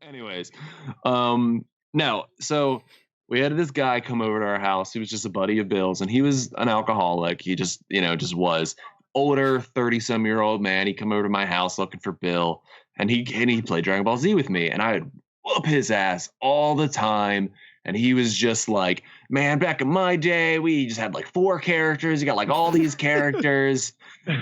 Anyways, no, so we had this guy come over to our house. He was just a buddy of Bill's, and he was an alcoholic. He just, just was older, 30-some-year-old man. He come over to my house looking for Bill, and he played Dragon Ball Z with me, and I would whoop his ass all the time. And he was just like, man, back in my day, we just had like 4 characters. You got like all these characters.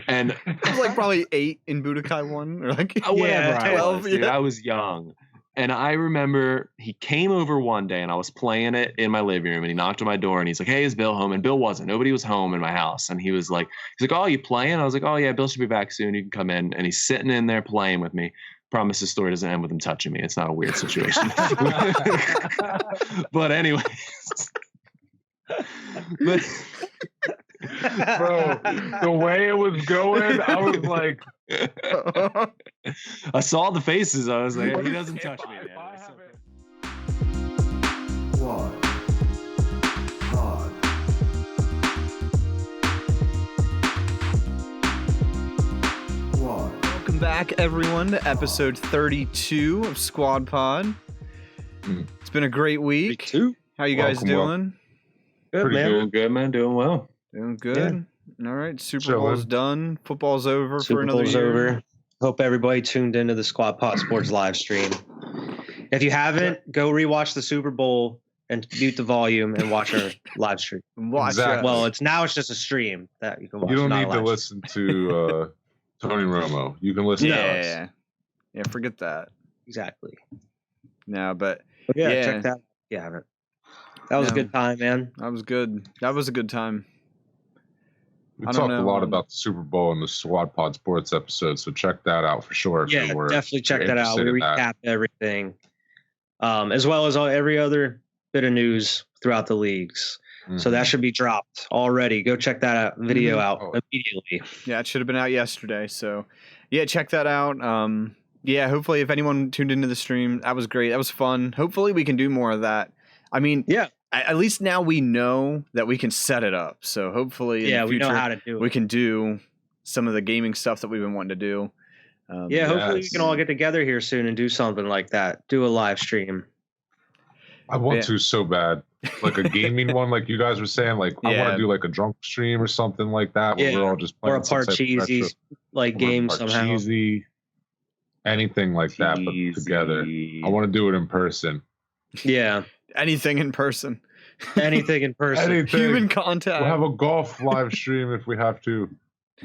And it was like probably 8 in Budokai 1 or like whatever 12. I was young. And I remember he came over one day and I was playing it in my living room and he knocked on my door and he's like, hey, is Bill home? And Bill wasn't. Nobody was home in my house. And he's like, oh, you playing? I was like, oh, yeah, Bill should be back soon. You can come in. And he's sitting in there playing with me. Promise the story doesn't end with him touching me. It's not a weird situation. But anyways. Bro, the way it was going, I was like, I saw the faces. I was like, he doesn't touch me, man. Squad Pod. Welcome back, everyone, to episode 32 of Squad Pod. It's been a great week. 32? How you guys doing? Good, man. Doing good, man. Doing well. Doing good. Yeah. All right. Super Bowl's done. Football's over Super for another Bowl's year. Over. Hope everybody tuned into the Squad Pot Sports live stream. If you haven't, go rewatch the Super Bowl and mute the volume and watch our live stream. Exactly. Well, it's just a stream that you can watch. You don't need to live listen to Tony Romo. You can listen to us. Yeah, forget that. Exactly. No, but yeah, check that out if you haven't. That was a good time, man. That was good. That was a good time. We talked a lot about the Super Bowl in the Squad Pod Sports episode, so check that out for sure. Yeah, definitely check that out. We recap everything, as well as every other bit of news throughout the leagues. Mm-hmm. So that should be dropped already. Go check that video out immediately. Yeah, it should have been out yesterday. So, yeah, check that out. Yeah, hopefully if anyone tuned into the stream, that was great. That was fun. Hopefully we can do more of that. I mean, yeah. At least now we know that we can set it up. So hopefully in the future, we know how to do it. We can do some of the gaming stuff that we've been wanting to do. Hopefully we can all get together here soon and do something like that. Do a live stream. I want to so bad. Like a gaming one, like you guys were saying. Like I want to do like a drunk stream or something like that where we're all just playing. Or a Parcheesi like game somehow. Parcheesi, anything like that, but together. I want to do it in person. Yeah. Anything in person. Anything in person. Anything. Human contact. We'll have a golf live stream if we have to.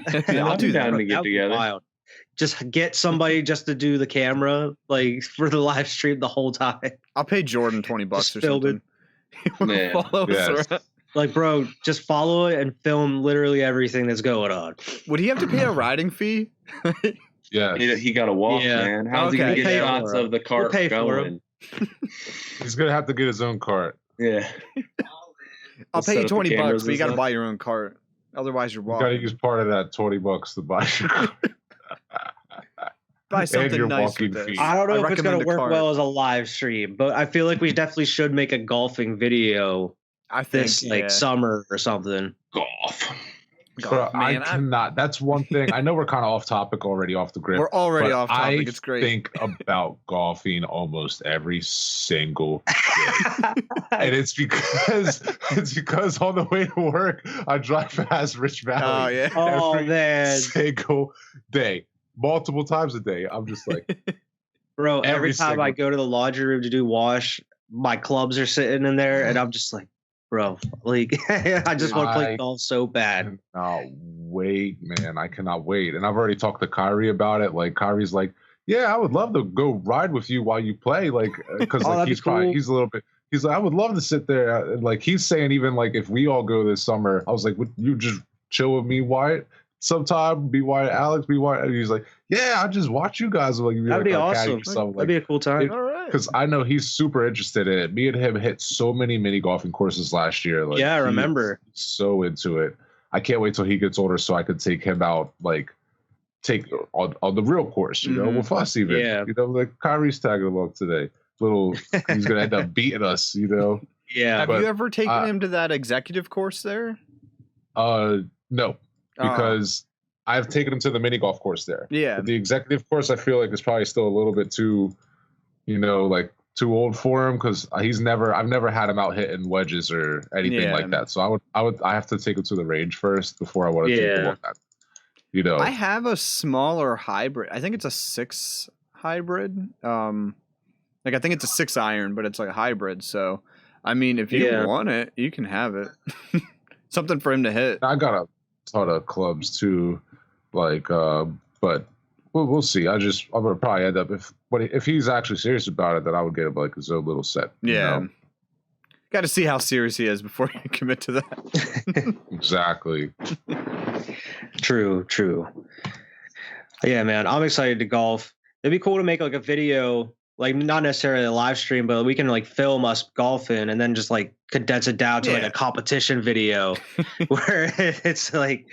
I'll do that to get together. Wild. Just get somebody just to do the camera, like for the live stream the whole time. I'll pay Jordan $20 or something. Follow us around. Like, bro, just follow it and film literally everything that's going on. Would he have to pay a riding fee? Yeah. He got to walk, man. How's he going to get shots of the cart going? He's gonna have to get his own cart. Yeah, I'll pay you $20, but you gotta buy your own cart. Otherwise, you're walking. You gotta use part of that $20 to buy your cart. Buy something nice with this. I don't know if it's gonna work well as a live stream, but I feel like we definitely should make a golfing video. I think this summer or something. Golf. Bro, man, I cannot. That's one thing. I know we're kind of off topic already, off the grid. We're already off topic. It's great. I think about golfing almost every single day. And it's because on the way to work, I drive past Rich Valley. Every single day. Multiple times a day. I'm just like, bro, every time I go to the laundry room to do wash, my clubs are sitting in there, and I'm just like, bro, like I just want to play golf so bad. I cannot wait. And I've already talked to Kyrie about it. Like Kyrie's like, yeah, I would love to go ride with you while you play. Like, because he's a little bit. He's like, I would love to sit there. Like he's saying, even like if we all go this summer, I was like, would you just chill with me, Wyatt? Sometime, be Wyatt, Alex, be Wyatt. And he's like, yeah, I just watch you guys. Like, that'd be awesome. That'd be a cool time. All right. Because I know he's super interested in it. Me and him hit so many mini golfing courses last year. Like, yeah, I remember. So into it. I can't wait till he gets older so I could take him out, like, on the real course, you know, with us even. Yeah. You know, like Kyrie's tagging along today. He's gonna end up beating us, you know. Yeah. Have you ever taken him to that executive course there? No. Because I've taken him to the mini golf course there. Yeah. But the executive course, I feel like is probably still a little bit too like too old for him because I've never had him out hitting wedges or anything like that. So I have to take him to the range first before I want to take him on that. I have a smaller hybrid. I think it's a 6 hybrid. Like I think it's a 6 iron, but it's like a hybrid. So, I mean, if you want it, you can have it. Something for him to hit. I got a ton of clubs too, like, but we'll see. I'm gonna probably end up if he's actually serious about it, then I would get him like his own little set. Yeah. Got to see how serious he is before you commit to that. Exactly. True. Yeah, man, I'm excited to golf. It'd be cool to make like a video, like not necessarily a live stream, but we can like film us golfing and then just like condense it down to like a competition video where it's like,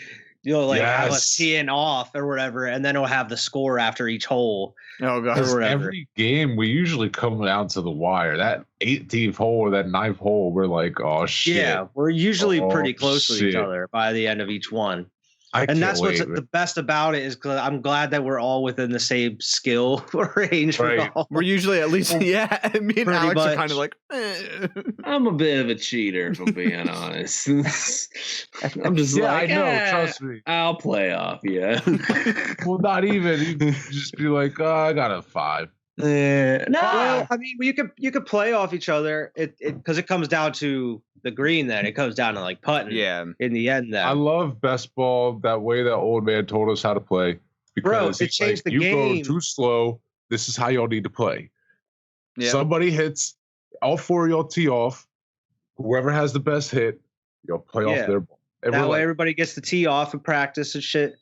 have us teeing off or whatever, and then it'll have the score after each hole. Oh god! Every game we usually come down to the wire. That 18th hole or that 9th hole, we're like, oh shit. Yeah, we're usually pretty close to each other by the end of each one. That's what's the best about it is because I'm glad that we're all within the same skill range. Right. We're usually at least, me and Alex are kind of like, I'm a bit of a cheater, if I'm being honest. I'm just I know, trust me. I'll play off, Well, not even. You just be like, I got a 5. No, well, I mean, you could play off each other because it comes down to the green. Then it comes down to like putting. Yeah. In the end, then I love best ball that way that old man told us how to play because it changed the game. You go too slow. This is how y'all need to play. Yeah. Somebody hits, all 4 of y'all tee off. Whoever has the best hit, y'all play off their ball. That way, everybody gets to tee off and practice and shit.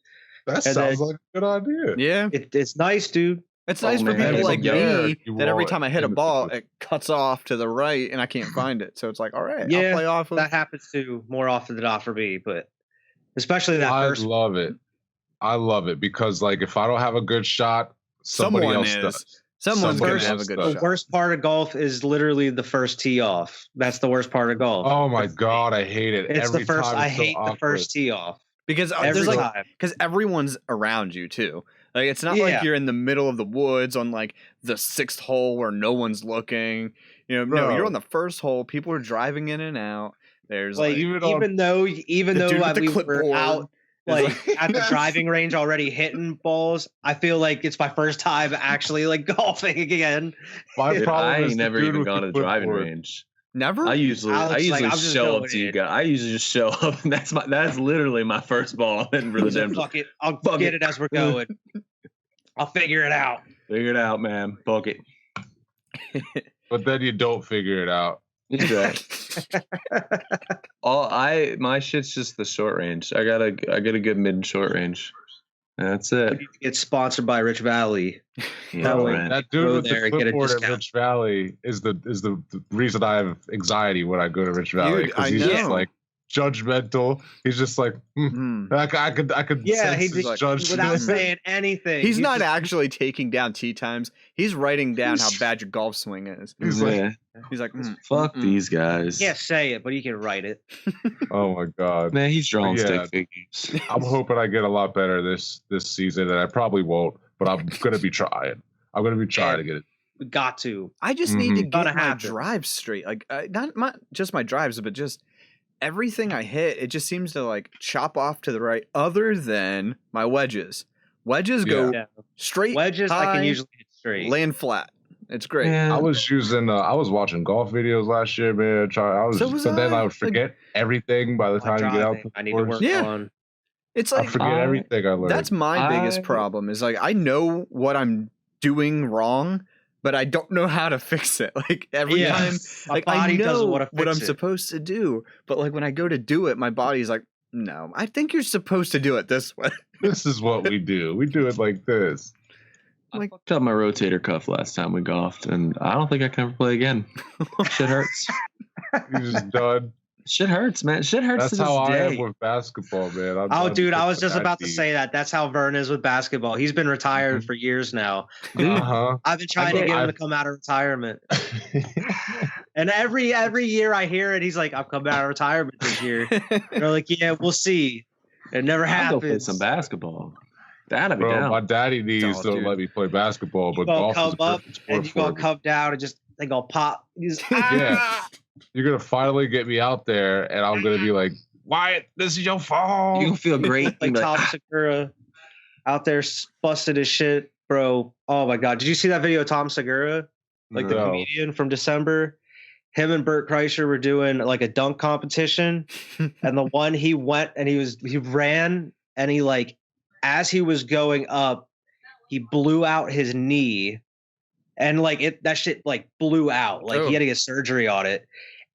That sounds like a good idea. Yeah, it's nice, dude. It's nice for people like me that every time I hit a ball, it cuts off to the right and I can't find it. So it's like, all right, I'll play off. That happens too more often than not for me, but especially that first. I love it because like if I don't have a good shot, somebody else does. Someone's going to have a good shot. The worst part of golf is literally the first tee off. That's the worst part of golf. Oh my god, I hate it. It's the first. I hate the first tee off because everyone's around you too. Like it's not like you're in the middle of the woods on like the 6th hole where no one's looking. No, you're on the first hole. People are driving in and out. There's like even though we were out like at the driving range already hitting balls, I feel like it's my first time actually like golfing again. My problem I is ain't never even gone to the driving range. Never. I usually show up to you guys. I usually just show up, and that's literally my first ball in for the gym. Fuck it, I'll get it as we're going. I'll figure it out. Figure it out, man. Book it. But then you don't figure it out. Exactly. My shit's just the short range. I got a good mid and short range. That's it. It's sponsored by Rich Valley. That dude with the clipboard at Rich Valley is the reason I have anxiety when I go to Rich Valley because he's just like judgmental. He's just like I could sense his judgment without saying anything. He's not actually taking down tee times. He's writing down how bad your golf swing is. He's like fuck these guys. You can't say it, but you can write it. Oh my god, man, he's drawing stick figures. I'm hoping I get a lot better this season, and I probably won't, but I'm gonna be trying. I'm gonna be trying to get it. We got to. I just need to get my drives straight. Like not just my drives, but just everything I hit. It just seems to like chop off to the right. Other than my wedges. Wedges go straight. Wedges high, I can usually hit straight. Land flat. It's great. Man. I was watching golf videos last year, man. Then I would forget everything by the time you get out. I need to work on. It's like I forget everything I learned. That's my biggest problem. Is like I know what I'm doing wrong, but I don't know how to fix it. Like every time, like I know what I'm supposed to do, but like when I go to do it, my body's like, no, I think you're supposed to do it this way. This is what we do. We do it like this. I fucked up my rotator cuff last time we golfed, and I don't think I can ever play again. Shit hurts. You're just done. Shit hurts, man. Shit hurts. That's how I am with basketball, man. Dude, I was just about to say that. That's how Vern is with basketball. He's been retired for years now. I've been trying to get him to come out of retirement. And every year I hear it, he's like, "I'm coming out of retirement this year." They're like, "Yeah, we'll see." It never happens. I'll go play some basketball. That'd be Bro, down. my daddy needs to let me play basketball, but golf is a perfect sport and you're gonna come down and just they gonna pop. Yeah, you're gonna finally get me out there, and I'm gonna be like, Wyatt, this is your fault. You feel great. Like Tom Segura out there busted his shit, bro. Oh my god, did you see that video of Tom Segura, like the comedian from December? Him and Bert Kreischer were doing like a dunk competition, and the one he went and he ran and he like as he was going up, he blew out his knee, and like that shit like blew out. Like he had to get surgery on it.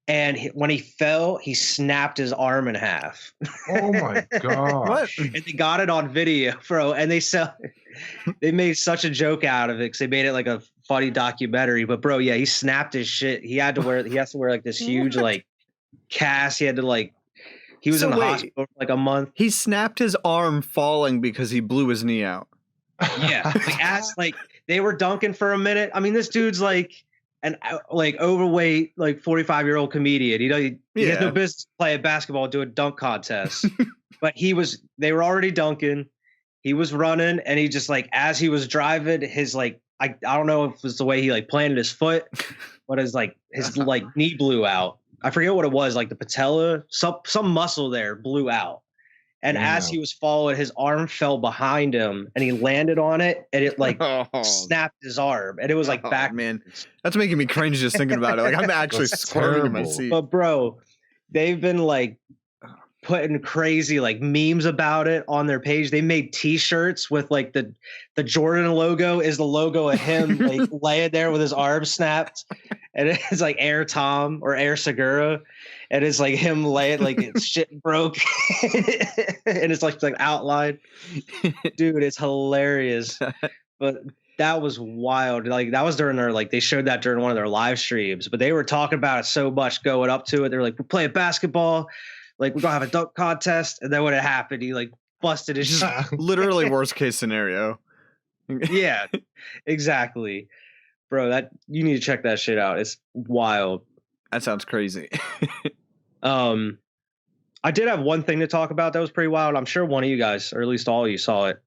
And when he fell, he snapped his arm in half. Oh my god! And they got it on video, bro. And they made such a joke out of it because they made it like a funny documentary. But bro, yeah, he snapped his shit. He has to wear like this huge like cast. He was in the hospital for like a month. He snapped his arm falling because he blew his knee out. Yeah, like they were dunking for a minute. I mean, this dude's like an like overweight, like 45-year-old comedian. He has no business playing basketball, do a dunk contest. But they were already dunking. He was running, and he just like as he was driving, his like I don't know if it was the way he like planted his foot, but his like knee blew out. I forget what it was, like the patella, some muscle there blew out. And as he was falling, his arm fell behind him, and he landed on it, and it like snapped his arm, and it was like back. Man, that's making me cringe just thinking about it. Like I'm actually squirming in my seat. But bro, they've been like putting crazy like memes about it on their page. They made T-shirts with like the Jordan logo is the logo of him like laying there with his arm snapped, and it's like Air Tom or Air Segura. And it's like him laying like it's shit broke, and it's like outline. Dude, it's hilarious. But that was wild. Like that was during they showed that during one of their live streams. But they were talking about it so much going up to it. They're like, we're playing basketball, like we're gonna have a dunk contest, and then when it happened, he like busted his shit. Literally worst case scenario. Yeah, exactly, bro. That you need to check that shit out. It's wild. That sounds crazy. I did have one thing to talk about that was pretty wild. I'm sure one of you guys, or at least all of you, saw it.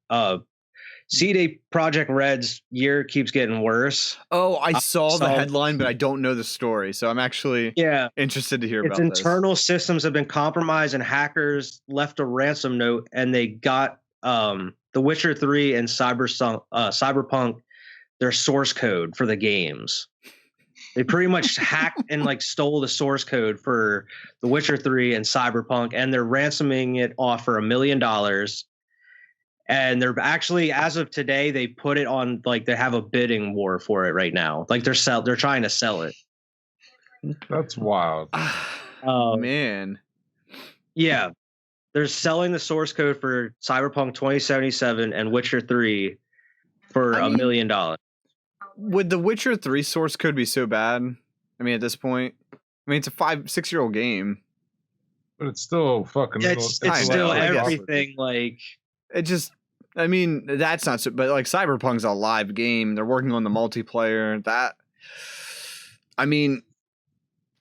CD Projekt Red's year keeps getting worse. Oh, I saw the headline, but I don't know the story, so I'm actually interested to hear about this. Its internal systems have been compromised, and hackers left a ransom note, and they got The Witcher 3 and Cyberpunk their source code for the games. They pretty much hacked and like stole the source code for The Witcher 3 and Cyberpunk, and they're ransoming it off for $1 million. And they're actually, as of today, they put it on like they have a bidding war for it right now. Like they're trying to sell it. That's wild. Oh man. Yeah. They're selling the source code for Cyberpunk 2077 and Witcher 3 for $1 million. Would The Witcher 3 source code be so bad? I mean, at this point, it's a 5-6-year-old game, but it's still fucking. It's still everything. Like it just. I mean, that's not so. But like, Cyberpunk's a live game. They're working on the multiplayer. That. I mean,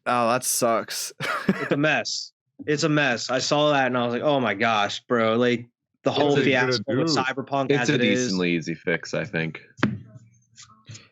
oh, that sucks. It's a mess. It's a mess. I saw that and I was like, oh my gosh, bro! Like the whole fiasco with Cyberpunk. It's a decently easy fix, I think.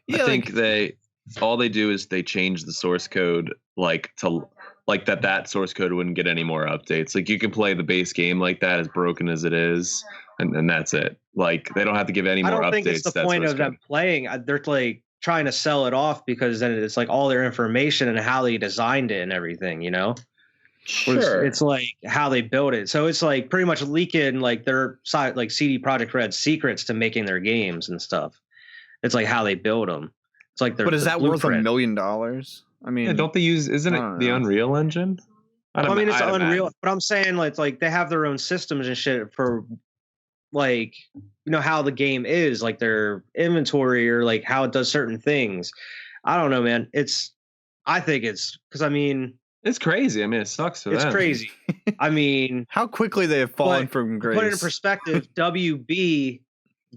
Yeah, I think all they do is they change the source code that source code wouldn't get any more updates. Like you can play the base game like that, as broken as it is, and that's it. Like they don't have to give any more updates. I don't think it's the point of them playing. They're like trying to sell it off because then it's like all their information and how they designed it and everything, you know? Sure. It's like how they built it. So it's like pretty much leaking like their like CD Projekt Red secrets to making their games and stuff. It's like how they build them. It's like but is that worth $1 million? I mean, don't they use? Isn't it the Unreal Engine? I mean, it's Unreal. But I'm saying like they have their own systems and shit for like how the game is, like their inventory or like how it does certain things. I don't know, man. I think it's because it's crazy. I mean, it sucks for them. It's crazy. I mean, how quickly they have fallen from grace. Put it in perspective, WB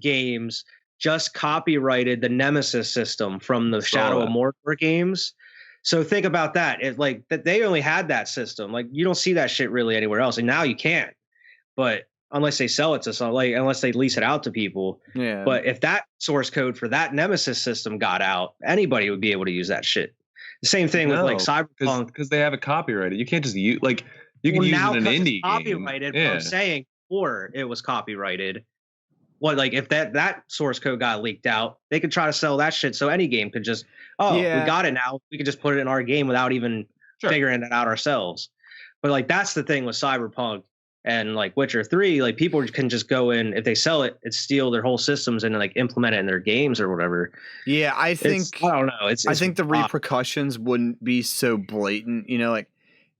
Games just copyrighted the Nemesis system from the Shadow of Mordor games. So think about that. It's like that they only had that system. Like you don't see that shit really anywhere else. And now you can't. But unless they sell it to some, like unless they lease it out to people. Yeah. But if that source code for that Nemesis system got out, anybody would be able to use that shit. The same thing with like Cyberpunk, because they have it copyrighted. You can't just use like you can use it in an indie copyrighted. game. Yeah. I'm saying before it was copyrighted. What, like if that source code got leaked out, they could try to sell that shit so any game could just, we got it now. We could just put it in our game without even figuring it out ourselves. But like that's the thing with Cyberpunk and like Witcher 3, like people can just go in, if they sell it, and steal their whole systems and like implement it in their games or whatever. Yeah, I think I don't know. I think the repercussions wouldn't be so blatant, you know, like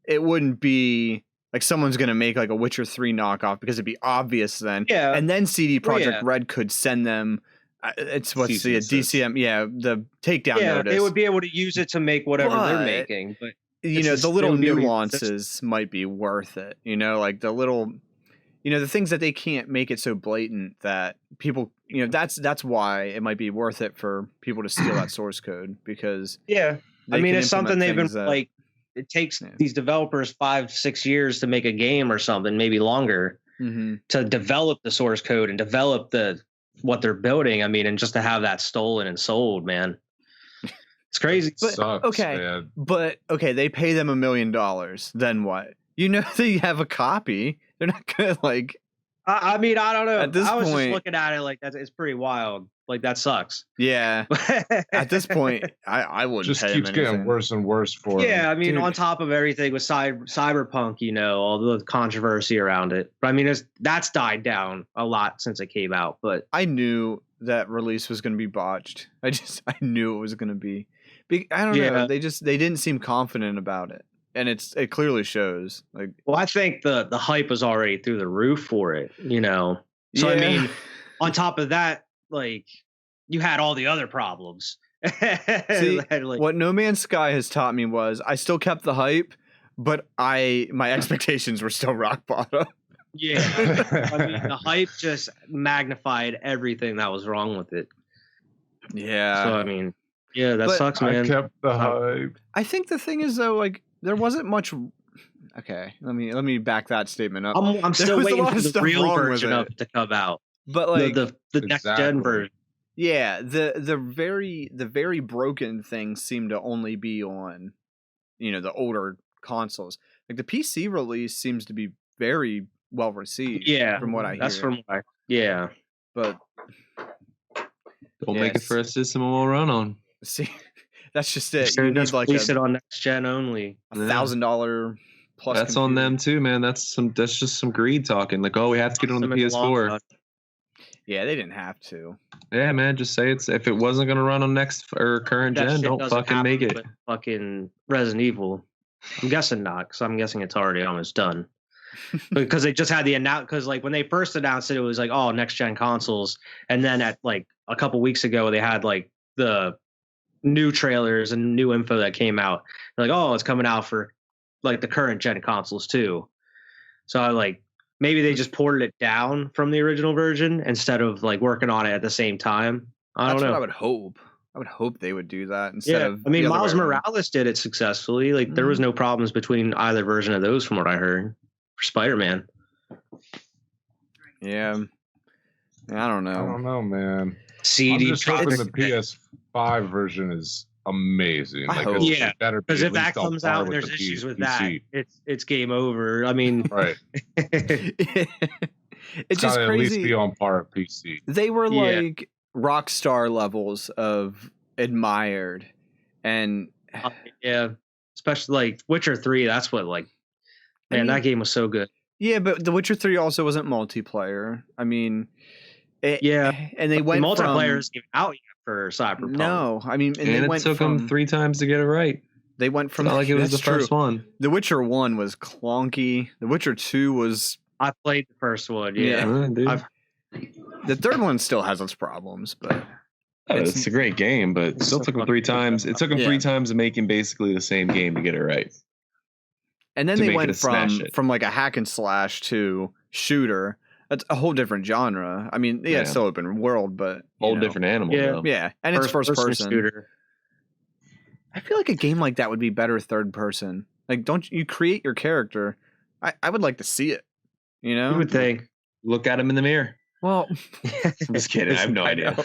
it wouldn't be like someone's going to make like a Witcher 3 knockoff because it'd be obvious then. Yeah. And then CD Projekt Red could send them, it's what's the DCM, the takedown notice. They would be able to use it to make whatever they're making. But you know, the little nuances might be worth it. You know, like the little, you know, the things that they can't make it so blatant that people, you know, that's why it might be worth it for people to steal that source code because. Yeah. I mean, it's something they've been like, it takes these developers 5-6 years to make a game or something, maybe longer, to develop the source code and develop what they're building. I mean, and just to have that stolen and sold, man, it's crazy. But, sucks, man. They pay them $1 million. Then what? You know, they have a copy. They're not gonna like. I mean, I don't know. At this I was point, just looking at it like that. It's pretty wild. Like that sucks. Yeah. At this point, I wouldn't. Just keeps getting worse and worse for him. Yeah, I mean, on top of everything with Cyberpunk, you know, all the controversy around it. But I mean, that's died down a lot since it came out. But I knew that release was going to be botched. I knew it was going to be. I don't know. They didn't seem confident about it. And it clearly shows. Like, well, I think the hype was already through the roof for it, you know. So I mean, on top of that, like you had all the other problems. See, what No Man's Sky has taught me was I still kept the hype, but my expectations were still rock bottom. Yeah, I mean the hype just magnified everything that was wrong with it. Yeah. So I mean, that sucks, man. I kept the hype. I think the thing is though, like. There wasn't much. Okay, let me back that statement up. I'm still waiting for the real version of it to come out. But like the next gen version. Yeah, the very broken things seem to only be on, you know, the older consoles. Like the PC release seems to be very well received. Yeah, from what I hear. That's from what but don't make it for a system we'll run on. See. That's just it. You need like release it on next gen only. $1,000 plus. That's on them too, man. That's just some greed talking. Like, oh, we have to get it on the PS4. Yeah, they didn't have to. Yeah, man. Just say if it wasn't gonna run on next or current gen, don't fucking make it. Fucking Resident Evil. I'm guessing not, because I'm guessing it's already almost done. Because they just had the announcement. Because like when they first announced it, it was like, oh, next gen consoles, and then at like a couple weeks ago, they had like the new trailers and new info that came out. They're like, oh, it's coming out for like the current gen consoles too. So I like maybe they just ported it down from the original version instead of like working on it at the same time. I don't know. What I would hope. I would hope they would do that instead of. I mean, Miles Morales did it successfully. Like there was no problems between either version of those, from what I heard, for Spider-Man. Yeah, I don't know. I don't know, man. CD I'm just hoping the PS5 version is amazing. I hope. Yeah, because if that comes out and there's issues with that, it's game over. I mean, right. It's just crazy. At least be on par with PC. They were like Rockstar levels of admired, and especially like Witcher 3. That's what that game was so good. Yeah, but The Witcher 3 also wasn't multiplayer. I mean. And they went multiplayer isn't out yet for Cyberpunk. No, I mean, and it took them 3 times to get it right. They went from not like it was the first one. The Witcher 1 was clunky. The Witcher 2 was. I played the first one. Yeah, the third one still has its problems, but it's a great game. But it still took them 3 times. It took them 3 times of making basically the same game to get it right. And then they went from like a hack and slash to shooter. That's a whole different genre. I mean, it's still open world, but whole different animal. Though. Yeah, and it's first person shooter. I feel like a game like that would be better third person. Like, don't you create your character? I would like to see it. You know, you would think. Look at him in the mirror. Well, I'm just kidding. I have no idea.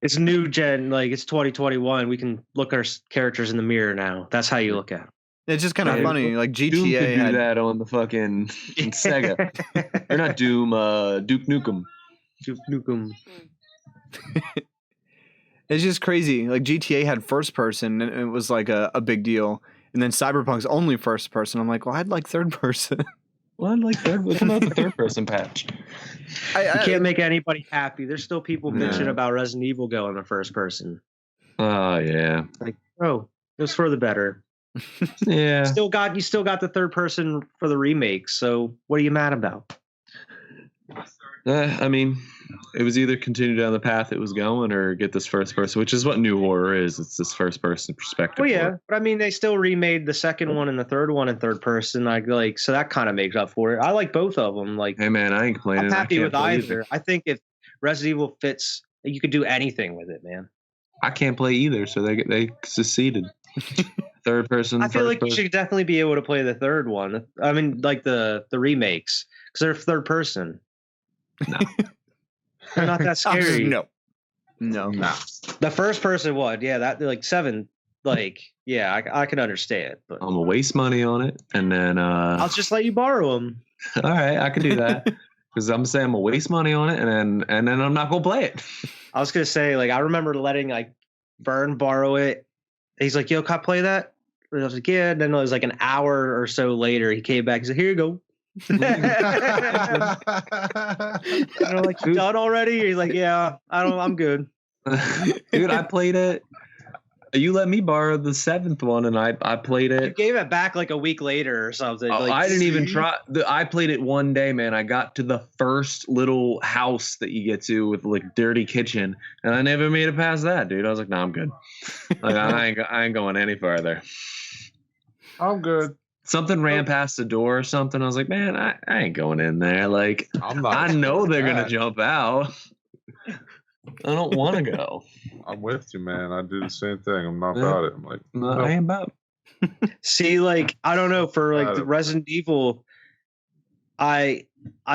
It's new gen, like it's 2021. We can look our characters in the mirror now. That's how you look at them. It's just kind of funny. Like GTA Doom could do had that on the fucking Sega. Or not Doom, Duke Nukem. Duke Nukem. It's just crazy. Like GTA had first person, and it was like a big deal. And then Cyberpunk's only first person. I'm like, well, I'd like third person. Well, I'd like third. What about the third person patch? You can't make anybody happy. There's still people bitching about Resident Evil going to first person. Oh yeah. Like, bro, it was for the better. Yeah. You still got the third person for the remake. So what are you mad about? I mean, it was either continue down the path it was going or get this first person, which is what new horror is. It's this first person perspective. Well, yeah, but I mean, they still remade the second one and the third one in third person. Like, so that kind of makes up for it. I like both of them. Like, hey man, I ain't complaining. I'm happy with either. I think if Resident Evil fits, you could do anything with it, man. I can't play either, so they succeeded. Third person. I feel like you should definitely be able to play the third one. I mean, like the remakes, because they're third person. No. They're not that scary. No. The first person one, yeah, that like 7, like, yeah, I can understand. But I'm gonna waste money on it, and then I'll just let you borrow them. All right, I can do that because I'm saying I'm gonna waste money on it, and then I'm not gonna play it. I was gonna say, like, I remember letting like Vern borrow it. He's like, "Yo, can I play that?" And I was like, "Yeah." And then it was like an hour or so later, he came back. He's like, "Here you go." And I'm like, "You done already?" He's like, "Yeah, I'm good." Dude, I played it. You let me borrow the 7th one, and I played it. You gave it back like a week later or something. Oh, like, I didn't even try. I played it one day, man. I got to the first little house that you get to with like dirty kitchen, and I never made it past that, dude. I was like, "No, I'm good. Like, I ain't going any further. I'm good." Something ran past the door or something. I was like, "Man, I ain't going in there. Like, I know they're gonna jump out. I don't want to go." I'm with you, man. I do the same thing. I'm not about it. I'm like, no, I ain't about it. See, like, I don't know, for like the Resident Evil, I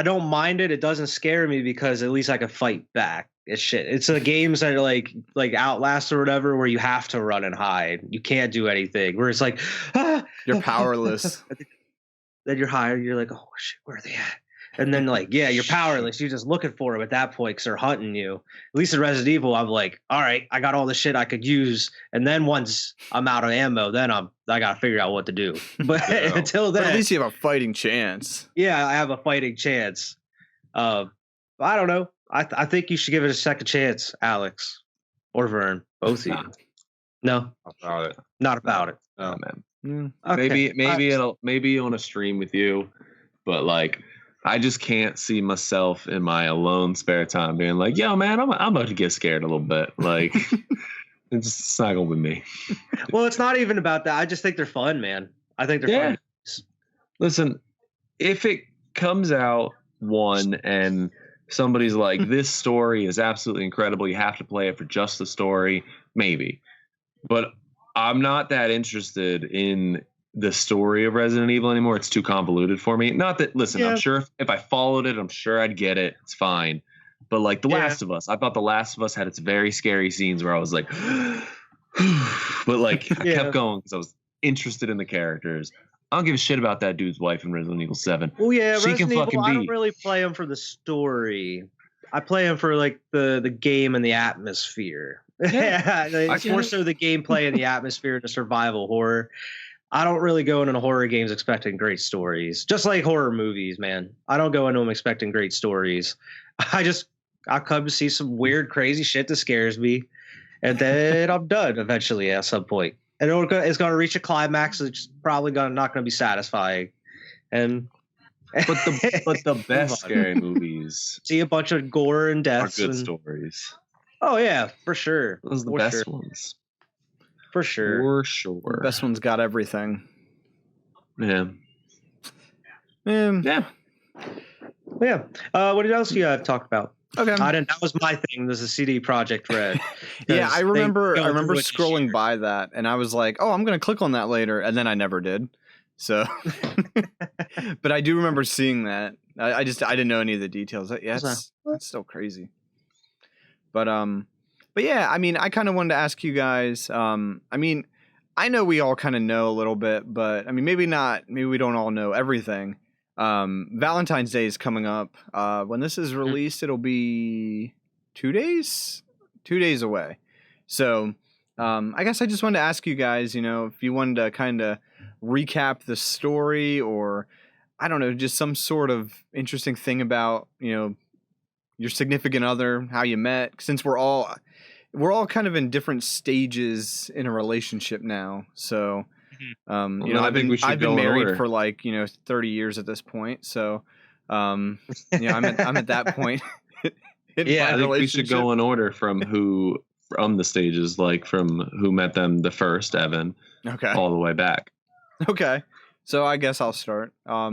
don't mind it. It doesn't scare me because at least I can fight back. It's shit. It's the games that are like Outlast or whatever, where you have to run and hide. You can't do anything. Where it's like, you're powerless. Then you're hired. You're like, oh shit, where are they at? And then like, yeah, you're powerless. You're just looking for them at that point because they're hunting you. At least in Resident Evil, I'm like, all right, I got all the shit I could use. And then once I'm out of ammo, then I got to figure out what to do. But until then, but at least you have a fighting chance. Yeah, I have a fighting chance. I don't know. I think you should give it a second chance, Alex or Vern, both of you. No, about it. Not about it. Oh man. Okay. Maybe on a stream with you, but like I just can't see myself in my alone spare time being like, "Yo, man, I'm about to get scared a little bit." Like it's not gonna be me. Well, it's not even about that. I just think they're fun, man. I think they're fun. Listen, if it comes out one and somebody's like, "This story is absolutely incredible. You have to play it for just the story," maybe. But I'm not that interested in the story of Resident Evil anymore. It's too convoluted for me. Not that, listen, I'm sure if I followed it, I'm sure I'd get it. It's fine. But like The Last of Us, I thought The Last of Us had its very scary scenes where I was like, but like I kept going because I was interested in the characters. I don't give a shit about that dude's wife in Resident Evil 7. Well, yeah, Resident Evil, I don't really play him for the story. I play him for like the game and the atmosphere. Yeah, it's more so the gameplay and the atmosphere and the survival horror. I don't really go into horror games expecting great stories. Just like horror movies, man. I don't go into them expecting great stories. I come to see some weird, crazy shit that scares me, and then I'm done eventually at some point. And it's going to reach a climax that's probably not going to be satisfying. And but the best scary movies see a bunch of gore and deaths are good stories. Oh yeah, for sure. Those are the best ones. For sure. For sure. The best one's got everything. Yeah. Yeah. What else do you have talked about? Okay. That was my thing. This is CD Projekt Red. Yeah, I remember scrolling by that, and I was like, "Oh, I'm gonna click on that later," and then I never did. So, but I do remember seeing that. I didn't know any of the details. Yeah, that's still crazy. But yeah, I mean, I kind of wanted to ask you guys. I mean, I know we all kind of know a little bit, but I mean, maybe not. Maybe we don't all know everything. Valentine's Day is coming up. When this is released, it'll be 2 days away. So, I guess I just wanted to ask you guys, if you wanted to kind of recap the story, or I don't know, just some sort of interesting thing about, your significant other, how you met, since we're all kind of in different stages in a relationship now. So, I've been married for 30 years at this point. So, I'm at that point. Yeah, I think we should go in order from the stages, like from who met them the first, Evan, all the way back. Okay, so I guess I'll start. I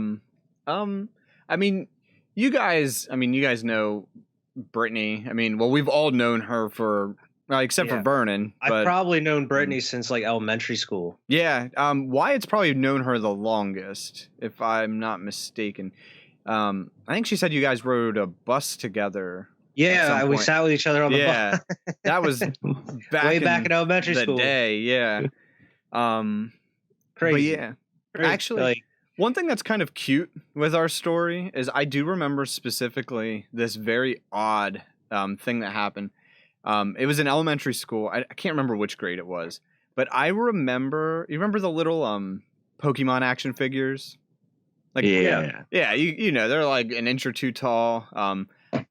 mean, you guys know Brittany. I mean, well, we've all known her for, except for Vernon. I've probably known Brittany since elementary school. Yeah, Wyatt's probably known her the longest, if I'm not mistaken. I think she said you guys rode a bus together. Yeah, we sat with each other on the bus. That was way back in elementary school. Day, yeah. Crazy. But yeah, crazy. Actually, one thing that's kind of cute with our story is I do remember specifically this very odd thing that happened. It was in elementary school. I can't remember which grade it was, but I remember. You remember the little Pokemon action figures? Yeah. They're like an inch or two tall.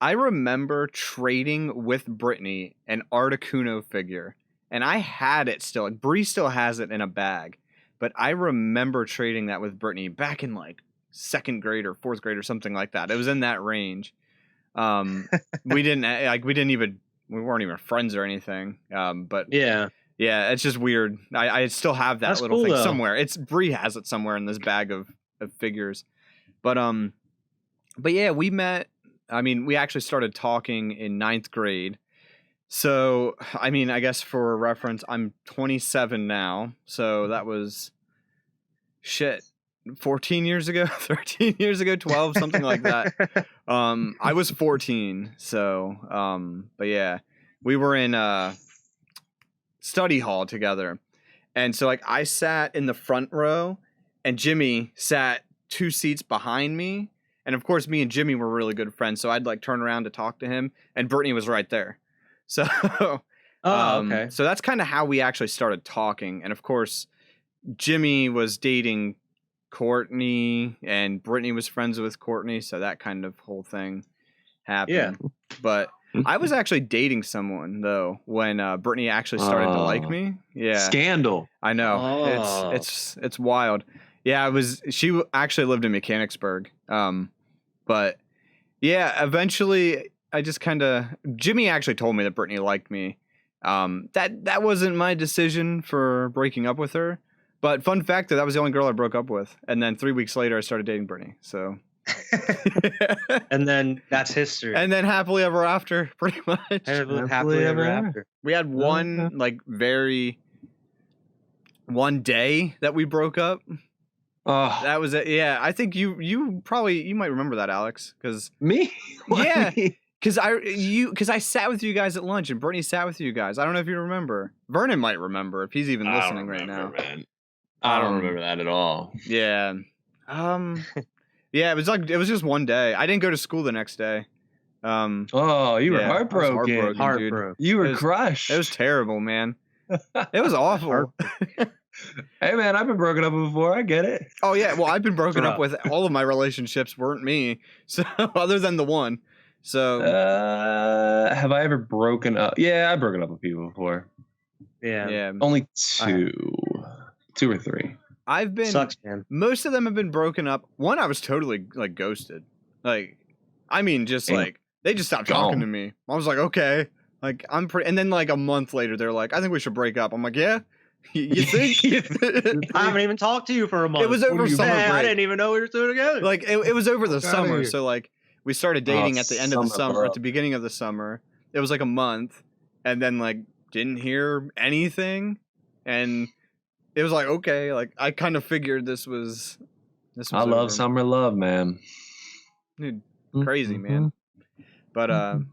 I remember trading with Brittany an Articuno figure, and I had it still. Like, Bree still has it in a bag, but I remember trading that with Brittany back in second grade or fourth grade or something like that. It was in that range. We weren't even friends or anything. But yeah, it's just weird. I still have that little thing somewhere. Bree has it somewhere in this bag of figures. But yeah, we met. I mean, we actually started talking in 9th grade. So, I mean, I guess for reference, I'm 27 now. So that was 14 years ago, 13 years ago, 12, something like that. I was 14. So, but yeah, we were in study hall together. And so I sat in the front row and Jimmy sat 2 seats behind me. And of course, me and Jimmy were really good friends, so I'd turn around to talk to him, and Brittany was right there. So, okay. So that's kind of how we actually started talking. And of course, Jimmy was dating Courtney, and Brittany was friends with Courtney, so that kind of whole thing happened. Yeah. But I was actually dating someone though when Brittany actually started to like me. Yeah. Scandal. I know. It's wild. Yeah, she actually lived in Mechanicsburg. But yeah, eventually I just Jimmy actually told me that Brittany liked me. That wasn't my decision for breaking up with her. But fun fact that was the only girl I broke up with. And then 3 weeks later I started dating Brittany. So and then that's history. And then happily ever after, pretty much. Happily ever after. We had one day that we broke up. Oh, that was it. Yeah, I think you might remember that, Alex. Because me, yeah, because I sat with you guys at lunch and Brittany sat with you guys. I don't know if you remember. Vernon might remember if he's even listening right now. Man. I don't remember that at all. Yeah, yeah. It was just one day. I didn't go to school the next day. You were heartbroken. Dude. You were crushed. It was terrible, man. It was awful. Hey man, I've been broken up before. I get it. Oh yeah, well I've been broken up with. All of my relationships weren't me, so other than the one. So have I ever broken up? Yeah, I've broken up with people before. Yeah. Only 2 or 3. I've been. Sucks, man. Most of them have been broken up. One I was totally ghosted. They just stopped talking to me. I was like, okay, I'm pretty. And then a month later, they're like, I think we should break up. I'm like, yeah. You think? I haven't even talked to you for a month. It was over summer break. I didn't even know we were still together. It was over the summer. So we started dating at the end of the summer, at the beginning of the summer. It was a month, and then didn't hear anything, and it was like, okay, like I kind of figured this was I love over. summer love, man. Dude, crazy, man. But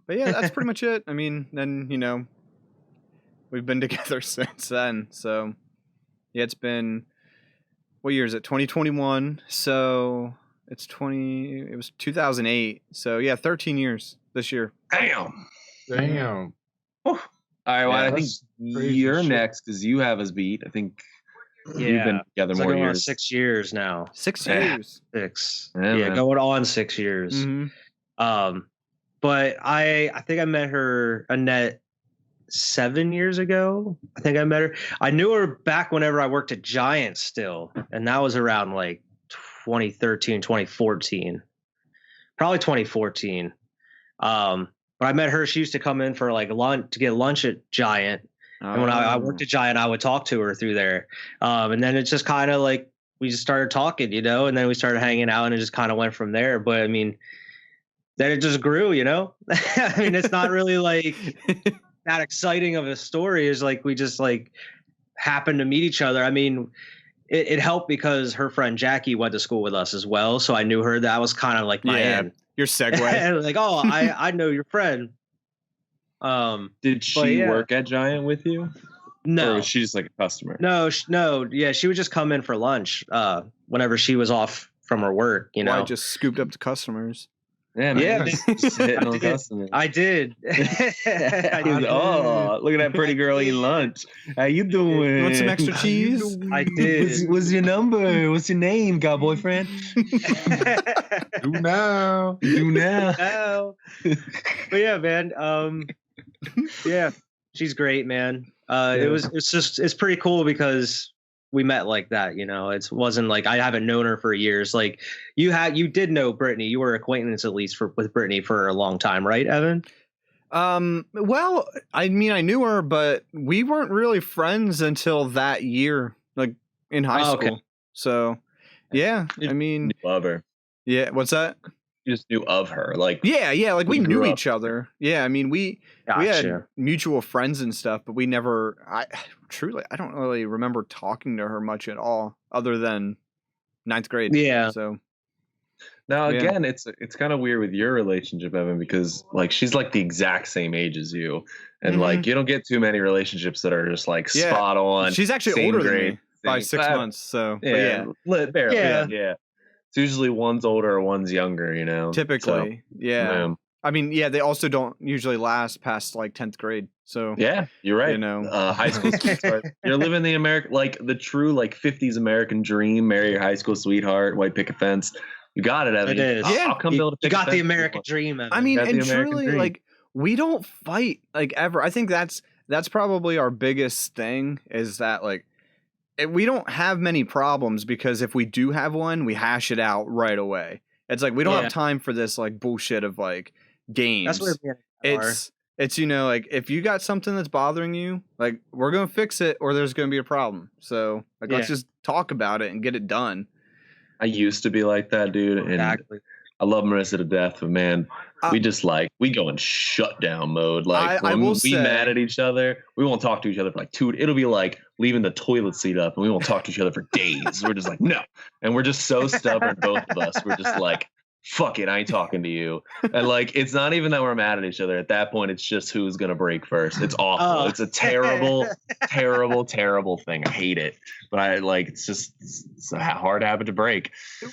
yeah, that's pretty much it. I mean, then, you know, we've been together since then. So yeah, it's been, what year is it? 2021. So it was 2008. So yeah, 13 years this year. Damn. All right, well, I think you're next because you have us beat. I think we've been together more going years. On 6 years now. 6 years. 6. Yeah, going on 6 years. Mm-hmm. But I think I met Annette 7 years ago. I think I met her. I knew her back whenever I worked at Giant still, and that was around like 2013, 2014, probably 2014. But I met her. She used to come in for like lunch to get lunch at Giant. And when I worked at Giant, I would talk to her through there. And then it's just kind of like we just started talking, you know, and then we started hanging out and it just kind of went from there. But I mean, then it just grew, you know. I mean, it's not really like that exciting of a story. Is like we just like happened to meet each other. I mean, it helped because her friend Jackie went to school with us as well. So I knew her. That was kind of like my end. Your segue. Like, oh, I know your friend. Did she work at Giant with you? No. Or was she just like a customer? No. Yeah, she would just come in for lunch whenever she was off from her work, you know. I just scooped up the customers. Yeah, just hitting on customers. I did. Oh, look at that pretty girl eating lunch. How you doing? You want some extra cheese? I did. What's your number? What's your name, guy boyfriend? Do now. But yeah, man. Yeah, she's great, man. It's pretty cool because we met like that, you know. It wasn't like I haven't known her for years. Like you did know Brittany. You were acquaintance at least with Brittany for a long time, right, Evan? Well, I mean, I knew her, but we weren't really friends until that year, like in high school. Okay. So, yeah, I mean, love her. Yeah, what's that? You just knew of her, like like we knew each other. Yeah, I mean, we had mutual friends and stuff, but we never. I don't really remember talking to her much at all, other than 9th grade. Yeah. So now again, it's kind of weird with your relationship, Evan, because like she's like the exact same age as you, and like you don't get too many relationships that are just like spot on. She's actually older than me by 6 months. So barely. Yeah. It's usually one's older or one's younger, you know. Typically, I mean, they also don't usually last past like 10th grade. So yeah, you're right. You know, high school sweetheart. You're living the the true like 50s American dream. Marry your high school sweetheart, white picket fence. You got it, Evan. It is. I'll come build a picket fence. You got the American dream, Evan. I mean, and truly, like we don't fight like ever. I think that's probably our biggest thing is that like. We don't have many problems because if we do have one, we hash it out right away. It's like we don't have time for this like bullshit of like games. That's where it's you know, like if you got something that's bothering you, like we're gonna fix it or there's gonna be a problem. So like let's just talk about it and get it done. I used to be like that, dude. And exactly. I love Marissa to death, but man, we just like we go in shutdown mode. Like when we be mad at each other, we won't talk to each other for like it'll be like leaving the toilet seat up and we won't talk to each other for days. We're just like, no. And we're just so stubborn, both of us. We're just like, fuck it, I ain't talking to you. And like it's not even that we're mad at each other. At that point, it's just who's gonna break first. It's awful. It's a terrible, terrible, terrible thing. I hate it. But I like it's a hard habit to break.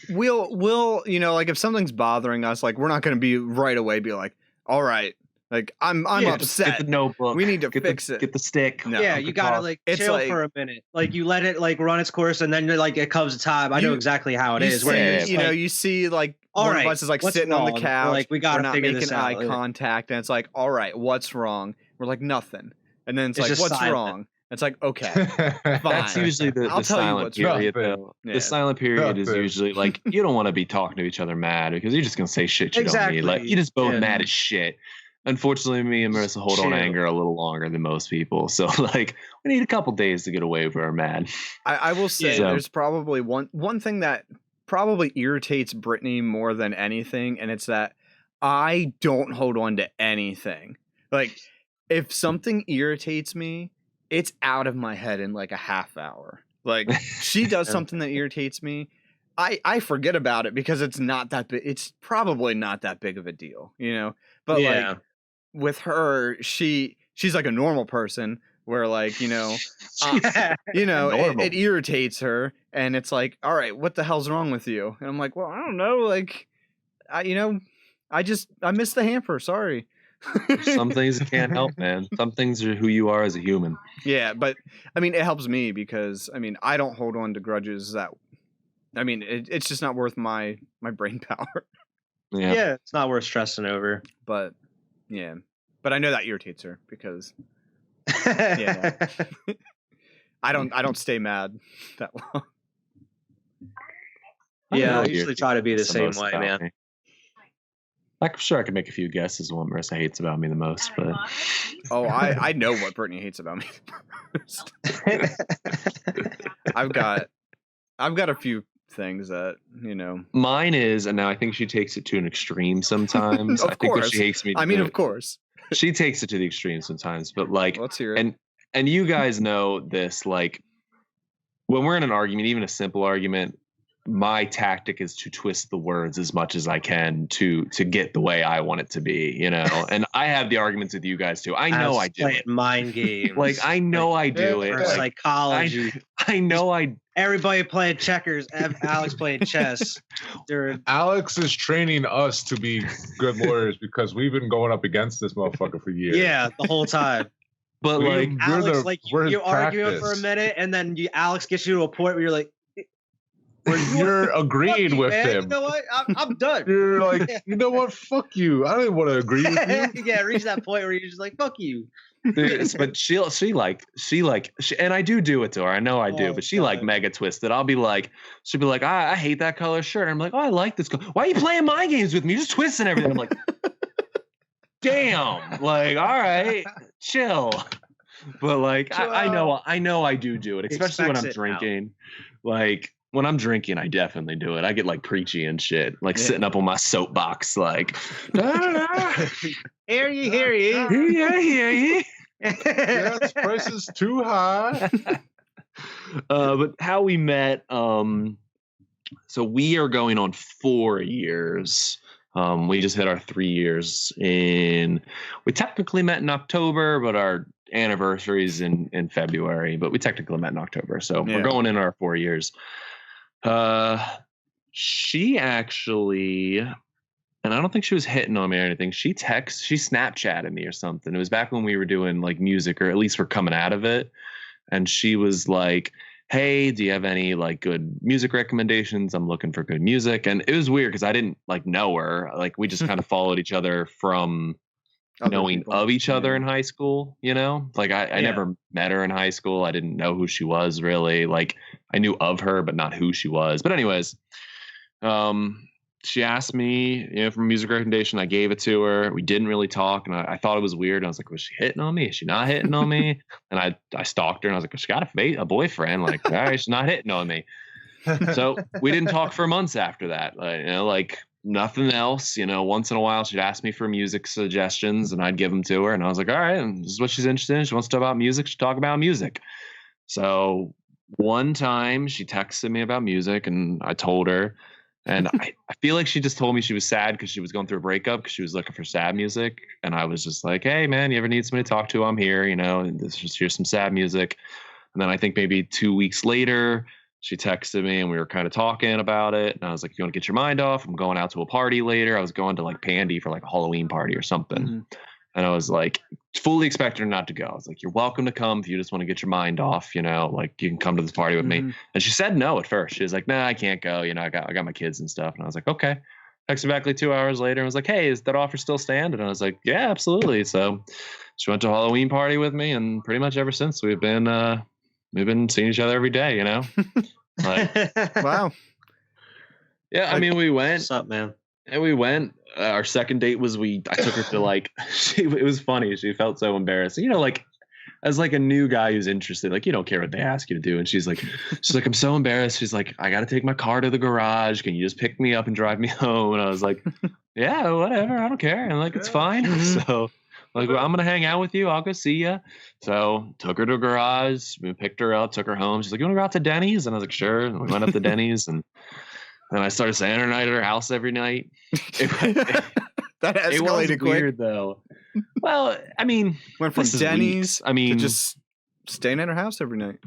We'll you know, like if something's bothering us, like we're not gonna be right away be like, all right. Like I'm upset. Get the notebook. We need to fix it. Get the stick. No, yeah, you gotta like chill for a minute. Like you let it like run its course, and then like it comes a time. I know exactly how it is. Where you know, you see like one of us is like sitting on the couch. Like we gotta figure this out. Eye contact, and it's like, all right, what's wrong? We're like nothing, and then it's like, what's wrong? It's like, okay, fine. That's usually the silent period. Though. Yeah. The silent period is usually like you don't want to be talking to each other mad because you're just gonna say shit you don't need. Like you just both mad as shit. Unfortunately, me and Marissa hold on anger a little longer than most people. So, like, we need a couple days to get away if we're mad. I will say there's probably one thing that probably irritates Brittany more than anything, and it's that I don't hold on to anything. Like, if something irritates me, it's out of my head in like a half hour. Like she does something that irritates me. I forget about it because it's not that big. It's probably not that big of a deal, you know. But like with her, she's like a normal person where like, you know, it irritates her and it's like, all right, what the hell's wrong with you? And I'm like, well, I don't know. Like, I miss the hamper. Sorry. Some things you can't help, man. Some things are who you are as a human. Yeah, but I mean, it helps me because I mean, I don't hold on to grudges that. I mean, it's just not worth my brain power. Yeah, it's not worth stressing over. But yeah, but I know that irritates her because yeah, no. I don't stay mad that long. Yeah, I usually try to be the same way, man. Me. I'm sure I could make a few guesses of what Marissa hates about me the most, but I know what Brittany hates about me the most. I've got a few things that, you know. Mine is, and now I think she takes it to an extreme sometimes. Of course. What she hates me. I mean, of course. She takes it to the extreme sometimes, but like, let's hear it. And you guys know this, like, when we're in an argument, even a simple argument, my tactic is to twist the words as much as I can to get the way I want it to be, you know. And I have the arguments with you guys too. I know I do it. Mind games. Like I know I do it. Like, psychology. I know Everybody playing checkers. Alex playing chess. Alex is training us to be good lawyers because we've been going up against this motherfucker for years. Yeah, the whole time. But like Alex, you're arguing for a minute, and then Alex gets you to a point where you're like. You're agreeing with him. You know what? I'm done. You're like, you know what? Fuck you. I don't want to agree with you. Yeah, reach that point where you're just like, fuck you. But she and I do it to her. I know I do, but she like mega twisted. She'll be like, I hate that color shirt. I'm like, oh, I like this color. Why are you playing mind games with me? You're just twisting everything. I'm like, damn. Like, all right, chill. But like, I know I do it, especially when I'm drinking. Like. When I'm drinking, I definitely do it. I get like preachy and shit, like sitting up on my soapbox, like, hear you. Yeah. Gas prices too high. But how we met, so we are going on 4 years. We just hit our 3 years we technically met in October, but our anniversary is in February, but we technically met in October. So we're going in our 4 years. She actually, and I don't think she was hitting on me or anything. She Snapchatted me or something. It was back when we were doing like music, or at least we're coming out of it. And she was like, hey, do you have any like good music recommendations? I'm looking for good music. And it was weird because I didn't like know her. Like we just kind of followed each other from knowing of each other in high school, you know. Like I never met her in high school. I didn't know who she was really. Like I knew of her but not who she was. But anyways, she asked me, you know, for music recommendation. I gave it to her. We didn't really talk, and I thought it was weird. I was like, was she hitting on me? Is she not hitting on me? And I stalked her, and I was like, she got a boyfriend. Like, all right, she's not hitting on me. So we didn't talk for months after that. You know, like nothing else. You know, once in a while she'd ask me for music suggestions and I'd give them to her, and I was like, all right, and this is what she's interested in. She wants to talk about music. She talk about music. So one time she texted me about music and I told her, and I feel like she just told me she was sad because she was going through a breakup because she was looking for sad music. And I was just like, hey man, you ever need somebody to talk to? I'm here, you know, and here's some sad music. And then I think maybe 2 weeks later, she texted me and we were kind of talking about it. And I was like, you want to get your mind off? I'm going out to a party later. I was going to like Pandy for like a Halloween party or something. Mm-hmm. And I was like, fully expecting her not to go. I was like, you're welcome to come if you just want to get your mind off, you know, like you can come to this party with me. And she said no at first. She was like, nah, I can't go. You know, I got my kids and stuff. And I was like, okay. Texted back like 2 hours later and was like, hey, is that offer still stand? And I was like, yeah, absolutely. So she went to a Halloween party with me. And pretty much ever since we've been seeing each other every day, you know? Like, wow. Yeah, I mean, we went. What's up, man? And we went. Our second date was I took her to like. It was funny. She felt so embarrassed. You know, like as like a new guy who's interested, like you don't care what they ask you to do. And she's like, I'm so embarrassed. She's like, I got to take my car to the garage. Can you just pick me up and drive me home? And I was like, yeah, whatever. I don't care. And like, it's fine. So Like, well, I'm gonna hang out with you. I'll go see you. So took her to a garage. We picked her up, took her home. She's like, you want to go out to Denny's? And I was like, sure. And we went up to Denny's, and then I started staying her night at her house every night. That escalated it was quick. Weird though. Well, I mean, went from Denny's to just staying at her house every night.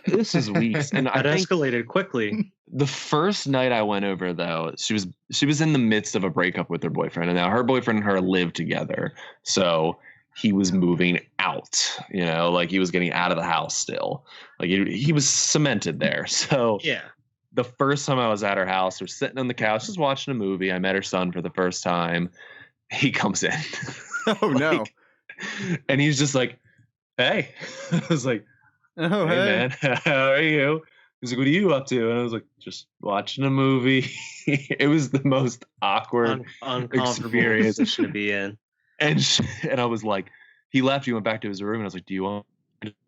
This is weeks, and that escalated quickly. The first night I went over, though, she was in the midst of a breakup with her boyfriend, and now her boyfriend and her live together. So he was moving out, like he was getting out of the house still. Like he was cemented there. So yeah. The first time I was at her house, we're sitting on the couch just watching a movie. I met her son for the first time. He comes in. Oh no! And he's just like, "Hey," I was like, "Oh hey man, how are you?" He's like, "What are you up to?" And I was like, "Just watching a movie." It was the most awkward, uncomfortable position to be in. And I was like, he left. He went back to his room, and I was like, "Do you want?"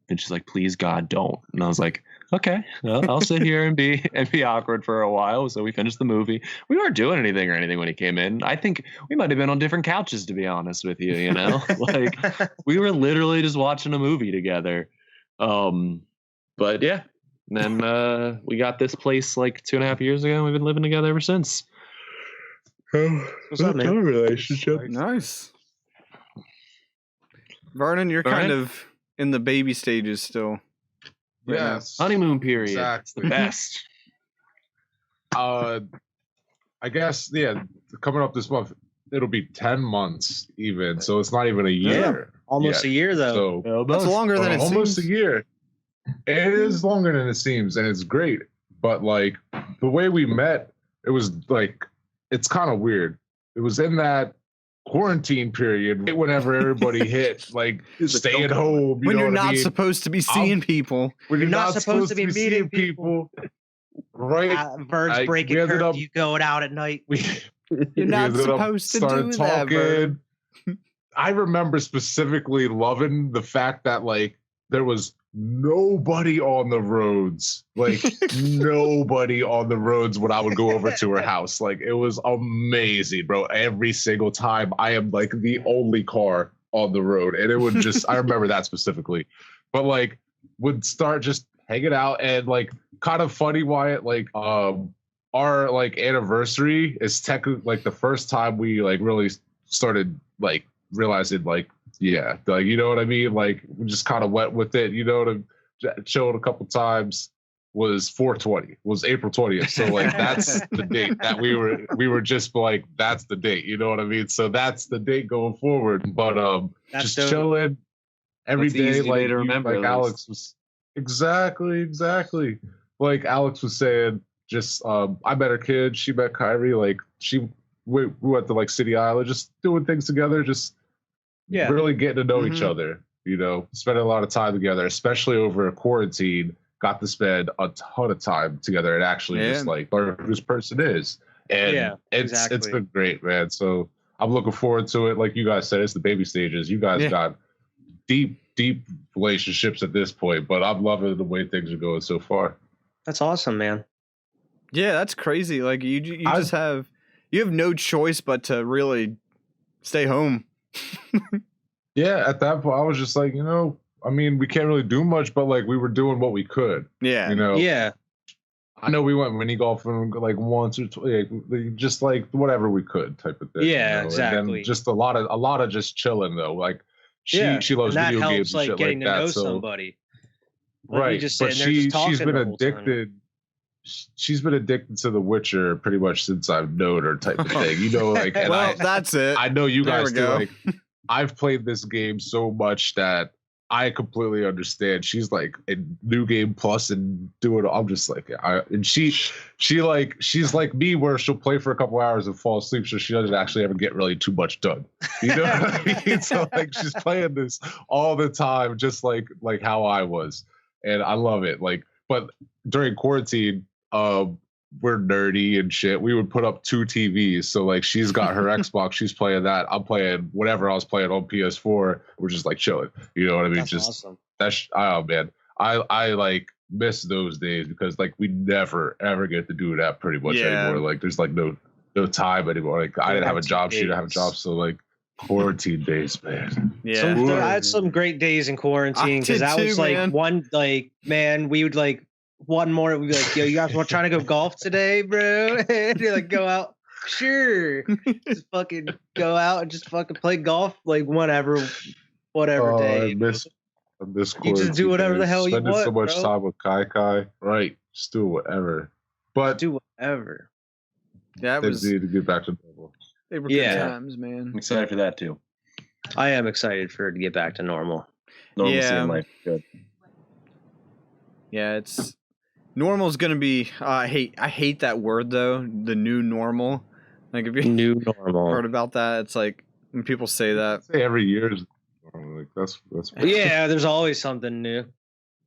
And she's like, "Please, God, don't." And I was like, "Okay, well, I'll sit here and be awkward for a while." So we finished the movie. We weren't doing anything when he came in. I think we might have been on different couches, to be honest with you. Like we were literally just watching a movie together. But yeah. And then we got this place like 2.5 years ago, and we've been living together ever since. What's up, man? Relationship. Nice. Vernon, you're kind of in the baby stages still. Yes. Honeymoon period. Exactly. It's the best. I guess, coming up this month, it'll be 10 months even. So it's not even a year. Almost a year, though. So that's longer than it seems. Almost a year. It is longer than it seems, and it's great. But like the way we met, it was like, it's kind of weird. It was in that quarantine period whenever everybody hit like stay at home. When you're not supposed to be seeing people. When you're not supposed to be meeting people. Right. Birds breaking curfew, you going out at night. You're not supposed to do that. I remember specifically loving the fact that like there was nobody on the roads, like nobody on the roads when I would go over to her house. Like it was amazing, bro. Every single time I am like the only car on the road, and it would just, I remember that specifically, but like would start just hanging out. And like kind of funny, Wyatt, like our like anniversary is technically like the first time we like really started like realizing like, yeah, like, you know what I mean? Like we just kind of went with it, chilled a couple times. Was 4/20, was April 20th. So like that's the date that we were just like, that's the date, you know what I mean? So that's the date going forward. But just chilling every day, like, to remember, like Alex was exactly like Alex was saying. Just I met her kid, she met Kyrie. Like we went to like City Island, just doing things together, just really getting to know each other, spending a lot of time together, especially over quarantine. Got to spend a ton of time together and actually just like learn who this person is. And it's been great, man. So I'm looking forward to it. Like you guys said, it's the baby stages. You guys got deep relationships at this point, but I'm loving the way things are going so far. That's awesome, man. Yeah, that's crazy. Like you have no choice but to really stay home. Yeah, at that point, I was just like, I mean, we can't really do much, but like we were doing what we could. Yeah. Yeah. I know we went mini golfing like once or twice, just like whatever we could type of thing. Yeah, exactly. And then just a lot of just chilling though. Like she loves video games and shit like that. Know somebody. Right. But she's been addicted. She's been addicted to The Witcher pretty much since I've known her type of thing. Like, and that's it. I know you guys do. Like, I've played this game so much that I completely understand. She's like in New Game Plus and doing. I'm just like, she's like me, where she'll play for a couple hours and fall asleep, so she doesn't actually ever get really too much done. You know what I mean? So like, she's playing this all the time, just like how I was, and I love it. Like, but during quarantine, we're nerdy and shit. We would put up 2 TVs. So like she's got her Xbox, she's playing that. I'm playing whatever I was playing on PS4. We're just like chilling. You know what I mean? That's just awesome. Oh man. I like miss those days because like we never ever get to do that pretty much anymore. Like there's like no time anymore. Like I didn't have a job, she didn't have a job. So like Quarantine days, man. Yeah. I had some great days in quarantine because that was like man. We would like one morning we'd be like, yo, you guys want trying to go golf today, bro? And you're like, go out. Sure. Just fucking go out and just fucking play golf like whatever day. I miss you just do whatever the hell you want. Spending so much time with Kai. Right. Just do whatever. But just do whatever. That was need to get back to normal. They were good times, man. I'm excited for that too. I am excited for it to get back to normal. Normalcy in life. Good. Yeah, it's normal is gonna be. I hate that word though. The new normal. Like if you new normal heard about that, it's like when people say that. Say every year is like that's. Yeah, there's always something new.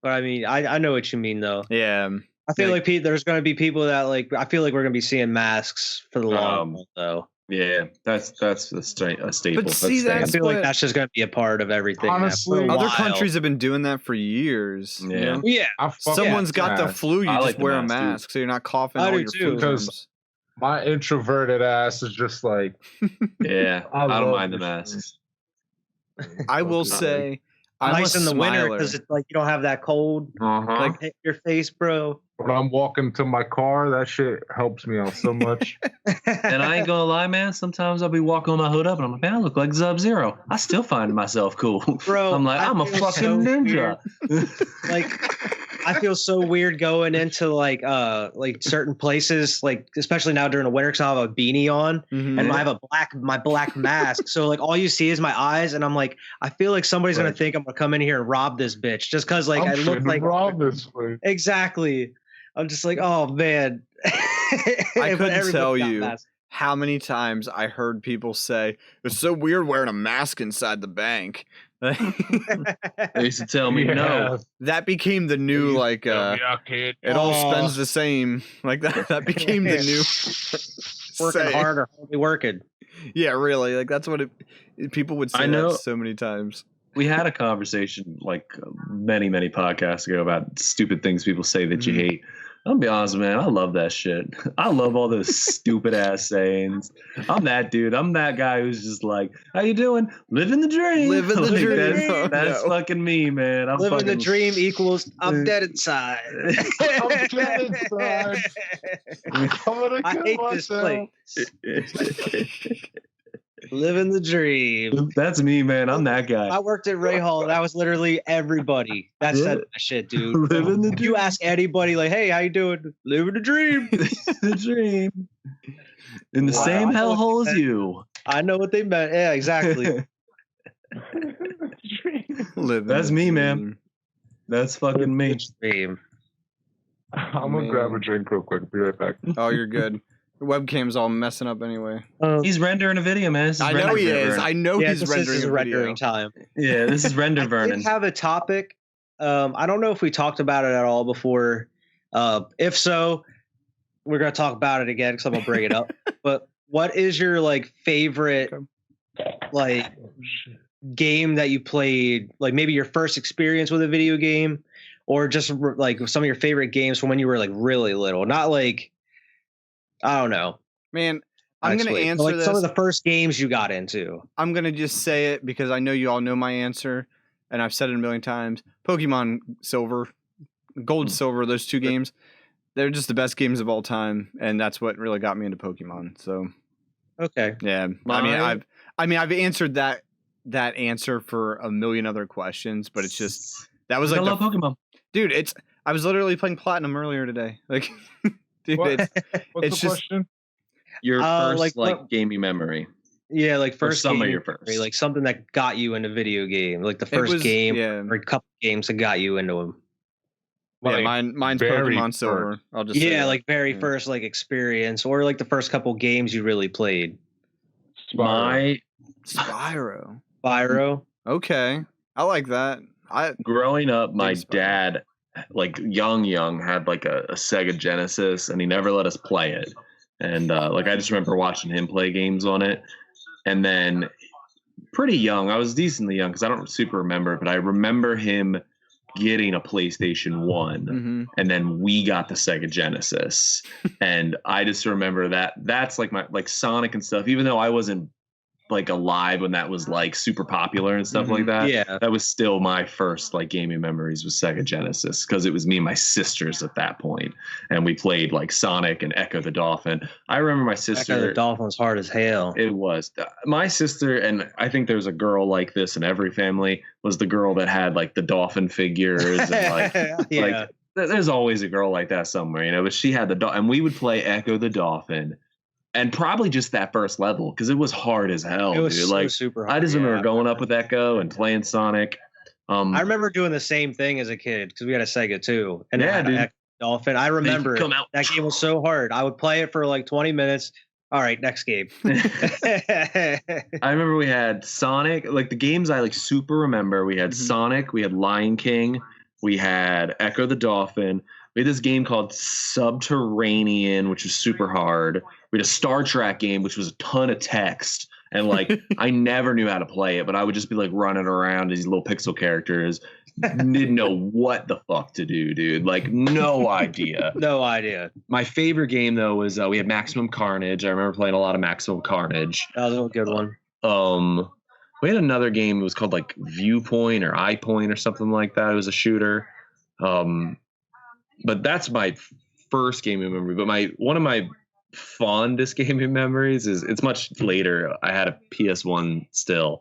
But I mean, I know what you mean though. Yeah. I feel like there's going to be people that like. I feel like we're going to be seeing masks for the long haul, though. Yeah, that's a staple. But see, I feel like that's just going to be a part of everything. Honestly, other countries have been doing that for years. Yeah, you know? Someone's got the flu, you just wear a mask, so you're not coughing all your flu germs. My introverted ass is just like, yeah, I don't mind the masks. I will say, nice in the winter because it's like you don't have that cold like hit your face, bro. When I'm walking to my car, that shit helps me out so much. And I ain't gonna lie, man. Sometimes I'll be walking with my hood up, and I'm like, man, I look like Sub-Zero. I still find myself cool, bro. I'm like, I'm a fucking ninja. Like, I feel so weird going into like certain places, like especially now during the winter, because I have a beanie on and I have my black mask. So like all you see is my eyes, and I'm like, I feel like somebody's gonna think I'm gonna come in here and rob this bitch just because like I look like rob this place. Exactly. I'm just like, oh man. I couldn't tell you how many times I heard people say it's so weird wearing a mask inside the bank. They used to tell me no. That became the new like it all spends the same. Like that became the new working hard or hardly working. Yeah, really. Like that's what people would say that so many times. We had a conversation like many podcasts ago about stupid things people say that you hate. I'll be honest, man. I love that shit. I love all those stupid ass sayings. I'm that dude. I'm that guy who's just like, "How you doing? Living the dream. Living the dream." That's fucking me, man. I'm living the dream equals I'm dead inside. I'm dead inside. I hate this place. Living the dream. That's me, man. I'm that guy. I worked at Ray Hall. That was literally everybody. That said that shit, dude. Living the dream. You ask anybody, like, "Hey, how you doing? Living the dream." The dream. In the same hellhole as you. I know what they meant. Yeah, exactly. That's me, man. That's fucking me. Dream. I'm gonna grab a drink real quick. Be right back. Oh, you're good. The webcam's all messing up anyway. He's rendering a video, man. I know he is. I know he's rendering time. Yeah, this is render Vernon. I did have a topic. I don't know if we talked about it at all before. If so, we're gonna talk about it again because I'm gonna bring it up. But what is your like favorite like game that you played? Like maybe your first experience with a video game, or just like some of your favorite games from when you were like really little. Not like, I don't know. Man, I'm going to answer this. Some of the first games you got into. I'm going to just say it because I know you all know my answer, and I've said it a million times. Pokemon Silver, Gold Silver, those two games, they're just the best games of all time, and that's what really got me into Pokemon. So, okay. Yeah. I've answered that answer for a million other questions, but it's just that was like I love Pokemon. Dude, I was literally playing Platinum earlier today. Like dude, what's it's the question? Your first gaming memory. Yeah, like first some game, of your first. Like something that got you into video game, like the first game or a couple games that got you into them. Yeah, mine's Pokemon Silver. I'll just say like very first like experience, or like the first couple games you really played. Spyro. Okay, I like that. Growing up, my dad, like young, had like a Sega Genesis, and he never let us play it. And like I just remember watching him play games on it. And then pretty young, I was decently young because I don't super remember, but I remember him getting a PlayStation 1 and then we got the Sega Genesis. And I just remember that's like my like Sonic and stuff, even though I wasn't like alive when that was like super popular and stuff like that. Yeah. That was still my first like gaming memories was Sega Genesis, because it was me and my sisters at that point, and we played like Sonic and Echo the Dolphin. I remember my sister. Echo the Dolphin was hard as hell. It was. My sister, and I think there's a girl like this in every family, was the girl that had like the dolphin figures and like like there's always a girl like that somewhere, you know, but she had and we would play Echo the Dolphin. And probably just that first level, because it was hard as hell, dude. So like super hard. I just remember going up with Echo and playing Sonic. I remember doing the same thing as a kid because we had a Sega too, and yeah, dude. Echo Dolphin. I remember that game was so hard. I would play it for like 20 minutes. All right, next game. I remember we had Sonic. Like the games I like super remember. We had Sonic. We had Lion King. We had Echo the Dolphin. We had this game called Subterranean, which was super hard. We had a Star Trek game, which was a ton of text. And like, I never knew how to play it, but I would just be like running around these little pixel characters. Didn't know what the fuck to do, dude. Like, no idea. No idea. My favorite game, though, was we had Maximum Carnage. I remember playing a lot of Maximum Carnage. That was a good one. We had another game. It was called like Viewpoint or Eye Point or something like that. It was a shooter. But that's my first gaming memory. But one of my fondest gaming memories is it's much later. I had a PS1 still,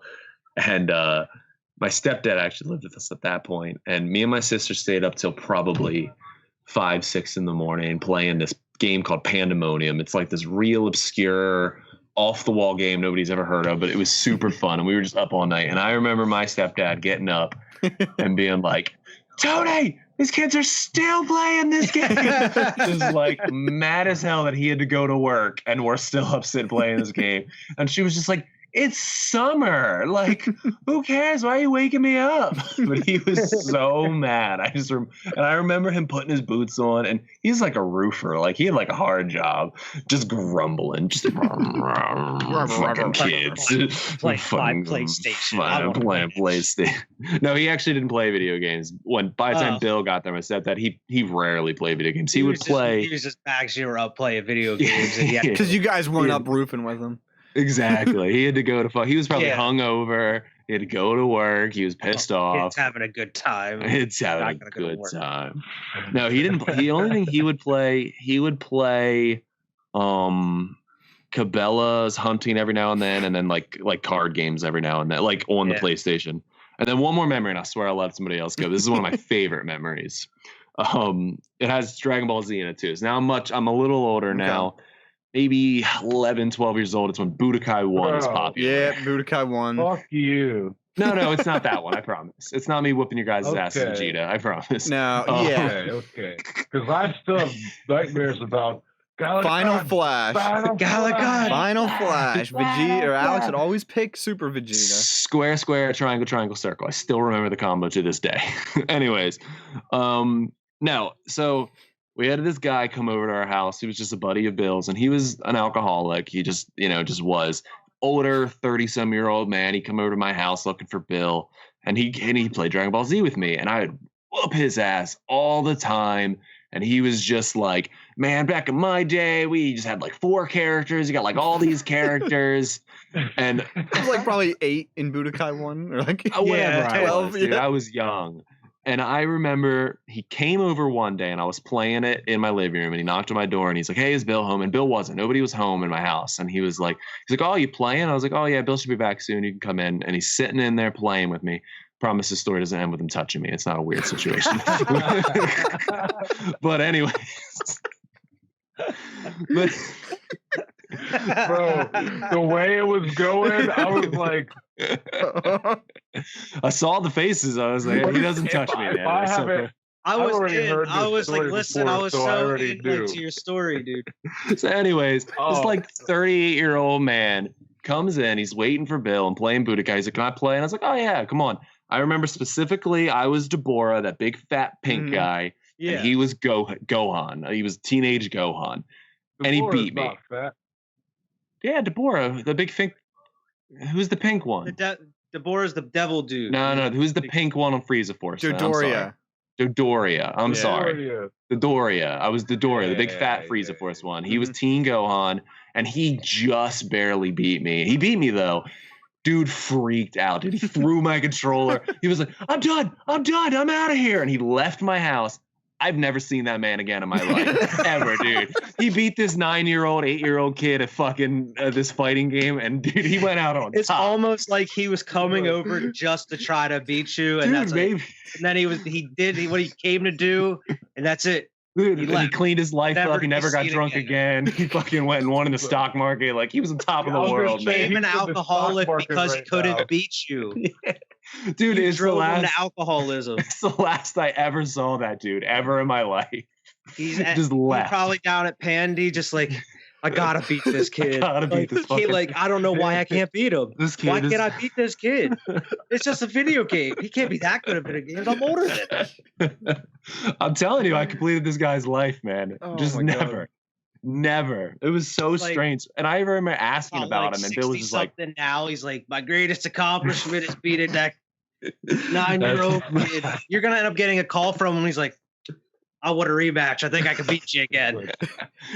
and my stepdad actually lived with us at that point, and me and my sister stayed up till probably 5, 6 in the morning playing this game called Pandemonium. It's like this real obscure, off the wall game nobody's ever heard of, but it was super fun, and we were just up all night. And I remember my stepdad getting up and being like, "Tony, these kids are still playing this game." Just like mad as hell that he had to go to work and we're still up sitting playing this game. And she was just like, "It's summer. Like, who cares? Why are you waking me up?" But he was so mad. I remember him putting his boots on, and he's like a roofer. Like he had like a hard job, just grumbling, just fucking kids. Playing PlayStation. Playing PlayStation. No, he actually didn't play video games. By the time Bill got there, my stepdad, he rarely played video games. He would play. He was just back you were up playing video games, because you guys weren't up roofing with him. Exactly. He had to go to he was probably hungover. He had to go to work. He was pissed off. It's having a good time. It's having a good time. No, he didn't. The only thing he would play, Cabela's Hunting every now and then like card games every now and then, like on the PlayStation. And then one more memory, and I swear I'll let somebody else go. This is one of my favorite memories. It has Dragon Ball Z in it too. So now I'm a little older now. Maybe 11, 12 years old. It's when Budokai 1 is popular. Yeah, Budokai 1. Fuck you. No, it's not that one. I promise. It's not me whooping your guys' ass, Vegeta. I promise. No, Okay. Because I still have nightmares about Final Flash. Final Flash. Vegeta or Alex would always pick Super Vegeta. Square, square, triangle, triangle, circle. I still remember the combo to this day. Anyways, no, so we had this guy come over to our house. He was just a buddy of Bill's, and he was an alcoholic. He just was older, 30-some-year-old man. He come over to my house looking for Bill, and he played Dragon Ball Z with me, and I would whoop his ass all the time. And he was just like, "Man, back in my day, we just had like 4 characters. You got like all these characters." And it was like probably 8 in Budokai 1 or like whatever. 12, dude, I was young. And I remember he came over one day and I was playing it in my living room, and he knocked on my door and he's like, "Hey, is Bill home?" And Bill wasn't. Nobody was home in my house. And he's like, "Oh, you playing?" I was like, "Oh yeah, Bill should be back soon. You can come in." And he's sitting in there playing with me. Promise the story doesn't end with him touching me. It's not a weird situation. But anyways. Bro, the way it was going, I was like, I saw the faces. I was like, he doesn't touch me. I was like, listen, I was so into your story, dude. So anyways, this like 38-year-old man comes in. He's waiting for Bill and playing Budokai. He's like, "Can I play?" And I was like, "Oh yeah, come on." I remember specifically I was Deborah, that big fat pink guy. Yeah. And he was Gohan. He was teenage Gohan. And he beat me. Fat. Yeah, Deborah, the big pink. Who's the pink one? Deborah's the devil dude. No. Who's the pink one on Frieza Force? Dodoria. Dodoria. I'm sorry. Dodoria. I was Dodoria, the big fat Frieza Force one. He was Teen Gohan, and he just barely beat me. He beat me though. Dude freaked out. Dude, he threw my controller. He was like, I'm done, I'm out of here. And he left my house. I've never seen that man again in my life, ever, dude. He beat this 9-year-old, 8-year-old kid at fucking this fighting game, and dude, he went out on top. It's almost like he was coming over just to try to beat you, and dude, that's maybe. And then he did what he came to do, and that's it. Dude, he cleaned his life up. He never got drunk again. He fucking went and won in the stock market. Like, he was on top of the world, man. He became an alcoholic because he couldn't beat you. Yeah. Dude, it's the last to alcoholism. It's the last I ever saw that dude ever in my life. He's just left. He's probably down at Pandy, just like, I gotta beat this kid. I gotta beat this kid. Like, I don't know why I can't beat him. Why can't I beat this kid? It's just a video game. He can't be that good at video games. I'm older than him. I'm telling you, I completed this guy's life, man. Just never. Never. It was so strange. And I remember asking about him, and Bill was just like, now he's like, my greatest accomplishment is beating that 9-year-old kid. You're gonna end up getting a call from him. He's like, I want a rematch. I think I can beat you again.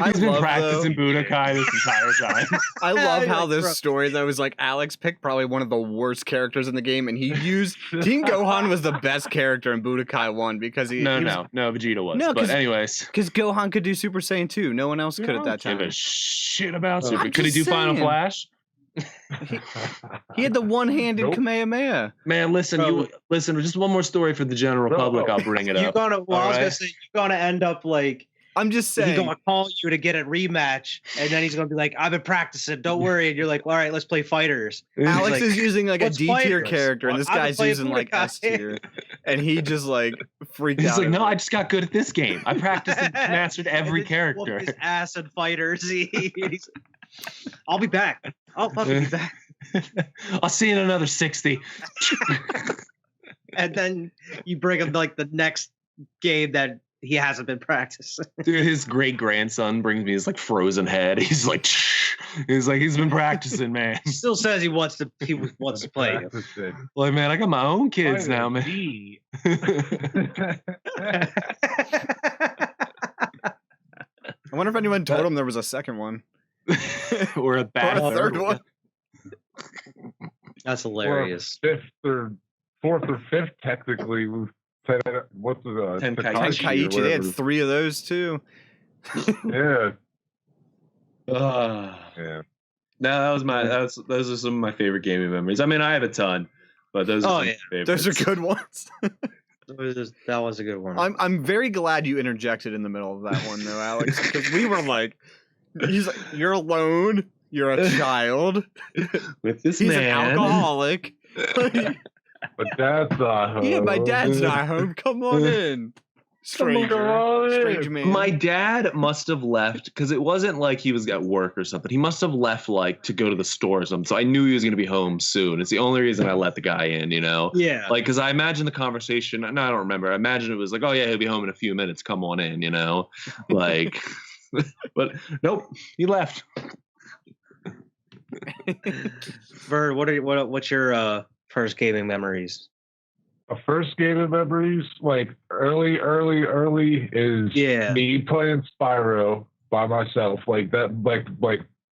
He's been practicing Budokai this entire time. I love how this story, though, is like Alex picked probably one of the worst characters in the game, and he used Teen Gohan was the best character in Budokai 1 because No, Vegeta was. No, but anyways. Because Gohan could do Super Saiyan 2. No one else could at that time. Give a shit about Super. Could he do Final Flash? He had the one-handed Kamehameha. Man, listen, just one more story for the general public. I'll bring it up. I was gonna say, you're gonna end up like, I'm just saying, he's gonna call you to get a rematch, and then he's gonna be like, I've been practicing, don't worry. And you're like, all right, let's play fighters. Alex is using like a D tier character, and this guy's using like S tier, and he just like freaked out. He's like, no, I just got good at this game. I practiced and mastered every character. His ass and fighters. I'll be back. I'll be back. I'll see you in another 60. And then you bring him like the next game that he hasn't been practicing. Dude, his great grandson brings me his like frozen head. He's like he's been practicing, man. He still says he wants to play. Like, man, I got my own kids now, man. I wonder if anyone told him there was a second one. Or a third one. That's hilarious. Or fifth or fourth or fifth, technically. What's the Tenkaichi? They had 3 of those too. Yeah. Yeah. No, those are some of my favorite gaming memories. I mean, I have a ton, but those are those are good ones. That was a good one. I'm very glad you interjected in the middle of that one though, Alex, because we were like, he's like, you're alone, you're a child with this he's man, an alcoholic. But dad's not home. Yeah, my dad's not home. Come on in. Strange man. My dad must have left because it wasn't like he was at work or something. He must have left like to go to the store or something. So I knew he was going to be home soon. It's the only reason I let the guy in, you know? Yeah. Like, because I imagine the conversation. No, I don't remember. I imagine it was like, oh, yeah, he'll be home in a few minutes. Come on in, you know? Like, but nope, he left. Verd, what's your first gaming memories? First gaming memories, like early is me playing Spyro by myself, like that, like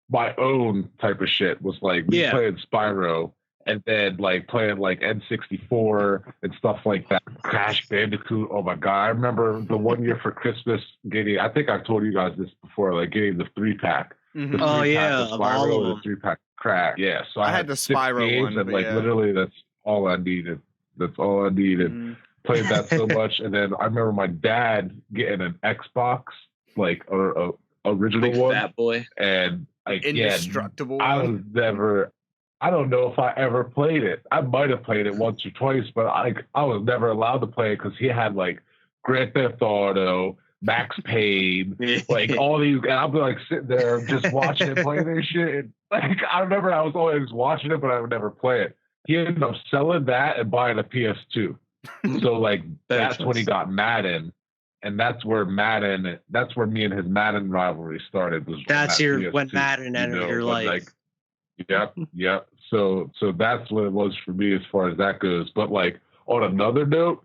my own type of shit was like me playing Spyro, and then like playing like N64 and stuff like that. Crash Bandicoot. Oh my god, I remember the one year for Christmas getting. I think I've told you guys this before, like getting the 3-pack. Mm-hmm. Oh yeah, of Spyro and the 3-pack Crash. Yeah, so I had the Spyro one, and like literally that's all I needed. That's all I needed. Mm-hmm. Played that so much, and then I remember my dad getting an Xbox, like a original Big one, fat boy, and like indestructible. I don't know if I ever played it. I might have played it once or twice, but I was never allowed to play it because he had like Grand Theft Auto, Max Payne, like all these, and I'm like sitting there just watching him play this shit. And, like I remember I was always watching it, but I would never play it. He ended up selling that and buying a PS2. So like that's when he got Madden, and that's where me and his Madden rivalry started. That's when Madden entered your life. Like, yep. So that's what it was for me as far as that goes. But like on another note,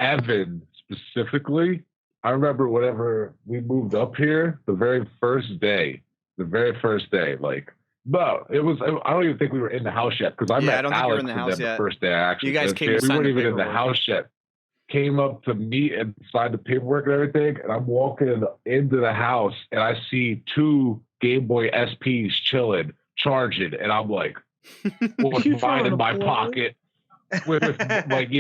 Evan's specifically, I remember whenever we moved up here, the very first day, like, no, it was. I don't even think we were in the house yet because I met Alex the first day. Actually, you guys came. We weren't even in the house yet. Came up to meet and sign the paperwork and everything, and I'm walking into the house and I see 2 Game Boy SPs chilling, charging, and I'm like, with mine in my pocket. With like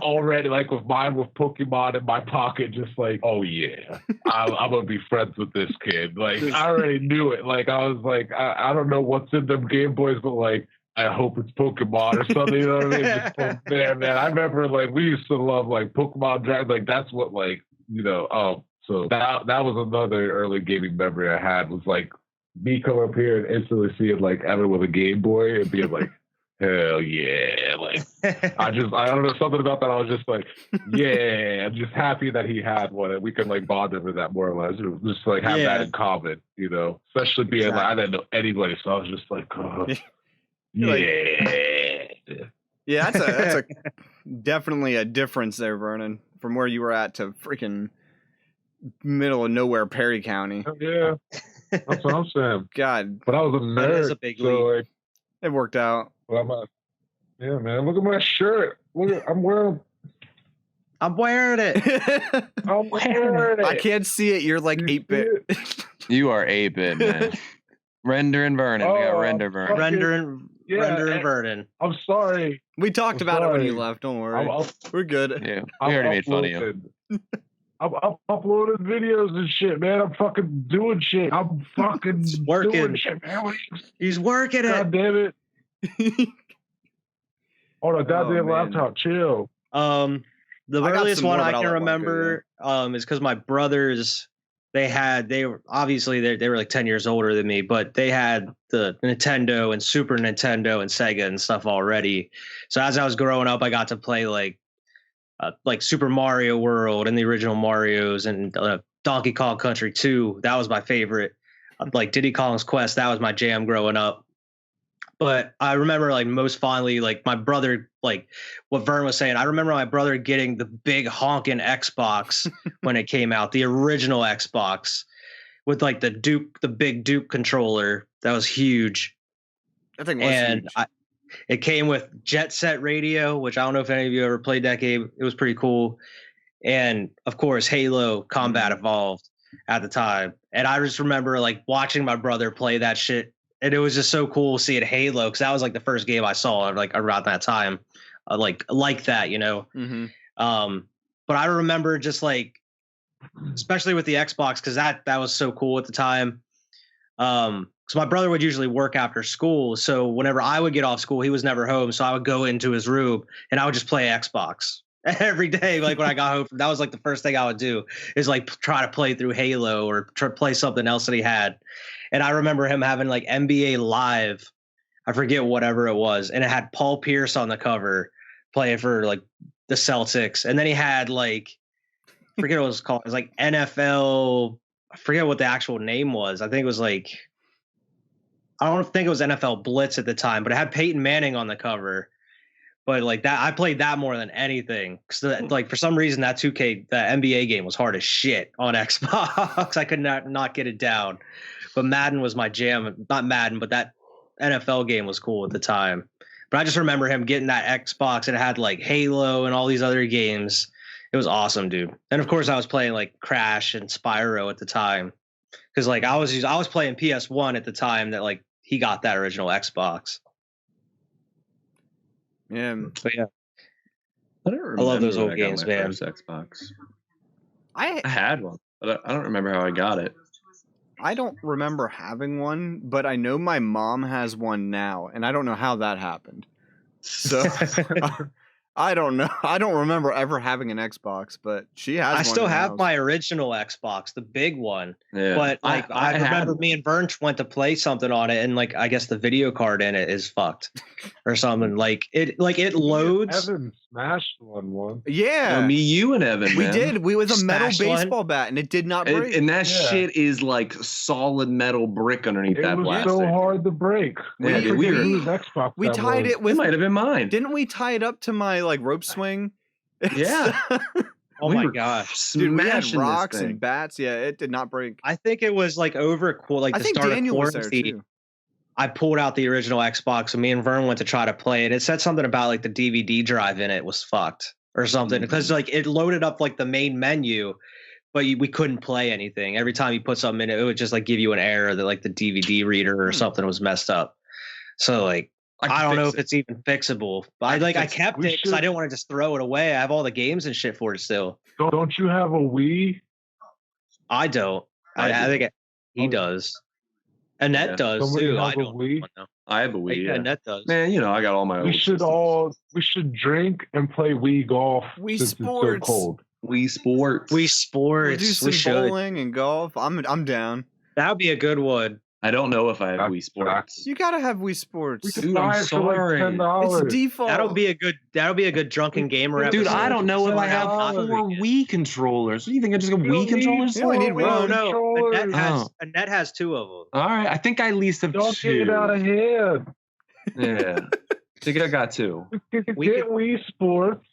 already, like with mine with Pokemon in my pocket, just like, oh yeah, I'm gonna be friends with this kid. Like I already knew it. Like I was like, I don't know what's in them Game Boys, but like I hope it's Pokemon or something. You know what I mean? Just, man, I remember like we used to love like Pokemon Dragon. Like that's what like So that was another early gaming memory I had was like me coming up here and instantly seeing like Evan with a Game Boy and being like. Hell yeah. Like I don't know, something about that. I was just like, yeah, I'm just happy that he had one and we could like bond over that more or less. Just like have that in common, especially being like I didn't know anybody, so I was just like, oh, yeah. Yeah, that's a definitely a difference there, Vernon, from where you were at to freaking middle of nowhere Perry County. Yeah. That's what I'm saying. God. But I was a nerd. That is a big leap. Like, it worked out. Well, yeah, man. Look at my shirt. I'm wearing it. I'm wearing it. I can't see it. You're like 8-bit. You are 8-bit, man. Render and Vernon. We got Render Vernon. Render and Vernon. I'm sorry. We talked about it when you left. Don't worry. We're good. Yeah, we already made fun of you. I'm uploading videos and shit, man. I'm fucking doing shit. I'm fucking doing shit, man. He's working it. God damn it. On a goddamn laptop, chill. The earliest one I can remember is because my brothers, they were like 10 years older than me, but they had the Nintendo and Super Nintendo and Sega and stuff already. So as I was growing up, I got to play like Super Mario World and the original Marios and Donkey Kong Country 2. That was my favorite. Like Diddy Kong's Quest, that was my jam growing up. But I remember like most fondly, like my brother, like what Vern was saying, I remember my brother getting the big honking Xbox when it came out, the original Xbox with like the big Duke controller. That was huge. That thing was huge. It came with Jet Set Radio, which I don't know if any of you ever played that game. It was pretty cool. And of course, Halo Combat Evolved at the time. And I just remember like watching my brother play that shit. And it was just so cool seeing Halo because that was like the first game I saw like around that time, like that, Mm-hmm. But I remember just like, especially with the Xbox, because that was so cool at the time. So my brother would usually work after school. So whenever I would get off school, he was never home. So I would go into his room and I would just play Xbox every day. Like when I got home, that was like the first thing I would do is like try to play through Halo or try to play something else that he had. And I remember him having like NBA Live. I forget whatever it was. And it had Paul Pierce on the cover playing for like the Celtics. And then he had like, I forget what it was called. It was like NFL. I forget what the actual name was. I think it was like, I don't think it was NFL Blitz at the time, but it had Peyton Manning on the cover. But like that, I played that more than anything. Cause like for some reason that 2K, the NBA game was hard as shit on Xbox. I could not get it down. But Madden was my jam. Not Madden, but that NFL game was cool at the time. But I just remember him getting that Xbox and it had like Halo and all these other games. It was awesome, dude. And of course I was playing like Crash and Spyro at the time. Cause like I was playing PS1 at the time that like he got that original Xbox. Yeah. But yeah. I love those old games, man. Xbox. I had one, but I don't remember how I got it. I don't remember having one, but I know my mom has one now, and I don't know how that happened. So I don't know. I don't remember ever having an Xbox, but she has one. I still have my original Xbox, the big one. Yeah. But like I remember me and Vern went to play something on it, and like I guess the video card in it is fucked or something. Like it loads. Evan smashed one. Yeah. Me, you, and Evan. We man. did. We with a metal Smashed baseball bat, and it did not break. And that shit is like solid metal brick underneath that plastic. It was so hard to break. Yeah, dude, Xbox. We tied it with. It might have been mine. Didn't we tie it up to my like rope swing? Yeah. Oh my gosh, dude, we had rocks and bats. Yeah, it did not break. I think it was like like I the think start Daniel of was there quarantine. too. I pulled out the original Xbox and me and Vern went to try to play it. It said something about like the DVD drive in it was fucked or something because like it loaded up like the main menu, but we couldn't play anything. Every time you put something in it, it would just like give you an error that like the DVD reader or something was messed up. So like I don't know if it's even fixable. But I kept it because I didn't want to just throw it away. I have all the games and shit for it still. Don't you have a Wii? I don't. I think he does. Annette does too. I don't. I have a Wii. Yeah, Annette does. Man, you know I got all my. We should drink and play Wii golf. Wii since Sports. It's so cold. Wii Sports. Wii Sports. We'll do some bowling and golf. I'm down. That would be a good one. I don't know if I have Wii Sports. You gotta have Wii Sports. Dude, I'm sorry. Like $10. It's default. That'll be a good drunken gamer episode. Dude, I don't know if I have 4 Wii controllers. What do you think? I just got Wii controllers? You only need one. No. Annette has 2 of them. All right, I think I at least have 2. Don't get it out of hand. Yeah, I think I got 2. We could get Wii Sports.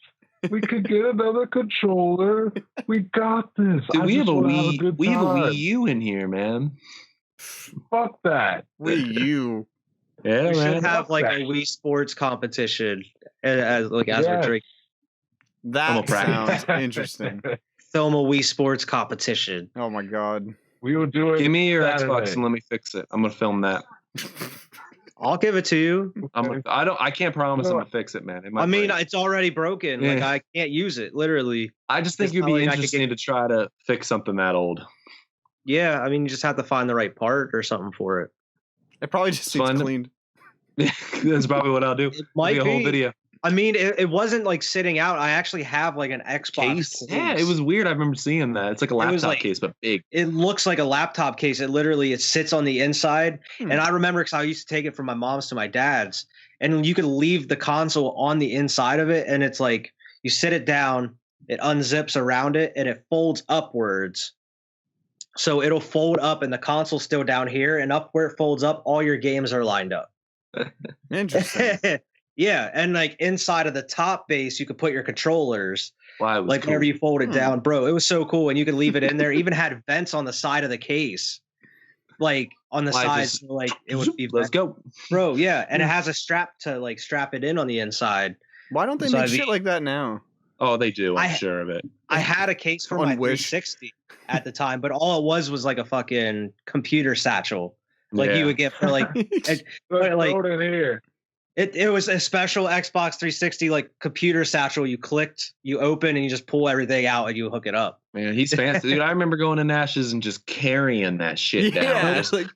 We could get another controller. We got this. Dude, we have a Wii. We have a Wii U in here, man. Fuck that. Wii U. Yeah, we should have like a Wii Sports competition as we're drinking. That sounds interesting. Film a Wii Sports competition. Oh my god. We will do it. Give me your Xbox and let me fix it. I'm gonna film that. I'll give it to you. I can't promise I'm gonna fix it, man. I mean, it's already broken. Yeah. Like I can't use it, literally. I just think it'd be interesting to try to fix something that old. Yeah, I mean, you just have to find the right part or something for it. It probably just needs cleaned. That's probably what I'll do. It might be a whole video. I mean, it wasn't like sitting out. I actually have like an Xbox case. Yeah, it was weird. I remember seeing that. It's like a laptop case, but big. It looks like a laptop case. It sits on the inside. And I remember because I used to take it from my mom's to my dad's, and you could leave the console on the inside of it, and it's like you sit it down, it unzips around it, and it folds upwards. So it'll fold up, and the console's still down here, and up where it folds up, all your games are lined up. Interesting. Yeah, and like inside of the top base, you could put your controllers. Wow, like whenever you fold it down, bro. It was so cool, and you could leave it in there. Even had vents on the side of the case, like on the sides, so, like it would be. Let's go, bro. Yeah, and it has a strap to like strap it in on the inside. Why don't they make shit like that now? Oh, they do. I'm sure of it. I had a case for my 360 at the time, but all it was like a fucking computer satchel, like you would get for like, throw it in here. It was a special Xbox 360 like computer satchel. You clicked, you open, and you just pull everything out and you hook it up. Man, he's fancy, dude. I remember going to Nash's and just carrying that shit down. It's like,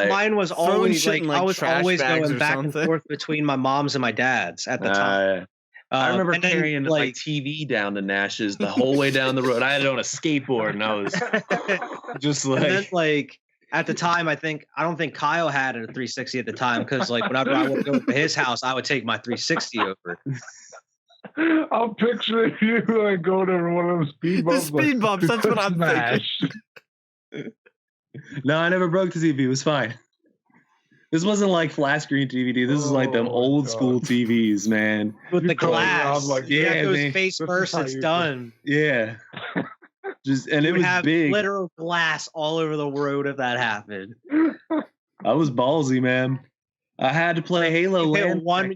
mine was always like I was always going back and forth between my mom's and my dad's at the time. I remember carrying my TV down to Nash's the whole way down the road. I had it on a skateboard, and I was just like, and then, like at the time, I don't think Kyle had a 360 at the time because like whenever I would go to his house, I would take my 360 over. I'm picturing you like go to one of those speed bumps. The speed bumps. That's what I'm thinking. No, I never broke the TV. It was fine. This wasn't like flat screen DVD. This is like them old school TVs, man. With the glass. Like, it goes face first. It's done. Yeah. And it was big. Literal glass all over the road if that happened. I was ballsy, man. I had to play Halo.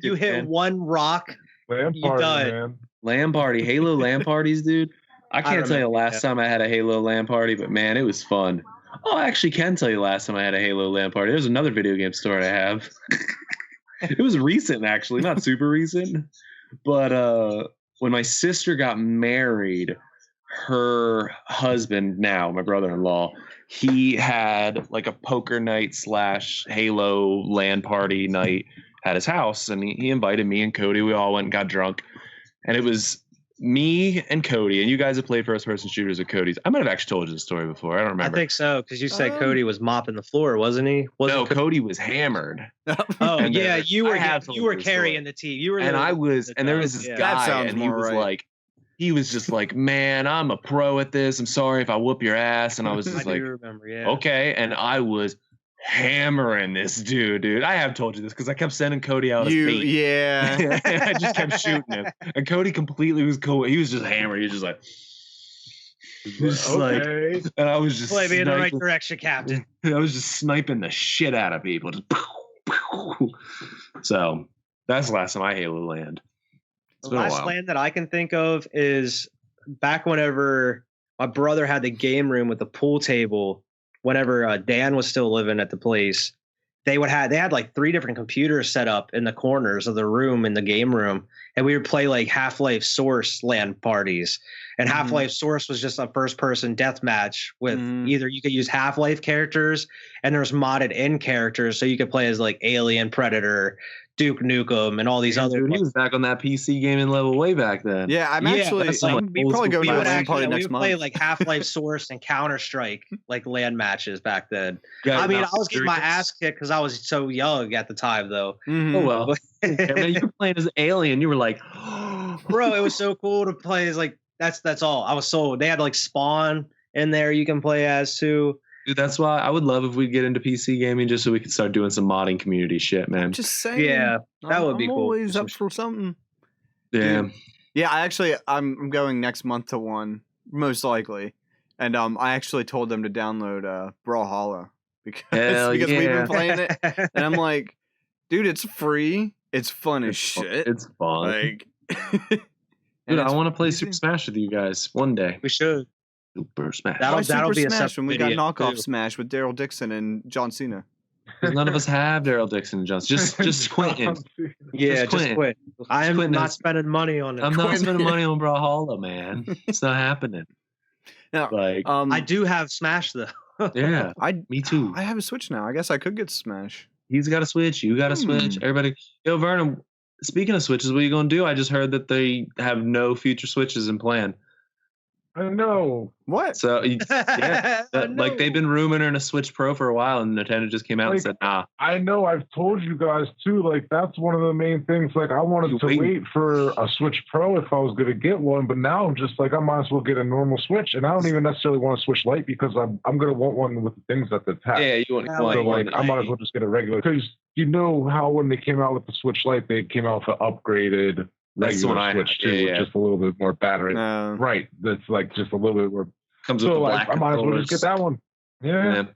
You hit one rock. LAN party, man. LAN party. Halo LAN parties, dude. I can't tell you the last time I had a Halo LAN party, but man, it was fun. Oh, I actually can tell you last time I had a Halo LAN party. There's another video game story I have. It was recent, actually. Not super recent. But when my sister got married, her husband, now my brother-in-law, he had like a poker night / Halo LAN party night at his house. And he invited me and Cody. We all went and got drunk. And it was me and Cody, and you guys have played first-person shooters with Cody's. I might have actually told you the story before. I don't remember. I think so, because you said Cody was mopping the floor, wasn't he? Cody was hammered. Oh, yeah, you were carrying the team. You were, and I was, and there was this guy, and he was like, he was just like, man, I'm a pro at this. I'm sorry if I whoop your ass. And I was just like, remember, okay. And I was hammering this dude. I have told you this because I kept sending Cody out. Yeah. I just kept shooting him, and Cody completely was cool. He was just hammered. He was just like, Okay. And I was just play me in the right direction, Captain. I was just sniping the shit out of people. Just so that's the last time I Halo land. The last land that I can think of is back whenever my brother had the game room with the pool table. Whenever Dan was still living at the place, they had like 3 different computers set up in the corners of the room in the game room, and we would play like Half-Life Source LAN parties. And Half-Life Source was just a first-person death match with either you could use Half-Life characters, and there's modded in characters, so you could play as like Alien, Predator, Duke Nukem, and all these other. Dude, he was back on that PC gaming level way back then. Yeah, I'm actually. We probably go to a LAN party next month. We would play like Half-Life Source and Counter-Strike like LAN matches back then. Yeah, I mean, I was getting my ass kicked because I was so young at the time, though. Oh well. Man, you were playing as Alien. You were like, bro, it was so cool to play as like that's all. I was so they had like Spawn in there you can play as too. Dude, that's why I would love if we get into PC gaming just so we could start doing some modding community shit, man. I'm just saying. Yeah, that would be cool. I'm always up for something. Yeah. Dude. Yeah, I'm going next month to one, most likely. And I actually told them to download Brawlhalla because we've been playing it. And I'm like, dude, it's free. It's fun as shit. It's fun. Like dude, I want to play Super Smash with you guys one day. We should. Super Smash. That'll be Smash when we got knockoff Smash with Daryl Dixon and John Cena. None of us have Daryl Dixon and John. Just Quentin. Yeah, just Quentin. I'm not spending money on it. I'm not spending money on Brawlhalla, man. It's not happening. Now, like I do have Smash though. Yeah, me too. I have a Switch now. I guess I could get Smash. He's got a Switch. You got a Switch. Everybody. Yo, Vernon. Speaking of Switches, what are you gonna do? I just heard that they have no future Switches in plan. I know. What? So, yeah, like they've been rumoring a Switch Pro for a while, and Nintendo just came out and said, nah. I know. I've told you guys, too, like, that's one of the main things. Like, I wanted to wait for a Switch Pro if I was going to get one, but now I'm just like, I might as well get a normal Switch, and I don't even necessarily want a Switch Lite because I'm going to want one with the things that attach. Yeah, you want so, like, I might as well just get a regular. Because you know how when they came out with the Switch Lite, they came out with an upgraded regular Switch too, with just a little bit more battery. Right, that's like just a little bit more. Comes with the black I might as well just get that one. Yeah,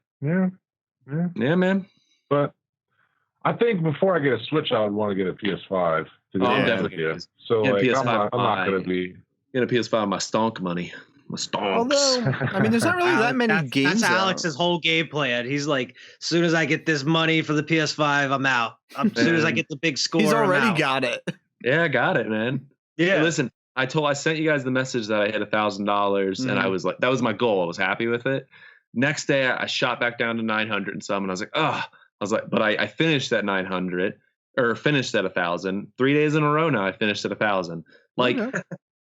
man. But I think before I get a Switch, I would want to get a PS5. Definitely. So like, I'm not gonna be get a PS5 with my stonk money. My stonks. Although, I mean, there's not really that many games. That's Alex's whole game plan. He's like, as soon as I get this money for the PS5, I'm out. As soon as I get the big score, he's already got it. Yeah, I got it, man. Yeah. Hey, listen, I sent you guys the message that I hit $1,000, and I was like, that was my goal. I was happy with it. Next day, I shot back down to 900 and some, and I was like, but I finished at 900 or finished at 1,000. 3 days in a row now, I finished at 1,000. Like,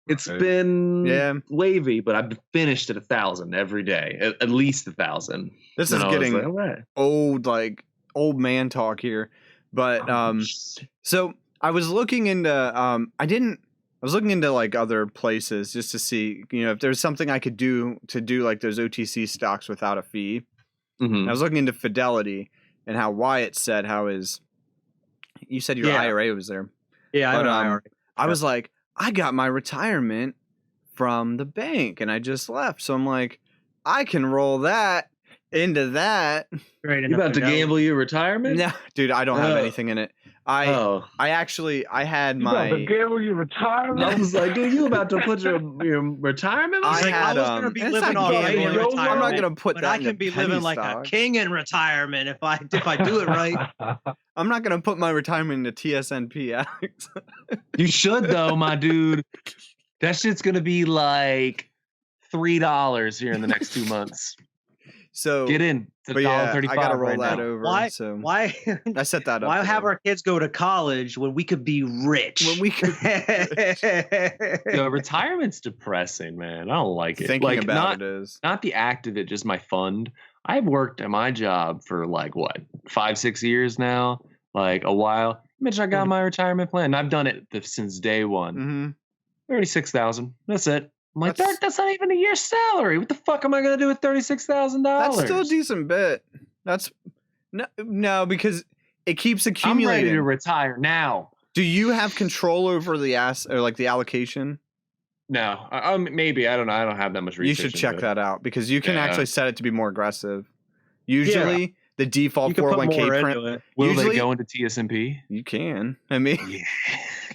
it's been wavy, but I've finished at 1,000 every day, at least 1,000. This is getting old, like old man talk here. But so I was looking into I was looking into like other places just to see, if there's something I could do to do like those OTC stocks without a fee. I was looking into Fidelity and how Wyatt said you said your IRA was there. Yeah, but, I have an IRA. I was like, I got my retirement from the bank and I just left. So I'm like, I can roll that into that. Right, you about to gamble your retirement? No, dude, I don't have anything in it. I had my. You about to gamble your retirement? I was like, dude, you about to put your retirement? I was gonna be living all right in retirement. I'm not gonna put that. But I can be living like a king in retirement if I do it right. I'm not gonna put my retirement into TSNP, Alex. You should though, my dude. That shit's gonna be like $3 here in the next 2 months. So get in. But yeah, I gotta roll that over. Why? I set that up. Why have our kids go to college when we could be rich? When we could. Retirement's depressing, man. I don't like it. Thinking about it is not the act of it, just my fund. I've worked at my job for like 5-6 years now, like a while. Mitch, I got my retirement plan. I've done it since day one. 36,000. That's it. I'm like, that's not even a year's salary. What the fuck am I gonna do with $36,000? That's still a decent bit. That's no, because it keeps accumulating. I'm ready to retire now. Do you have control over the the allocation? No, maybe I don't know. I don't have that much research. You should check that out because you can actually set it to be more aggressive. Usually, the default 401k print. Will they go into TSMP? You can. I mean,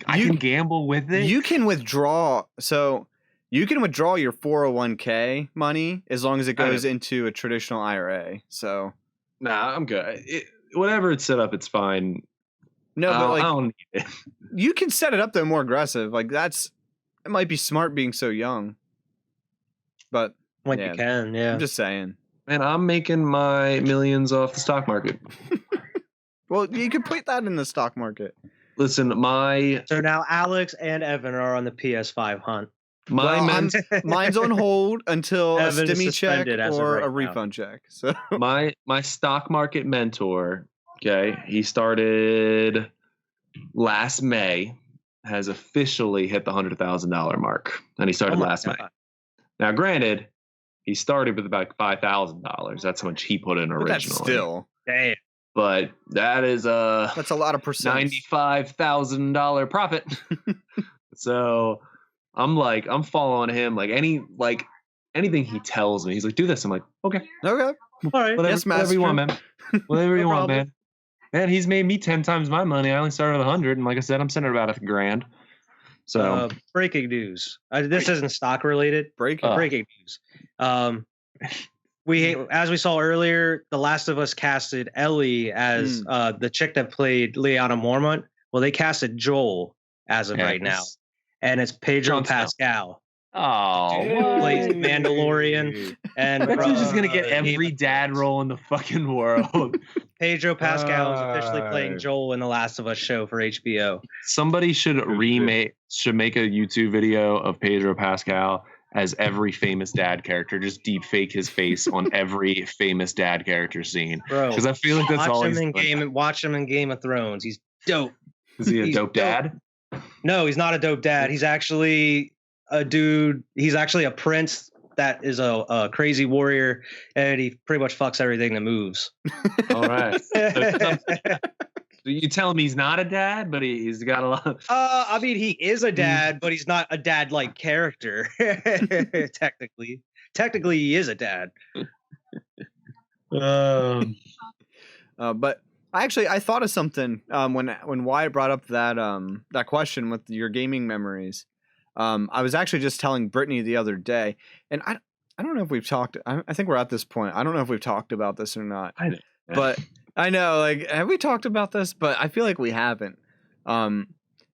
I can gamble with it. You can withdraw. So you can withdraw your 401k money as long as it goes into a traditional IRA. So, nah, I'm good. Whatever it's set up, it's fine. No, but I don't need it. You can set it up though more aggressive. Like it might be smart being so young. But you can, yeah. I'm just saying. Man, I'm making my millions off the stock market. Well, you could put that in the stock market. Listen, So now Alex and Evan are on the PS5 hunt. Mine's on hold until a stimmy check or a refund check. So my stock market mentor, okay, he started last May, has officially hit the $100,000 mark, and he started last May. Now, granted, he started with about $5,000. That's how much he put in originally. That's still, damn. But that's a lot of percent. $95,000 profit. So I'm following him. Like anything he tells me, he's like, do this. I'm like, okay, all right, whatever you want, man. Whatever you want, man. Man, he's made me 10 times my money. I only started with 100, and like I said, I'm sitting at about $1,000. So breaking news. This isn't stock related. Breaking news. As we saw earlier, The Last of Us casted Ellie as the chick that played Lyanna Mormont. Well, they casted Joel as of right now, and it's Pedro Pascal. Oh, plays Mandalorian, and he's just gonna get every dad role in the fucking world. Pedro Pascal is officially playing Joel in the Last of Us show for HBO. Somebody should make a YouTube video of Pedro Pascal as every famous dad character. Just deep fake his face on every famous dad character scene. Because I feel like that's all he's doing. Watch him in Game of Thrones. He's dope. Is he a dope dad? No, he's not a dope dad. He's actually a dude. He's actually a prince that is a crazy warrior, and he pretty much fucks everything that moves. All right. So you telling me he's not a dad, but he's got a lot. I mean, he is a dad, but he's not a dad-like character. Technically, he is a dad. But I thought of something when Wyatt brought up that question with your gaming memories. I was actually just telling Brittany the other day, and I don't know if we've talked. I think we're at this point. I don't know if we've talked about this or not. But I know, like, have we talked about this? But I feel like we haven't.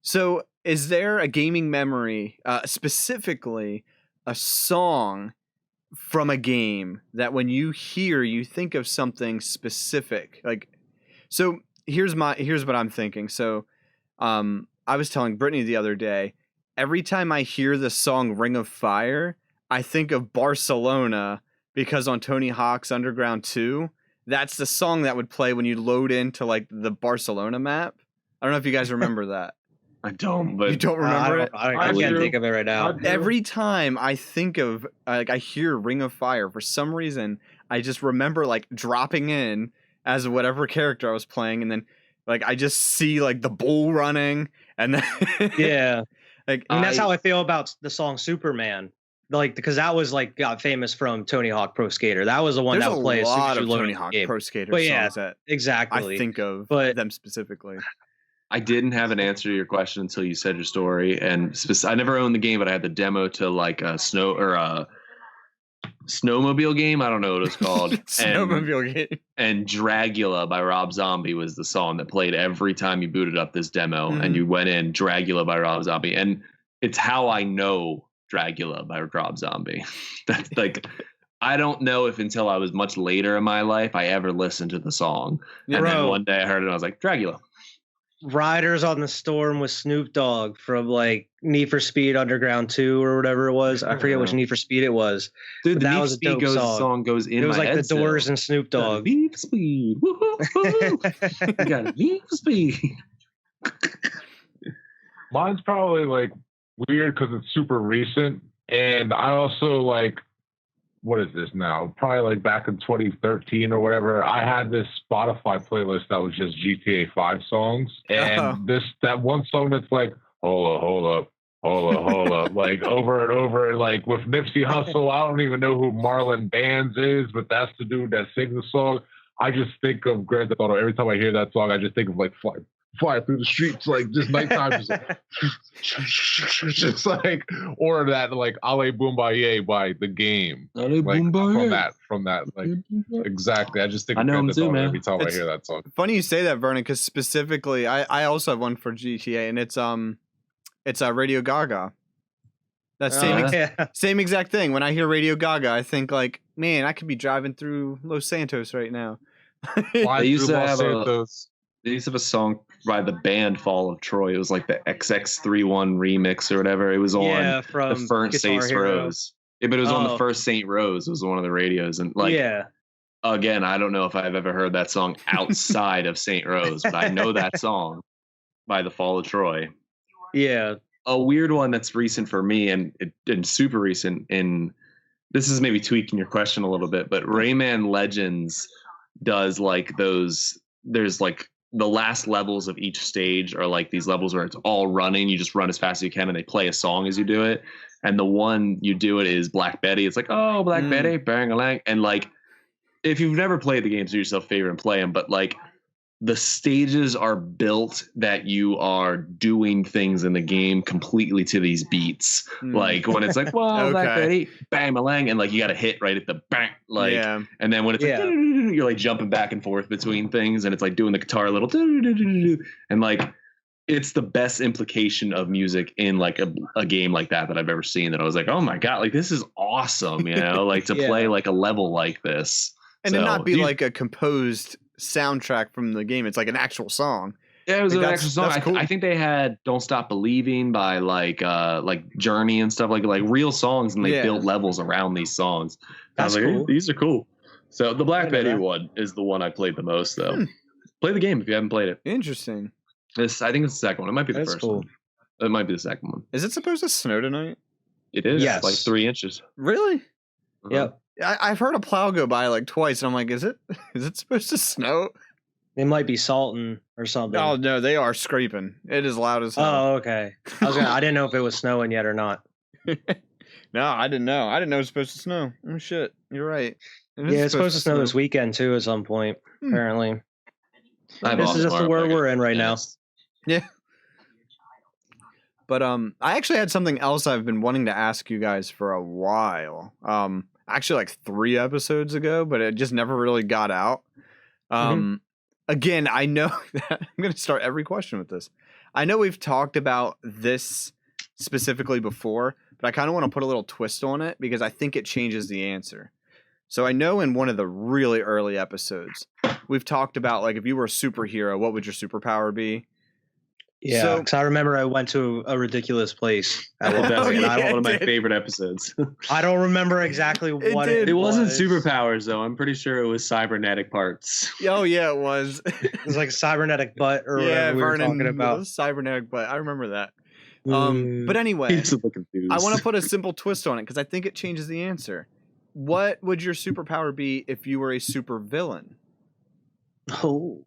So is there a gaming memory, specifically a song from a game that when you hear, you think of something specific? Like, so here's what I'm thinking. So, I was telling Brittany the other day, every time I hear the song Ring of Fire, I think of Barcelona because on Tony Hawk's Underground 2, that's the song that would play when you load into like the Barcelona map. I don't know if you guys remember that. I don't, but you don't remember it? I can't think of it right now. Every time I think of I hear Ring of Fire, for some reason, I just remember like dropping in as whatever character I was playing, and then like I just see like the bull running, and then yeah. Like, I mean, that's how I feel about the song Superman. Like, because that was like got famous from Tony Hawk Pro Skater. That was the one that would play as soon as you load Tony Hawk Pro Skater songs that exactly I think of them specifically. I didn't have an answer to your question until you said your story, and I never owned the game, but I had the demo to like a snowmobile game. I don't know what it's called. Snowmobile game. And Dragula by Rob Zombie was the song that played every time you booted up this demo, and you went in Dragula by Rob Zombie, and it's how I know Dragula by Rob Zombie. That's like, I don't know if until I was much later in my life I ever listened to the song, and then one day I heard it and I was like, Dragula. Riders on the Storm with Snoop Dogg from like Need for Speed Underground 2 or whatever it was. I forget which Need for Speed it was. Dude, that was a dope song goes in. It was my like head the Doors and Snoop Dogg. Need for Speed. Woo-hoo-hoo. You got Need for Speed. Mine's probably like weird because it's super recent, and I also like, what is this now? Probably like back in 2013 or whatever. I had this Spotify playlist that was just GTA 5 songs, and that one song that's like, hold up, hold up. Like over and over, like with Nipsey Hussle, I don't even know who Marlon Bands is, but that's the dude that sings the song. I just think of Grand Theft Auto. Every time I hear that song, I just think of like fly through the streets, like just nighttime, just like, just like, or that like Ale Boombaye by The Game. Ale like Boombaye. From that, like exactly. I just think I know him too, man. Every time I hear that song. Funny you say that, Vernon, because specifically, I also have one for GTA, and it's Radio Gaga. That same exact thing. When I hear Radio Gaga, I think like, man, I could be driving through Los Santos right now. They used to have a song by the band Fall of Troy. It was like the XX31 remix or whatever. It was on from the first Saint Rose. Yeah, but it was on the first Saint Rose. It was one of the radios. And like, again, I don't know if I've ever heard that song outside of Saint Rose, but I know that song by the Fall of Troy. Yeah. A weird one that's recent for me and super recent, and this is maybe tweaking your question a little bit, but Rayman Legends does like those, there's like the last levels of each stage are like these levels where it's all running. You just run as fast as you can and they play a song as you do it. And the one you do it is Black Betty. It's like, oh, Black Betty, bang a lang. And like, if you've never played the games, do yourself a favor and play them. But like, the stages are built that you are doing things in the game completely to these beats. Like when it's like, well, Black Betty, bang a lang, and like you got to hit right at the bang, like, and then when it's like, you're like jumping back and forth between things, and it's like doing the guitar a little, and like it's the best implication of music in like a game like that I've ever seen. That I was like, oh my god, like this is awesome, you know, like to play like a level like this, and to not be like a composed soundtrack from the game. It's like an actual song. Yeah, it was an actual song. Cool. I think they had "Don't Stop Believing" by like Journey and stuff, like real songs, and they built levels around these songs. That's cool. Hey, these are cool. So the Black Betty one is the one I played the most, though. Play the game if you haven't played it. Interesting. I think it's the second one. It might be the first one. It might be the second one. Is it supposed to snow tonight? It is. Yes. Like 3 inches. Really? Yep. I've heard a plow go by like twice, and I'm like, is it supposed to snow? They might be salting or something. Oh no, they are scraping. It is loud as hell. Oh, okay. I didn't know if it was snowing yet or not. No, I didn't know. I didn't know it was supposed to snow. Oh shit, you're right. It's supposed to snow this weekend too at some point. Apparently, this is just the world we're in right now. Yeah. But I actually had something else I've been wanting to ask you guys for a while. Actually like 3 episodes ago, but it just never really got out. Again, I know that I'm going to start every question with this. I know we've talked about this specifically before, but I kind of want to put a little twist on it because I think it changes the answer. So I know in one of the really early episodes, we've talked about like if you were a superhero, what would your superpower be? Yeah, because I remember I went to a ridiculous place at one of my favorite episodes. I don't remember exactly what it wasn't superpowers though. I'm pretty sure it was cybernetic parts. Oh yeah, it was. It was like cybernetic butt or whatever we were talking about. Cybernetic butt. I remember that. But anyway, I want to put a simple twist on it because I think it changes the answer. What would your superpower be if you were a super villain? Oh,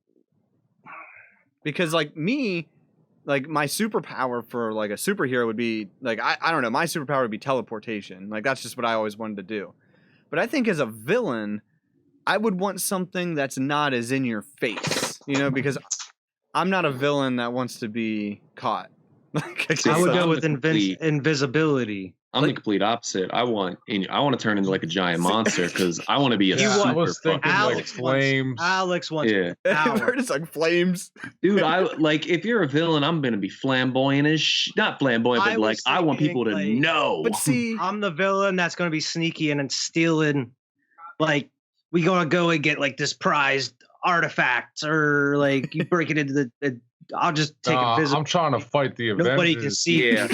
because like me. Like my superpower for like a superhero would be like I don't know, my superpower would be teleportation. Like that's just what I always wanted to do. But I think as a villain, I would want something that's not as in your face, you know, because I'm not a villain that wants to be caught. I would go with invisibility. I'm the complete opposite. I want to turn into like a giant monster because I want to be a super fucking Alex flames. Alex wants it's like flames. Dude, I like if you're a villain, I'm gonna be flamboyant not flamboyant, but like I want people to know. But see, I'm the villain that's gonna be sneaky and stealing. Like we gonna go and get like this prized artifacts or like you break it into the. I'll just take a visit. I'm trying to fight the Avengers. Nobody can see. Yeah.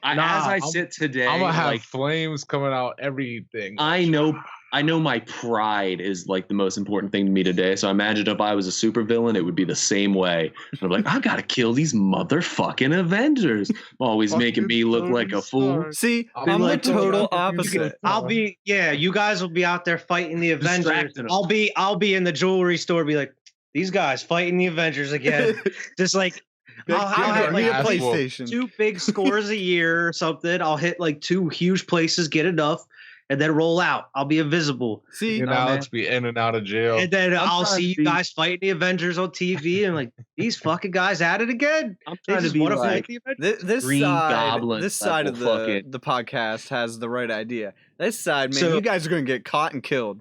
As I sit today, I'm gonna have flames coming out. Everything. I know my pride is like the most important thing to me today. So I imagine if I was a supervillain, it would be the same way. I'm like, I gotta kill these motherfucking Avengers. Always making me look like a fool. See, I'm the total opposite. You guys will be out there fighting the Avengers. I'll be in the jewelry store, be like, these guys fighting the Avengers again. Just like I'll hit like a PlayStation. 2 big scores a year or something. I'll hit like 2 huge places, get enough, and then roll out. I'll be invisible. See, and Alex be in and out of jail. And then I'll see you guys fighting the Avengers on TV, and like these fucking guys at it again. I'm trying to be like this Green side. Goblin. This side of the podcast has the right idea. This side, man, you guys are gonna get caught and killed.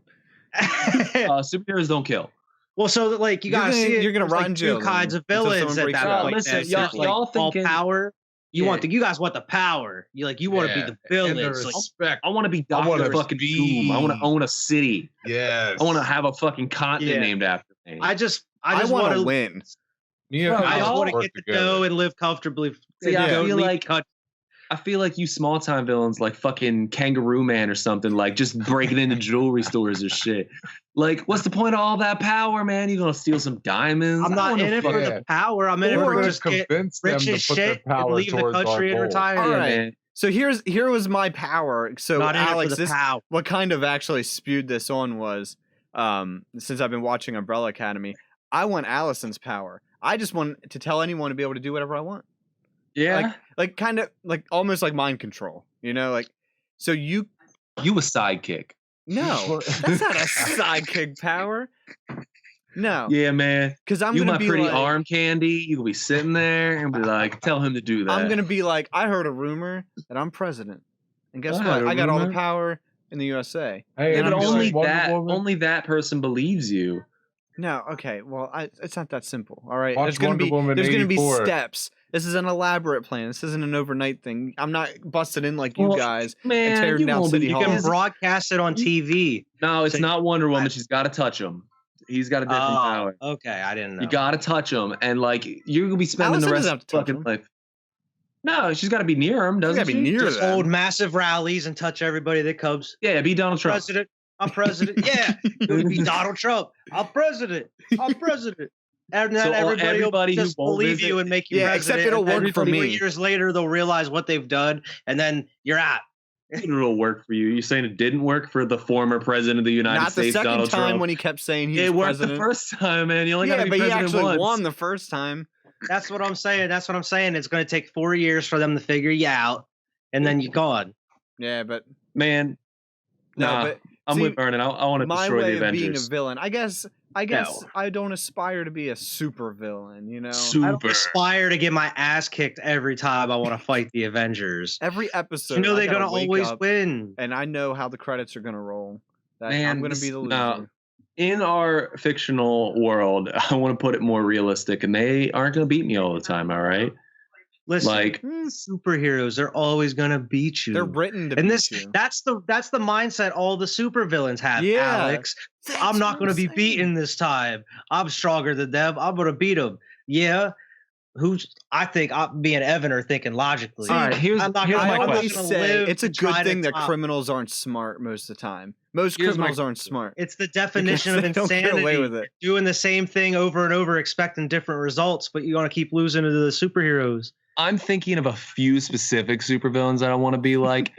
Superheroes don't kill. Well, so like you guys see, you're gonna rot in jail. 2 kinds of villains at that point. Listen, y'all thinking power. You guys want the power. You want to be the villain. Like, I want to be Doctor fucking Doom. I want to own a city. Yes. I want to have a fucking continent named after me. I just want to win. I just want to get the dough and live comfortably. See, I feel like you small time villains like fucking Kangaroo Man or something, like just breaking into jewelry stores or shit. Like, what's the point of all that power, man? You gonna steal some diamonds? I'm not in it for the power. I'm in it for just get rich as shit and leave the country and retire. All right. Man. So here was my power. So not Alex, what kind of actually spewed this on was, since I've been watching Umbrella Academy, I want Allison's power. I just want to tell anyone to be able to do whatever I want. Yeah. Like kind of like almost like mind control, like, so you a sidekick. No, that's not a sidekick power. No. Yeah, man. Because I'm going to be pretty like, arm candy. You will be sitting there and be like, tell him to do that. I'm going to be like, I heard a rumor that I'm president. And guess what? I got all the power in the USA. Hey, but only that person believes you. No, okay. Well, it's not that simple. All right. Watch there's going to be steps. This is an elaborate plan. This isn't an overnight thing. I'm not busting in like you guys and tearing down City Hall. You can broadcast it on TV. No, it's not Wonder Woman. She's got to touch him. He's got a different power. Okay, I didn't know. You got to touch him, and like you're gonna be spending the rest of the fucking life. No, she's got to be near him, doesn't she? Be near Just hold massive rallies and touch everybody that comes. Yeah, be Donald Trump. President. I'm president. Yeah, it would be Donald Trump. I'm president. I'm president. And then everybody will just believe you and make you president. Except it'll work for me. Years later, they'll realize what they've done, and then you're out. It'll work for you. You're saying it didn't work for the former president of the United States, Donald Trump? Not the second time when he kept saying he was president. It worked president. the first time, man. You only got to be president once. But he actually won the first time. That's what I'm saying. It's going to take 4 years for them to figure you out, and then you're gone. Yeah, but man, I'm with Vernon. I want to destroy the Avengers. My way of being a villain, I guess I don't aspire to be a super villain, I don't aspire to get my ass kicked every time I want to fight the Avengers. Every episode, they're gonna always win, and I know how the credits are gonna roll. I'm gonna be the loser. In our fictional world, I want to put it more realistic, and they aren't gonna beat me all the time. All right. Listen, superheroes, they're always gonna beat you. They're written to beat you. That's the mindset all the supervillains have, Alex. I'm not gonna be beaten this time. I'm stronger than them. I'm gonna beat them. Yeah. I think me and Evan are thinking logically. All right, here's my question. It's a good thing that criminals aren't smart most of the time. Most criminals aren't smart. It's the definition of insanity. Don't get away with it. Doing the same thing over and over, expecting different results, but you're gonna keep losing to the superheroes. I'm thinking of a few specific supervillains that I want to be like.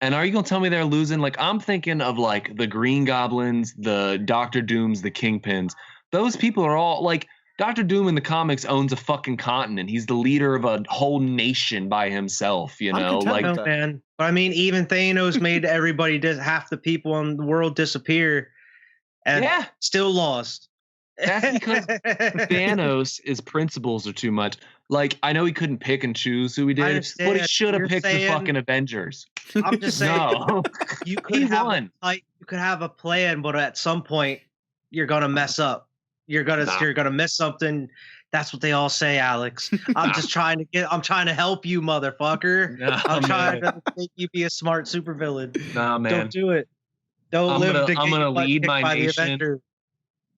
And are you going to tell me they're losing? Like, I'm thinking of like the Green Goblins, the Dr. Dooms, the Kingpins. Those people are all like Dr. Doom in the comics owns a fucking continent. He's the leader of a whole nation by himself, man. But I mean, even Thanos made everybody, half the people in the world disappear and still lost. That's because Thanos' principles are too much. Like, I know he couldn't pick and choose who he did, but he should have picked the fucking Avengers. I'm just saying, you could have a plan, but at some point you're gonna mess up. You're gonna miss something. That's what they all say, Alex. I'm just trying to help you, motherfucker. I'm trying to make you be a smart supervillain. Nah, man. Don't do it. I'm gonna lead my nation.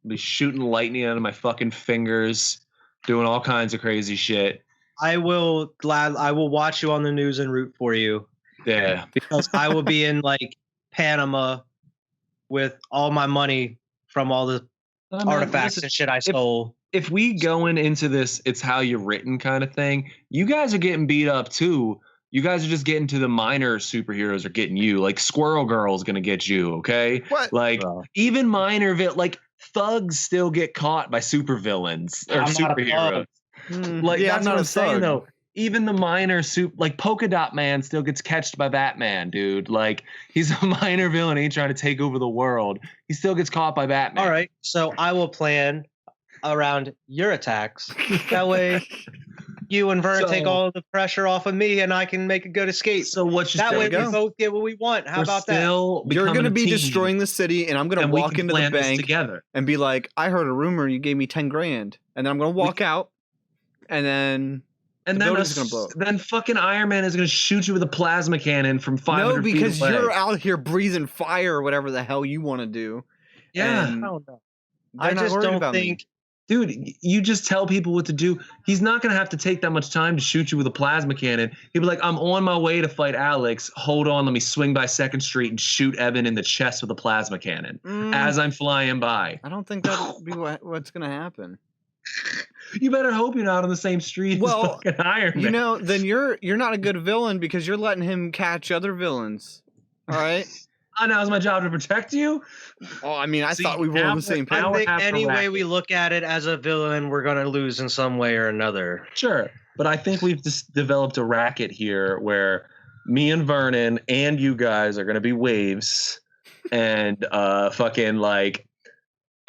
Be shooting lightning out of my fucking fingers, doing all kinds of crazy shit. I will watch you on the news and root for you. Yeah. Because I will be in like Panama with all my money from all the artifacts and shit I stole. If we going into this, it's how you're written kind of thing, you guys are getting beat up too. You guys are just getting to the minor superheroes are getting you. Like Squirrel Girl's gonna get you, okay? What? Like even minor thugs still get caught by supervillains or superheroes. Like that's what I'm saying though. Even the minor like Polka Dot Man still gets catched by Batman, dude. Like he's a minor villain, ain't trying to take over the world. He still gets caught by Batman. All right, so I will plan around your attacks. That way, you and Vern take all the pressure off of me, and I can make a good escape. So what's that way we both get what we want. How about that? You're going to be destroying the city, and I'm going to walk into the bank together and be like, "I heard a rumor you gave me 10 grand," and then I'm going to walk out, and then. And then fucking Iron Man is going to shoot you with a plasma cannon from 500 feet away. No, because you're out here breathing fire or whatever the hell you want to do. Yeah. I just don't think... Dude, you just tell people what to do. He's not going to have to take that much time to shoot you with a plasma cannon. He'd be like, I'm on my way to fight Alex. Hold on, let me swing by 2nd Street and shoot Evan in the chest with a plasma cannon as I'm flying by. I don't think that'll be what's going to happen. You better hope you're not on the same street as fucking Iron Man. You know, then you're not a good villain because you're letting him catch other villains. All right? Now it's my job to protect you? Oh, I mean, I thought we were on the same page. I think any way we look at it as a villain, we're going to lose in some way or another. Sure. But I think we've just developed a racket here where me and Vernon and you guys are going to be waves and fucking like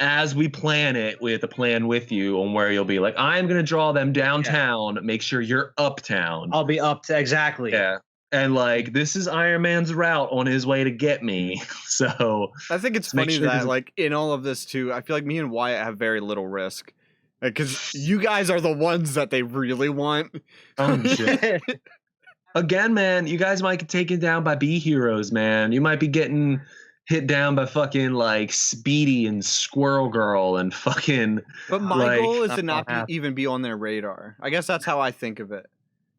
as we plan it, we have to plan with you on where you'll be. Like, I'm going to draw them downtown. Yeah. Make sure you're uptown. I'll be up to exactly. Yeah. And like, this is Iron Man's route on his way to get me. So I think it's funny that like in all of this too, I feel like me and Wyatt have very little risk because you guys are the ones that they really want. Oh shit. Again, man, you guys might get taken down by B heroes, man. You might be getting hit down by fucking like Speedy and Squirrel Girl and fucking. But my goal is to not even be on their radar. I guess that's how I think of it.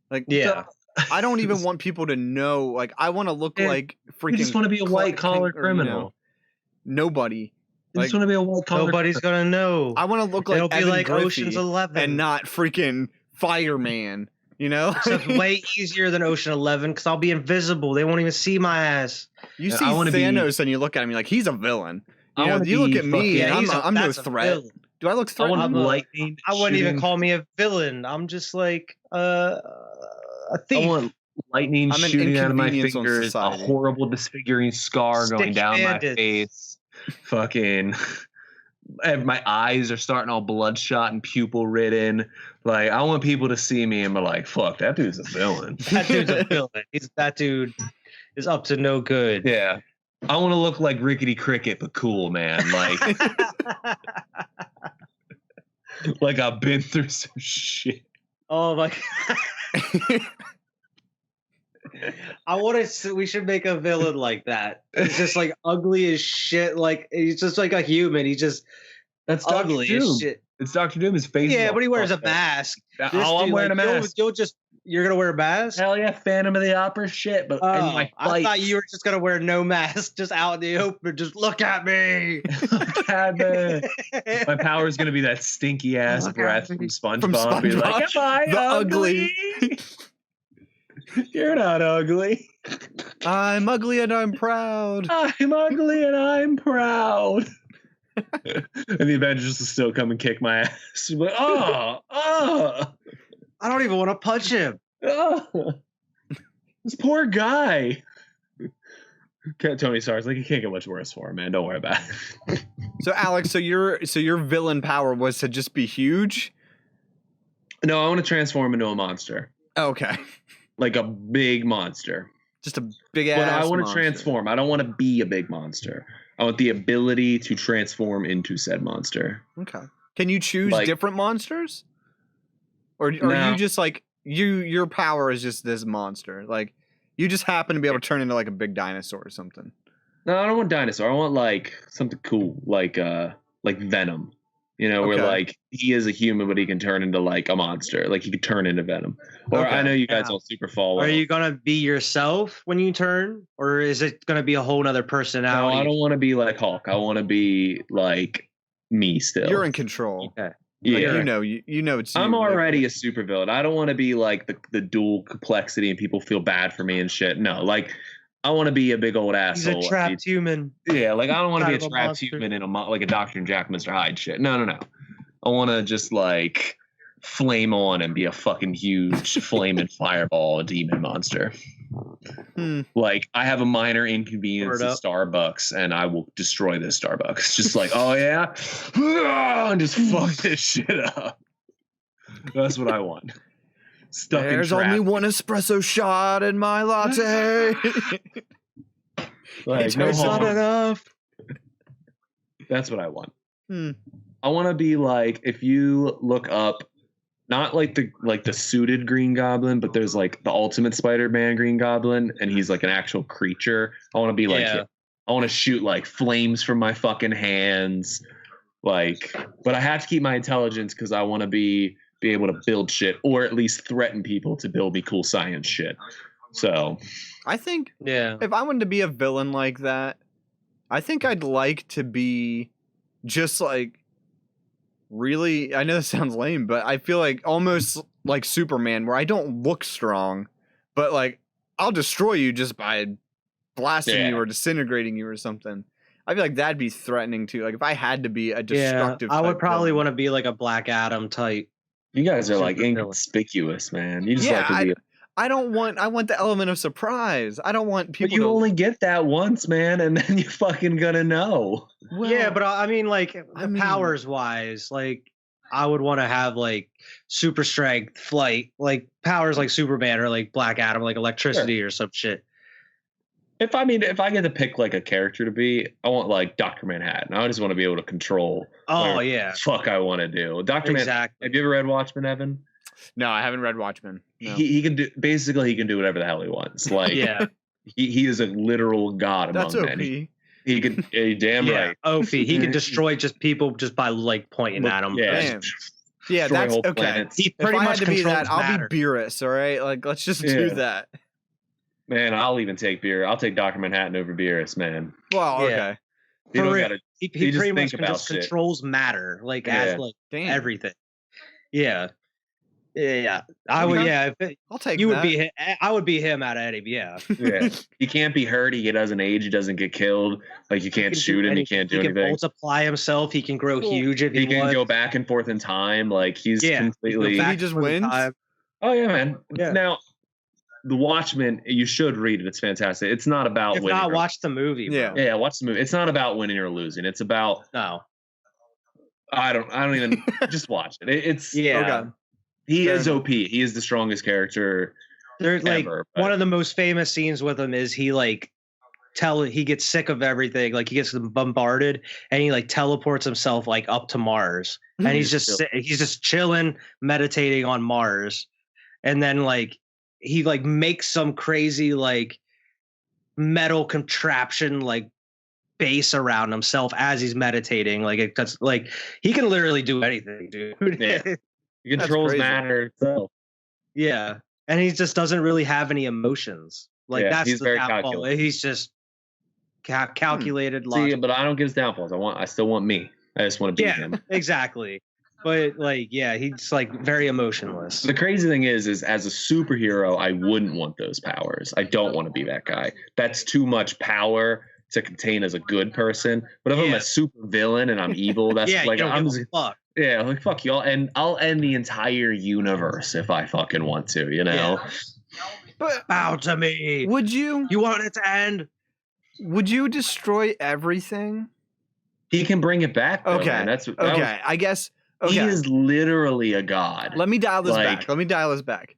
Like, yeah, I don't even want people to know. Like, I want to look like freaking. You just want to be a white collar criminal. You know, nobody. You just want to be a white collar. Nobody's gonna know. I want to look like It'll be Evan like Griffey Ocean's 11 and not freaking Fireman. You know, it's way easier than Ocean 11 because I'll be invisible. They won't even see my ass. You see Thanos and you look at him, you're like, he's a villain. You look at me, and I'm no threat. Do I look threatening? Lightning. I wouldn't even call me a villain. I'm just like a thief. I want lightning shooting out of my fingers, a horrible disfiguring scar going down my face. Fucking. My eyes are starting all bloodshot and pupil ridden. Like, I want people to see me and be like, fuck, that dude's a villain. That dude's a villain. That dude is up to no good. Yeah. I want to look like Rickety Cricket, but cool, man. Like, like I've been through some shit. Oh my God. We should make a villain like that. He's just like ugly as shit. Like, he's just like a human. That's ugly as shit. It's Dr. Doom. His face. Yeah, but he wears a mask. I'm wearing a mask. You're gonna wear a mask? Hell yeah, Phantom of the Opera shit. But I thought you were just gonna wear no mask, just out in the open. Just look at me. Look at me. My power is gonna be that stinky ass breath from SpongeBob. Be like, am I the ugly? You're not ugly. I'm ugly and I'm proud. I'm ugly and I'm proud. And the Avengers will still come and kick my ass. But, I don't even want to punch him. This poor guy. Tony Stark's like, you can't get much worse for him, man. Don't worry about it. So Alex, your villain power was to just be huge? No, I want to transform into a monster. Okay. Like a big monster. Just a big ass monster. But I want to monster. transform. I don't want to be a big monster. I want the ability to transform into said monster. Okay. Can you choose different monsters? Or you just like your power is just this monster? Like you just happen to be able to turn into like a big dinosaur or something. No, I don't want dinosaur. I want like something cool, like Venom. You know, where like he is a human, but he can turn into like a monster. Like he could turn into Venom. Or I know you guys don't super follow. Are you gonna be yourself when you turn, or is it gonna be a whole other personality? No, I don't want to be like Hulk. I want to be like me still. You're in control. Okay. Yeah, like, you know it's. I'm already a supervillain. I don't want to be like the dual complexity and people feel bad for me and shit. No, like. I want to be a big old asshole. He's a trapped human. Yeah, like I don't want to be a trapped human in like a Dr. and Jack, Mr. Hyde shit. No. I want to just like flame on and be a fucking huge flaming fireball demon monster. Like, I have a minor inconvenience at Starbucks, and I will destroy this Starbucks. Just like, oh yeah, and just fuck this shit up. That's what I want. There's only one espresso shot in my latte. Like, no, it's not enough. That's what I want. I want to be like, if you look up, not like the suited Green Goblin, but there's like the Ultimate Spider-Man Green Goblin, and he's like an actual creature. I want to be like him. I want to shoot like flames from my fucking hands, like. But I have to keep my intelligence because I want to be able to build shit, or at least threaten people to build me cool science shit. So, I think if I wanted to be a villain like that, I think I'd like to be just like. Really, I know this sounds lame, but I feel like almost like Superman, where I don't look strong, but like I'll destroy you just by blasting you or disintegrating you or something. I feel like that'd be threatening too. Like if I had to be a destructive, I would probably want to be like a Black Adam type. You guys are like inconspicuous, man. You just like to be. I want the element of surprise. I don't want people. But you only get that once, man, and then you're fucking gonna know. Well, yeah, but I mean, like, powers wise, like, I would want to have like super strength, flight, like powers like Superman or like Black Adam, like electricity or some shit. If I get to pick like a character to be, I want like Dr. Manhattan. I just want to be able to control. Fuck, I want to do Dr. Manhattan. Have you ever read Watchmen, Evan? No, I haven't read Watchmen. No. He can do whatever the hell he wants. Like he is a literal god among men. He can right. Opie. He can destroy just people just by like pointing at them. Yeah, that's okay. Planets. He pretty much controls that. I'll be Beerus, all right? Like let's just do that. Man, I'll even take Beerus. I'll take Dr. Manhattan over Beerus, man. Well, okay. He pretty much just controls matter, like as like everything. Yeah. Yeah, I would. Yeah, I'll take. You would be. I would be him out of any. Yeah. He can't be hurt. He doesn't age. He doesn't get killed. Like you can't shoot him. He can't do anything. He can multiply himself. He can grow huge if he can go back and forth in time. Like he's completely. He just wins. Oh yeah, man. Yeah. Now, The Watchmen. You should read it. It's fantastic. It's not about winning. If not, watch the movie. Bro. Yeah, watch the movie. It's not about winning or losing. It's about. No. I don't even. Just watch it. It's Okay. He is OP. He is the strongest character. There's like one of the most famous scenes with him is he gets sick of everything. Like he gets bombarded and he like teleports himself like up to Mars. And he's just chilling, meditating on Mars. And then like he like makes some crazy like metal contraption like base around himself as he's meditating. Like that's like he can literally do anything, dude. Yeah. He controls matter itself. Yeah. And he just doesn't really have any emotions. Like that's he's the very downfall. calculated. He's just calculated. See, but I don't give his downfalls. I still want me. I just want to be him. Exactly. But like, he's like very emotionless. The crazy thing is as a superhero, I wouldn't want those powers. I don't want to be that guy. That's too much power to contain as a good person. But if I'm a super villain and I'm evil, that's like I'm just fuck. Yeah, like fuck y'all, and I'll end the entire universe if I fucking want to, you know. But bow to me. Would you? You want it to end? Would you destroy everything? He can bring it back. Though, man. I guess. Okay. He is literally a god. Let me dial this back.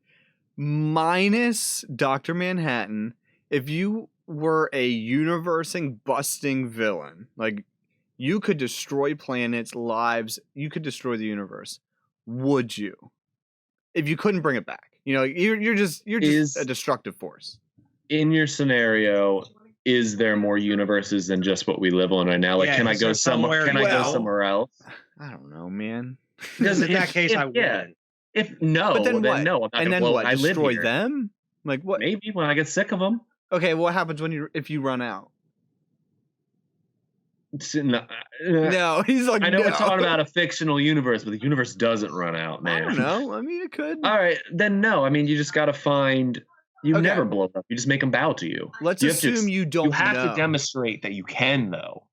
Minus Dr. Manhattan, if you were a universing busting villain, like. You could destroy planets, lives. You could destroy the universe. Would you? If you couldn't bring it back, you know, you're just a destructive force. In your scenario, is there more universes than just what we live on right now? Like, can I go somewhere? Can I go somewhere else? I don't know, man. Because in that case, I would. If no, but then what? No. And then what? Destroy them? Like what? Maybe when I get sick of them. Okay, what happens if you run out? No, he's like. I know we're talking about a fictional universe, but the universe doesn't run out, man. I don't know. I mean, it could. All right, then no. I mean, you just got to find. You never blow up. You just make them bow to you. Let's assume you don't. You have to demonstrate that you can, though.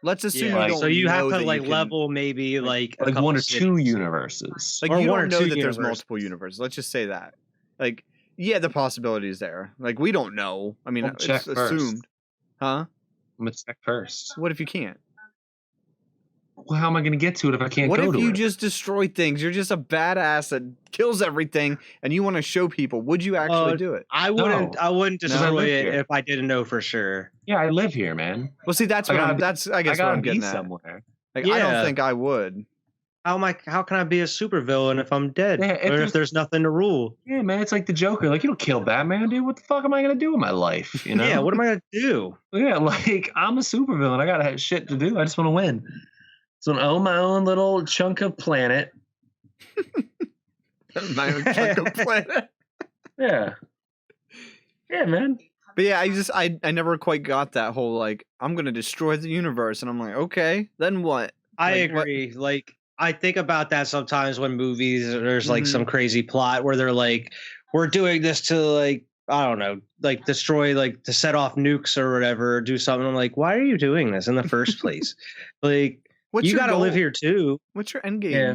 Let's assume you don't. So you have know to that level maybe like one or two universes. Like, you don't know that there's multiple universes. Let's just say that. Like, yeah, the possibility is there. Like, we don't know. I mean, it's assumed. Huh? I'm gonna check first. What if you can't? Well, how am I going to get to it if I can't go to it? What if you just destroy things? You're just a badass that kills everything, and you want to show people. Would you actually do it? I wouldn't. I wouldn't destroy it if I didn't know for sure. Yeah, I live here, man. Well, see, that's what I guess what I'm getting at. Somewhere. Like, I don't think I would. How can I be a supervillain if I'm dead? Or if there's nothing to rule? Yeah, man, it's like the Joker. Like, you don't kill Batman, dude. What the fuck am I gonna do with my life? You know? Yeah, what am I gonna do? Yeah, like, I'm a supervillain. I gotta have shit to do. I just want to win. So I own my own little chunk of planet. My own chunk of planet. Yeah. Yeah, man. But yeah, I never quite got that whole, like, I'm gonna destroy the universe, and I'm like, okay, then what? I agree. Like, I think about that sometimes when movies, there's like some crazy plot where they're like, we're doing this to, like, I don't know, like destroy, like to set off nukes or whatever, or do something. I'm like, why are you doing this in the first place? Like, you got to live here too. What's your end game? Yeah.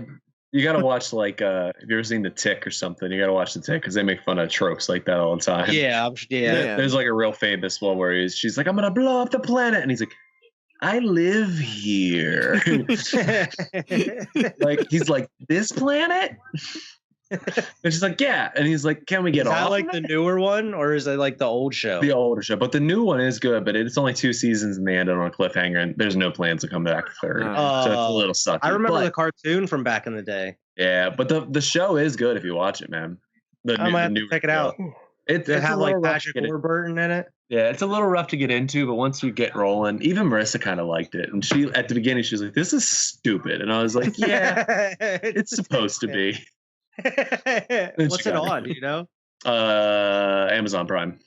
You got to watch, like, if you've ever seen The Tick or something, you got to watch The Tick because they make fun of tropes like that all the time. Yeah. There's like a real famous one where she's like, I'm going to blow up the planet. And he's like, I live here. Like, he's like, this planet? And she's like, yeah. And he's like, can we get off? Is that like the newer one, or is it like the old show? The older show. But the new one is good, but it's only 2 seasons and they ended on a cliffhanger, and there's no plans to come back third. So it's a little sucky. I remember the cartoon from back in the day. Yeah, but the show is good if you watch it, man. I might have to check it out. It have like Patrick Warburton in it. Yeah, it's a little rough to get into, but once you get rolling, even Marissa kind of liked it. And she, at the beginning, she was like, this is stupid. And I was like, yeah, it's supposed to be. What's it on? Do you know? Amazon Prime.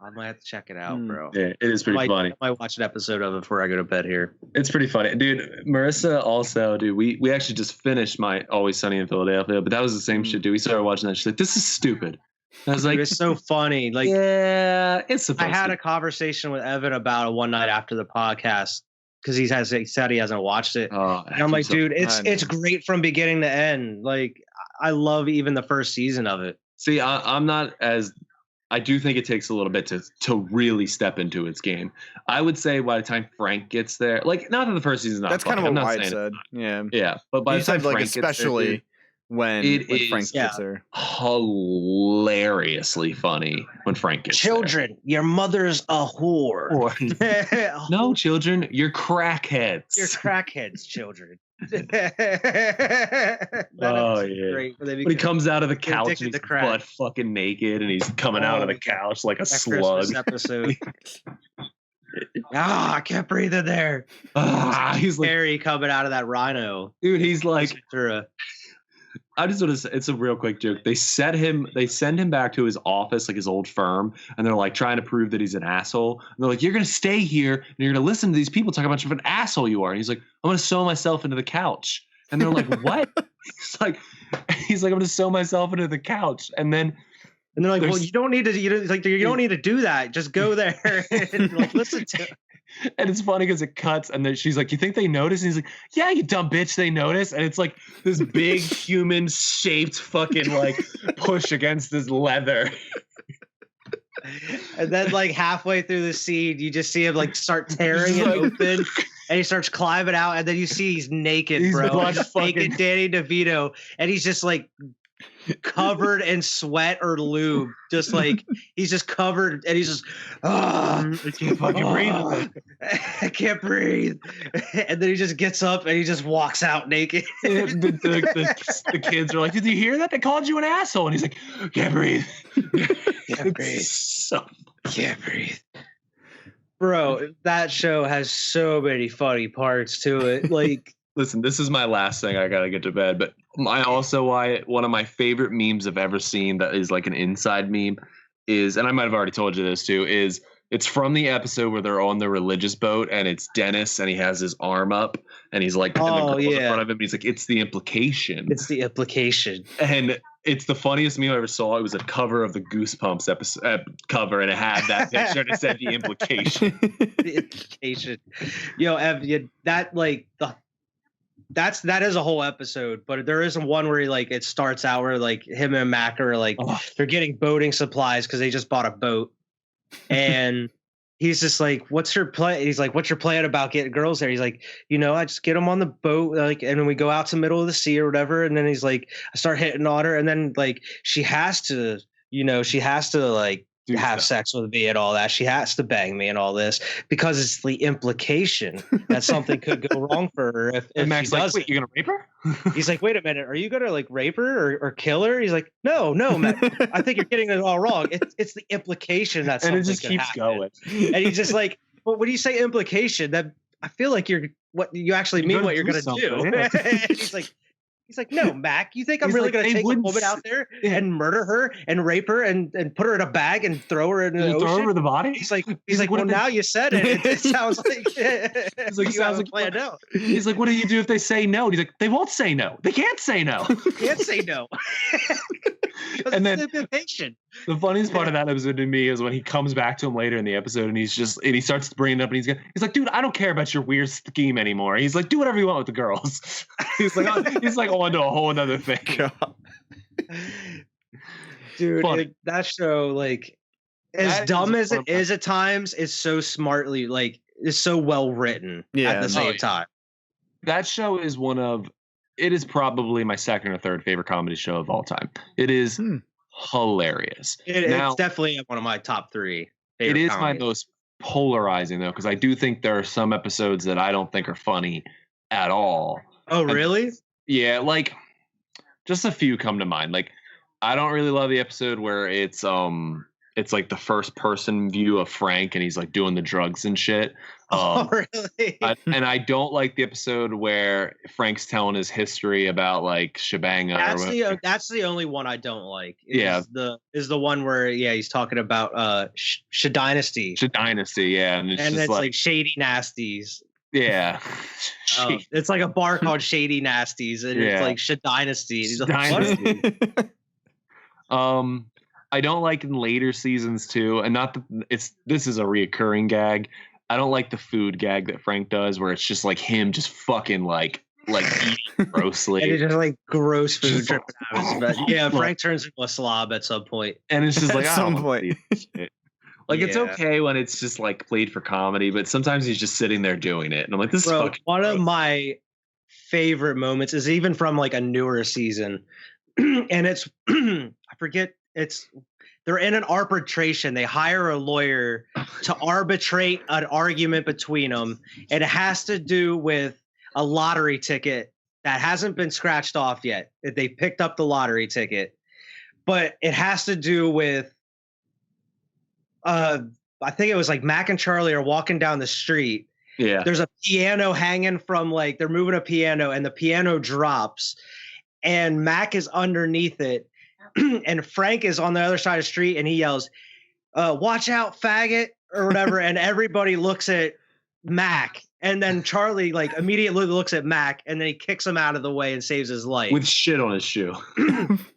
I might have to check it out, bro. Yeah, it is pretty funny. I might watch an episode of it before I go to bed here. It's pretty funny, dude. Marissa also, dude. We actually just finished my Always Sunny in Philadelphia, but that was the same shit, dude. We started watching that. She's like, this is stupid. I was like, it's so funny. Like, yeah, it's supposed I had a conversation with Evan about it one night after the podcast because he said he hasn't watched it. And I'm like, dude, it's great from beginning to end. Like, I love even the first season of it. See, I'm not as. I do think it takes a little bit to really step into its game. I would say by the time Frank gets there, like, not that the first season's not. That's kind of what Wyatt said. Yeah, but by the time Frank gets especially when Frank gets there, hilariously funny when Frank gets children, your mother's a whore. No, children, you're crackheads. You're crackheads, children. Oh yeah! Great. When he comes out of the couch and he's butt fucking naked, and he's coming out of the couch like a slug. Episode. I can't breathe in there. He's like Harry coming out of that rhino, dude. He's like. I just want to say, it's a real quick joke. They send him back to his office, like his old firm, and they're like trying to prove that he's an asshole. And they're like, you're going to stay here and you're going to listen to these people talk about how much of an asshole you are. And he's like, I'm going to sew myself into the couch. And they're like, what? He's like, I'm going to sew myself into the couch. And they're like, well, you don't need to do that. Just go there and like listen to it. And it's funny because it cuts, and then she's like, you think they notice? And he's like, yeah, you dumb bitch, they notice. And it's like this big human shaped fucking like push against this leather. And then like halfway through the scene, you just see him like start tearing it open, and he starts climbing out, and then you see he's naked, bro. He's naked Danny DeVito, and he's just like covered in sweat or lube, just like he's just covered, and he's just I can't fucking breathe. I can't breathe. And then he just gets up and he just walks out naked. The kids are like, did you hear that? They called you an asshole. And he's like, can't breathe. Can't breathe. Can't breathe. Bro, that show has so many funny parts to it. Like, listen, this is my last thing. I gotta get to bed. But one of my favorite memes I've ever seen that is like an inside meme is, and I might have already told you this too, is it's from the episode where they're on the religious boat, and it's Dennis, and he has his arm up, and he's like, in front of him, and he's like, it's the implication. It's the implication. And it's the funniest meme I ever saw. It was a cover of the Goosebumps episode cover, and it had that picture and it said the implication. The implication. Yo, Ev, that is a whole episode, but there is one where it starts out where him and Mac are they're getting boating supplies because they just bought a boat, and he's just like, "What's your plan?" He's like, "What's your plan about getting girls there?" He's like, I just get them on the boat, and then we go out to the middle of the sea or whatever, and then he's like, I start hitting on her, and then she has to have sex with me and all that. She has to bang me and all this because it's the implication that something could go wrong for her if Max she does. Wait, you're gonna rape her? He's like, wait a minute, are you gonna rape her or kill her? He's like, no, Matt, I think you're getting it all wrong. It's the implication that something and it just keeps happen. going. And he's just like, well, when you say implication, that I feel like you actually mean what you're gonna do. Yeah. He's like, no, Mac, you think I'm really going to take a woman out there and murder her and rape her and put her in a bag and throw her in the ocean? Throw her in the body? He's like, well, now you said it. It sounds like you sounds like planned out. He's like, what do you do if they say no? And he's like, they won't say no. They can't say no. Can't say no. And then the funniest part of that episode to me is when he comes back to him later in the episode and he starts bringing it up and he's like, dude, I don't care about your weird scheme anymore. He's like, do whatever you want with the girls. he's like on to a whole another thing. Dude, that show, as dumb as it is at times, is so smartly is so well written at the same time. That show is it is probably my second or third favorite comedy show of all time. It is hilarious. It's definitely one of my top three favorite It is comedies. my most polarizing, though, because I do think there are some episodes that I don't think are funny at all. Oh, really? Yeah, just a few come to mind. I don't really love the episode where it's the first person view of Frank and he's doing the drugs and shit. Oh, really? And I don't like the episode where Frank's telling his history about Shebanga. That's the only one I don't like. Is the one where he's talking about Dynasty. Dynasty, yeah, and it's like Shady Nasties. Yeah. It's like a bar called Shady Nasties, and it's like Dynasty. I don't like in later seasons too, and this is a reoccurring gag. I don't like the food gag that Frank does, where it's just him just fucking eating grossly. And it's just gross food dripping out of his bed. Yeah, Frank turns into a slob at some point. And it's just at some point. It's okay when it's just played for comedy, but sometimes he's just sitting there doing it. And I'm like, this is fucking one gross. of my favorite moments is even from a newer season. And it's I forget, they're in an arbitration. They hire a lawyer to arbitrate an argument between them. And it has to do with a lottery ticket that hasn't been scratched off yet. They picked up the lottery ticket, but it has to do with, I think it was Mac and Charlie are walking down the street. Yeah. There's a piano hanging from they're moving a piano and the piano drops and Mac is underneath it. And Frank is on the other side of the street and he yells, watch out, faggot, or whatever. And everybody looks at Mac. And then Charlie immediately looks at Mac and then he kicks him out of the way and saves his life. With shit on his shoe.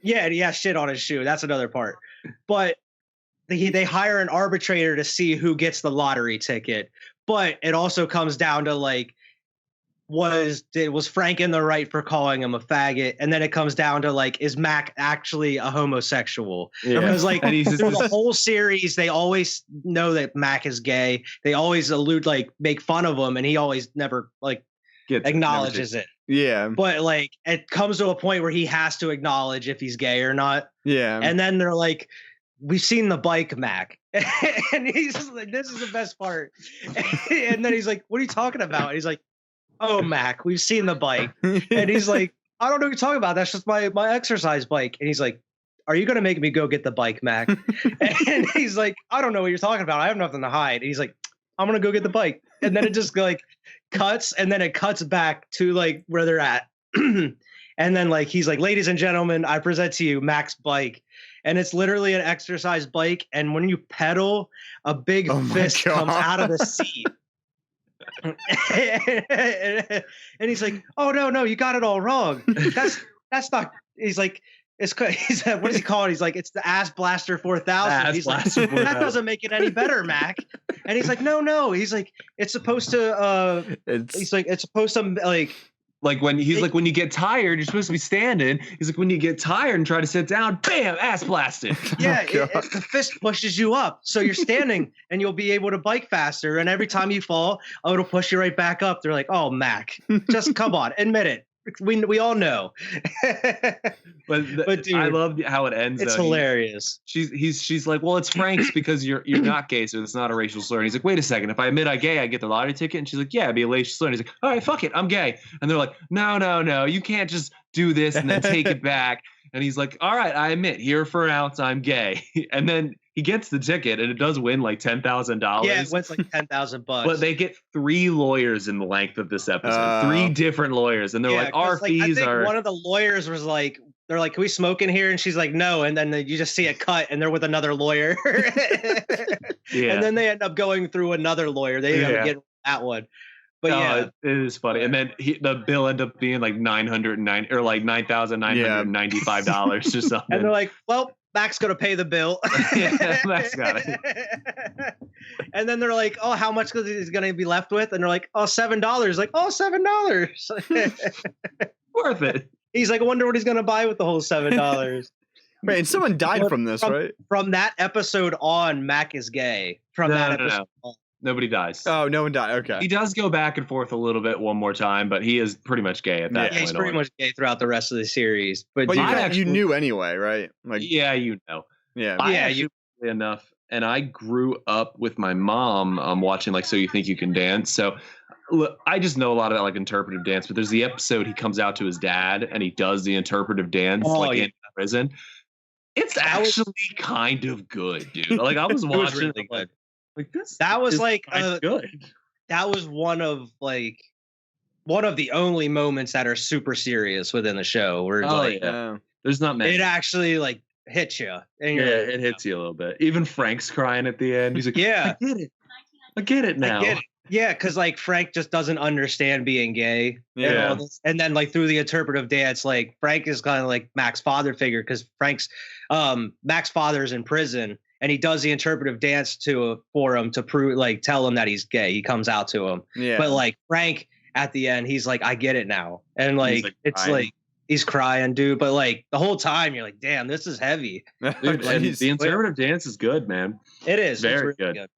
Yeah, and he has shit on his shoe. That's another part. But they hire an arbitrator to see who gets the lottery ticket. But it also comes down to was Frank in the right for calling him a faggot? And then it comes down to is Mac actually a homosexual? Yeah. Because through the whole series, they always know that Mac is gay. They always make fun of him, and he always never acknowledges it. Yeah. But it comes to a point where he has to acknowledge if he's gay or not. Yeah. And then they're like, we've seen the bike, Mac. And he's just this is the best part. And then he's like, what are you talking about? And he's like, oh, Mac, we've seen the bike. And he's like, I don't know what you're talking about. That's just my exercise bike. And he's like, are you going to make me go get the bike, Mac? And he's like, I don't know what you're talking about. I have nothing to hide. And he's like, I'm going to go get the bike. And then it just cuts, and then it cuts back to where they're at. And then he's like, ladies and gentlemen, I present to you Mac's bike. And it's literally an exercise bike. And when you pedal, a big fist comes out of the seat. And he's like, oh no, you got it all wrong. That's not. He's like, He's what does he call it? He's like, it's the Ass Blaster 4000. He's like, that doesn't make it any better, Mac. And he's like, no. He's like, it's supposed to. He's like, it's supposed to like when when you get tired, you're supposed to be standing. He's like, when you get tired and try to sit down, bam, ass blasted. Yeah, the fist pushes you up, so you're standing and you'll be able to bike faster. And every time you fall, it'll push you right back up. They're like, oh, Mac, just come on, admit it. We all know. but dude, I love how it ends. It's hilarious. She's like, well, it's Frank's because you're not gay, so it's not a racial slur. And he's like, wait a second, if I admit I'm gay, I get the lottery ticket. And she's like, yeah, it'd be a racial slur. And he's like, all right, fuck it, I'm gay. And they're like, no, you can't just do this and then take it back. And he's like, all right, I admit, here for an ounce, I'm gay. And then he gets the ticket, and it does win like $10,000. Yeah, it wins like $10,000. But they get 3 lawyers in the length of this episode. 3 different lawyers, and they're like, our fees are. One of the lawyers was like, they're like, can we smoke in here? And she's like, no. And then you just see a cut, and they're with another lawyer. And then they end up going through another lawyer. They end up getting that one. But it is funny. And then the bill ended up being like $909 or like $9,995 or something. And they're like, well, Mac's gonna pay the bill. Yeah, Mac's got it. And then they're like, oh, how much is gonna be left with? And they're like, oh, $7. Like, oh, $7. Worth it. He's like, I wonder what he's gonna buy with the whole $7. Right, and someone died from this, right? From that episode on, Mac is gay. That episode on. Nobody dies. Oh, no one died. Okay. He does go back and forth a little bit one more time, but he is pretty much gay at that point. He's pretty much gay throughout the rest of the series. But you knew anyway, right? Like, yeah, you know. Yeah. Enough. And I grew up with my mom watching like So You Think You Can Dance. So look, I just know a lot about like interpretive dance, but there's the episode he comes out to his dad and he does the interpretive dance in prison. It's actually kind of good, dude. Like I was watching really good. Like this, that was like good. That was one of the only moments that are super serious within the show. Where there's not many. It actually like hits you. And it hits you a little bit. Even Frank's crying at the end. He's like, yeah, I get it now. Yeah, because like Frank just doesn't understand being gay. Yeah, and then like through the interpretive dance, like Frank is kind of like Mac's father figure because Mac's father's in prison. And he does the interpretive dance for him to prove, like, tell him that he's gay. He comes out to him. Yeah. But like Frank at the end, he's like, I get it now. And like it's crying. Like he's crying, dude. But like the whole time, you're like, damn, this is heavy. Dude, the interpretive dance is good, man. It is. Very it's really good.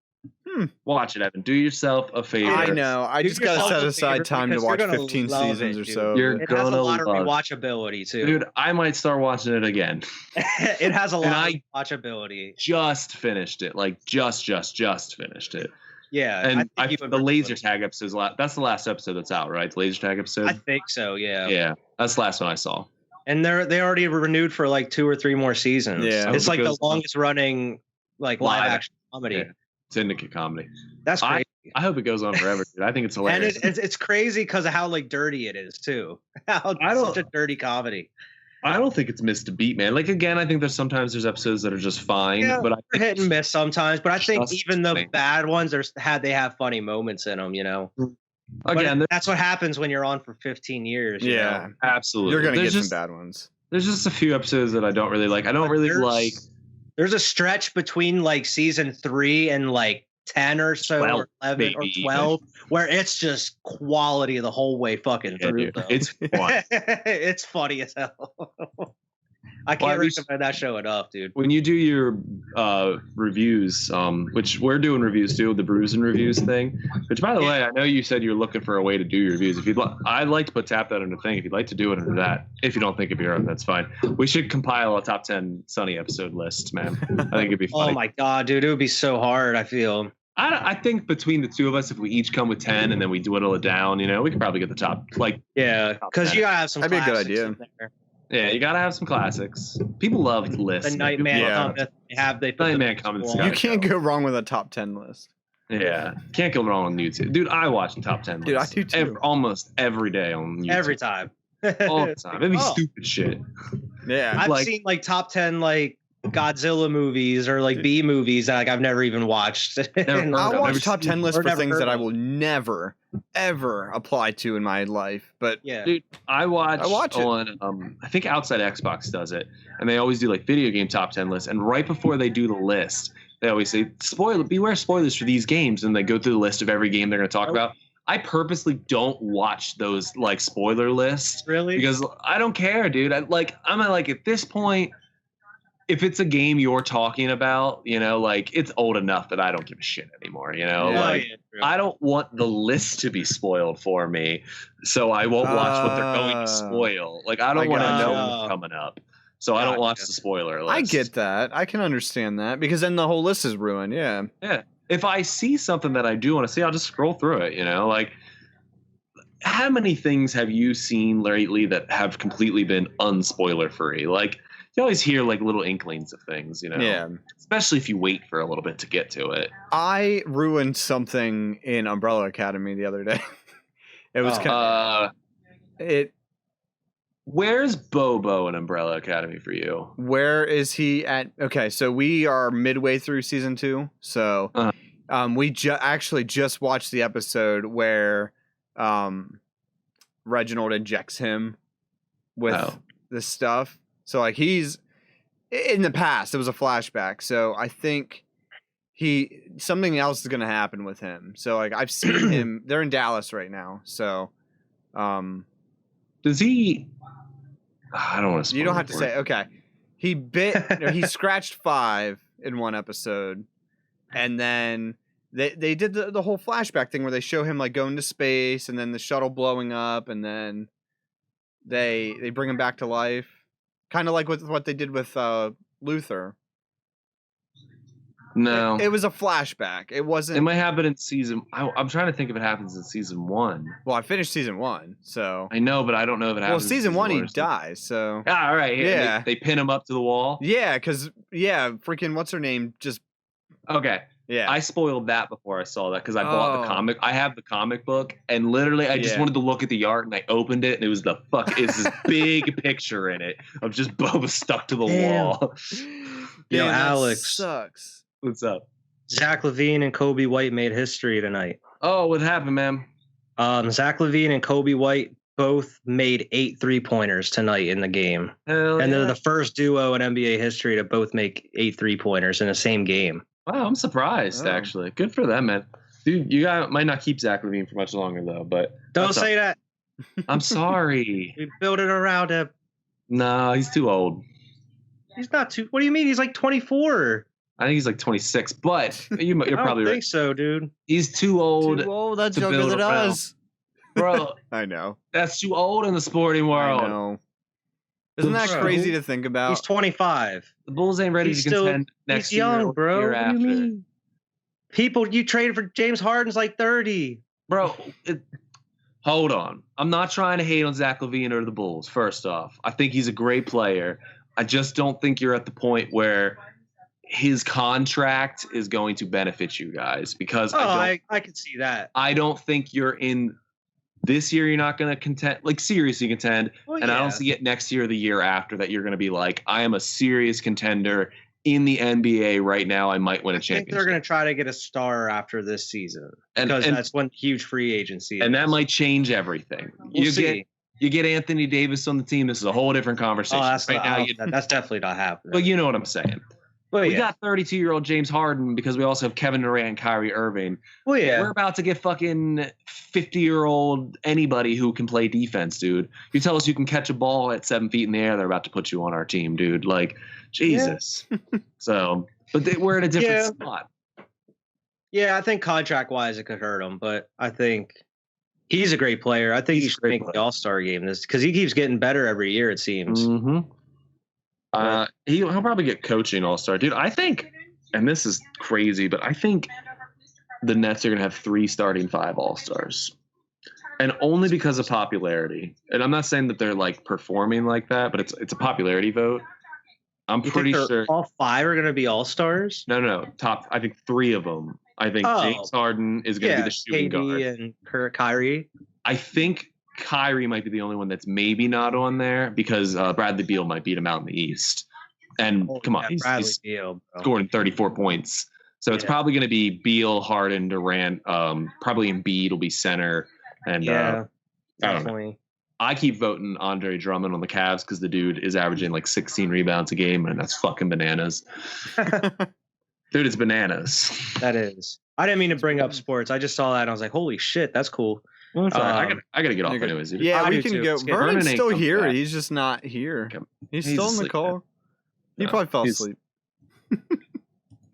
Watch it, Evan. Do yourself a favor. I know. I just gotta set aside time to watch 15 seasons or so. It has a lot of rewatchability too. Dude, I might start watching it again. It has a lot of watchability. Just finished it. Like just finished it. Yeah. And the laser tag episode that's the last episode that's out, right? The laser tag episode? I think so, yeah. Yeah. That's the last one I saw. And they already renewed for like 2 or 3 more seasons. Yeah. It's like the longest running like live action comedy. Yeah. Syndicate comedy. That's crazy. I hope it goes on forever, dude. I think it's hilarious. And it's crazy because of how like dirty it is too. Such a dirty comedy. I don't think it's missed a beat, man. Like again, I think there's episodes that are just fine, but they're hit and miss sometimes. But I think even the bad ones they have funny moments in them, you know. Again, that's what happens when you're on for 15 years. You know? Absolutely. You're gonna get some bad ones. There's just a few episodes that I don't really like. I don't really like. There's a stretch between like season 3 and like 10 or so, 12, or 11 maybe. or 12, where it's just quality the whole way fucking through. It's fun. It's funny as hell. I can't recommend that show enough, dude. When you do your reviews, which we're doing reviews too, the Bruising Reviews thing. Which, by the way, I know you said you're looking for a way to do your reviews. If you'd, I'd like to put Tap That under thing. If you'd like to do it under that, if you don't think of your own, that's fine. We should compile a top 10 Sunny episode list, man. I think it'd be funny. Oh my god, dude, it would be so hard. I feel. I think between the two of us, if we each come with 10 and then we dwindle it down, you know, we could probably get the top. Because you gotta have some. That'd be a good idea. In there. Yeah, you gotta have some classics. People love lists. The Nightman Cometh. You can't go wrong with a top 10 list. Yeah, can't go wrong on YouTube, dude. I watch the top 10 lists. Dude, I do too. Almost every day on YouTube. Every time. All the time. It'd be stupid shit. Yeah, I've seen like top 10 like Godzilla movies or like B movies that like I've never even watched. I'll watch top 10 lists for things that I will never ever apply to in my life. But yeah, dude, I watch it on I think Outside Xbox does it, and they always do like video game top 10 lists. And right before they do the list, they always say beware spoilers for these games, and they go through the list of every game they're going to talk about. I purposely don't watch those like spoiler lists, really, because I don't care, dude. I'm like at this point, if it's a game you're talking about, you know, like it's old enough that I don't give a shit anymore, you know, I don't want the list to be spoiled for me, so I won't watch what they're going to spoil. Like I don't want to know what's coming up, so I don't watch the spoiler list. I get that. I can understand that, because then the whole list is ruined. Yeah. If I see something that I do want to see, I'll just scroll through it, you know, like how many things have you seen lately that have completely been unspoiler free? Like you always hear like little inklings of things, you know, especially if you wait for a little bit to get to it. I ruined something in Umbrella Academy the other day. It was Where's Bobo in Umbrella Academy for you? Where is he at? Okay, so we are midway through season 2. So we actually just watched the episode where Reginald injects him with this stuff. So like he's in the past, it was a flashback. So I think something else is gonna happen with him. So like I've seen him. They're in Dallas right now. So does he? I don't want to. You don't have to say. Okay, he scratched 5 in one episode, and then they did the whole flashback thing where they show him like going to space, and then the shuttle blowing up, and then they bring him back to life, kind of like what they did with Luther. No, it was a flashback. It wasn't. It might happen in season. I'm trying to think if it happens in season 1. Well, I finished season 1, so I know, but I don't know if it happens. Well, season 1 he dies. So all right, yeah, they pin him up to the wall. Yeah, because freaking what's her name just. Okay. Yeah. I spoiled that before I saw that because I bought the comic. I have the comic book, and literally I just wanted to look at the art, and I opened it, and it was it's this big picture in it of just Boba stuck to the wall. Yo, Alex sucks. What's up? Zach LaVine and Kobe White made history tonight. Oh, what happened, man? Zach LaVine and Kobe White both made 8 3-pointers tonight in the game. Hell and they're the first duo in NBA history to both make 8 3-pointers in the same game. Wow, I'm surprised, actually. Good for them, man. Dude, you might not keep Zach LaVine for much longer, though. But don't say that. I'm sorry. We built it around him. No, he's too old. He's not too. What do you mean? He's like 24. I think he's like 26, but you're probably right. I don't think so, dude. He's too old. Too old. That's younger than us. Bro, I know. That's too old in the sporting world. I know. Isn't that crazy to think about? He's 25. The Bulls ain't ready to contend next year. He's young, bro. Year what after. do you mean? People you traded for James Harden's like 30. Bro, hold on. I'm not trying to hate on Zach LaVine or the Bulls, first off. I think he's a great player. I just don't think you're at the point where his contract is going to benefit you guys because I can see that. I don't think you're in this year. You're not going to contend, like seriously contend. Well, and I don't see it next year or the year after that. You're going to be like, I am a serious contender in the NBA right now. I might win a championship. I think they're going to try to get a star after this season because that's one huge free agency. And that might change everything. We'll see. You get Anthony Davis on the team. This is a whole different conversation. That's definitely not happening. But you know what I'm saying. Well, we got 32-year-old James Harden because we also have Kevin Durant and Kyrie Irving. Well, yeah. We're about to get fucking 50-year-old anybody who can play defense, dude. You tell us you can catch a ball at 7 feet in the air, they're about to put you on our team, dude. Like, Jesus. Yeah. We're in a different spot. Yeah, I think contract-wise it could hurt him, but I think he's a great player. I think he should make the All-Star game because he keeps getting better every year, it seems. Mm-hmm. He'll probably get coaching All-Star. Dude, I think, and this is crazy, but I think the Nets are going to have 3 starting 5 All-Stars. And only because of popularity. And I'm not saying that they're like performing like that, but it's a popularity vote. I'm pretty sure all 5 are going to be All-Stars? No. Top, I think 3 of them. I think James Harden is going to be the shooting guard. And Kyrie. I think Kyrie might be the only one that's maybe not on there because Bradley Beal might beat him out in the East. And come on, he's Beal, scoring 34 points. So it's probably going to be Beal, Harden, Durant. Probably Embiid will be center. And I don't know. I keep voting Andre Drummond on the Cavs because the dude is averaging like 16 rebounds a game, and that's fucking bananas. Dude, it's bananas. That is. I didn't mean to bring up sports. I just saw that and I was like, holy shit, that's cool. Well, I gotta get off anyways. Dude. Yeah, we can go. Vernon's still here. Back. He's just not here. He's still in the call. He probably fell asleep.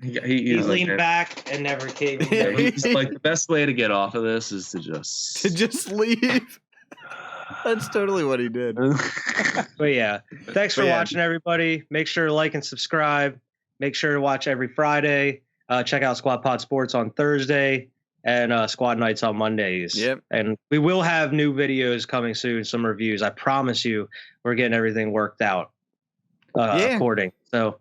He leaned back and never came. He's like, the best way to get off of this is to just leave. That's totally what he did. But yeah, thanks for watching, everybody. Make sure to like and subscribe. Make sure to watch every Friday. Check out Squad Pod Sports on Thursday and Squad Nights on Mondays. Yep. And we will have new videos coming soon, some reviews. I promise you, we're getting everything worked out according. So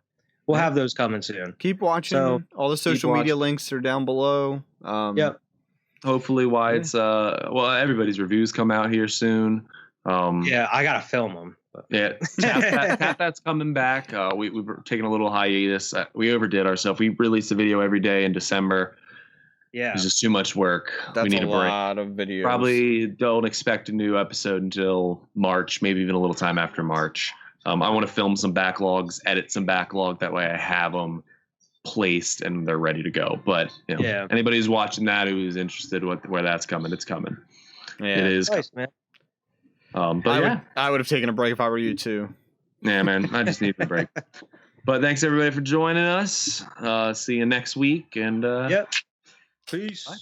we'll have those coming soon. Keep watching. So, all the social media links are down below. Yep. Hopefully, everybody's reviews come out here soon. I gotta film them. Yeah, that's coming back. We were taking a little hiatus. We overdid ourselves. We released a video every day in December. Yeah, it's just too much work. That's we need a lot of videos. Probably don't expect a new episode until March, maybe even a little time after March. I want to film some backlogs, edit some backlog. That way I have them placed and they're ready to go. But anybody who's watching that who's interested where that's coming, it's coming. Yeah, it is. Nice, man. But I would have taken a break if I were you too. Yeah, man, I just need a break. But thanks everybody for joining us. See you next week, and peace. Bye.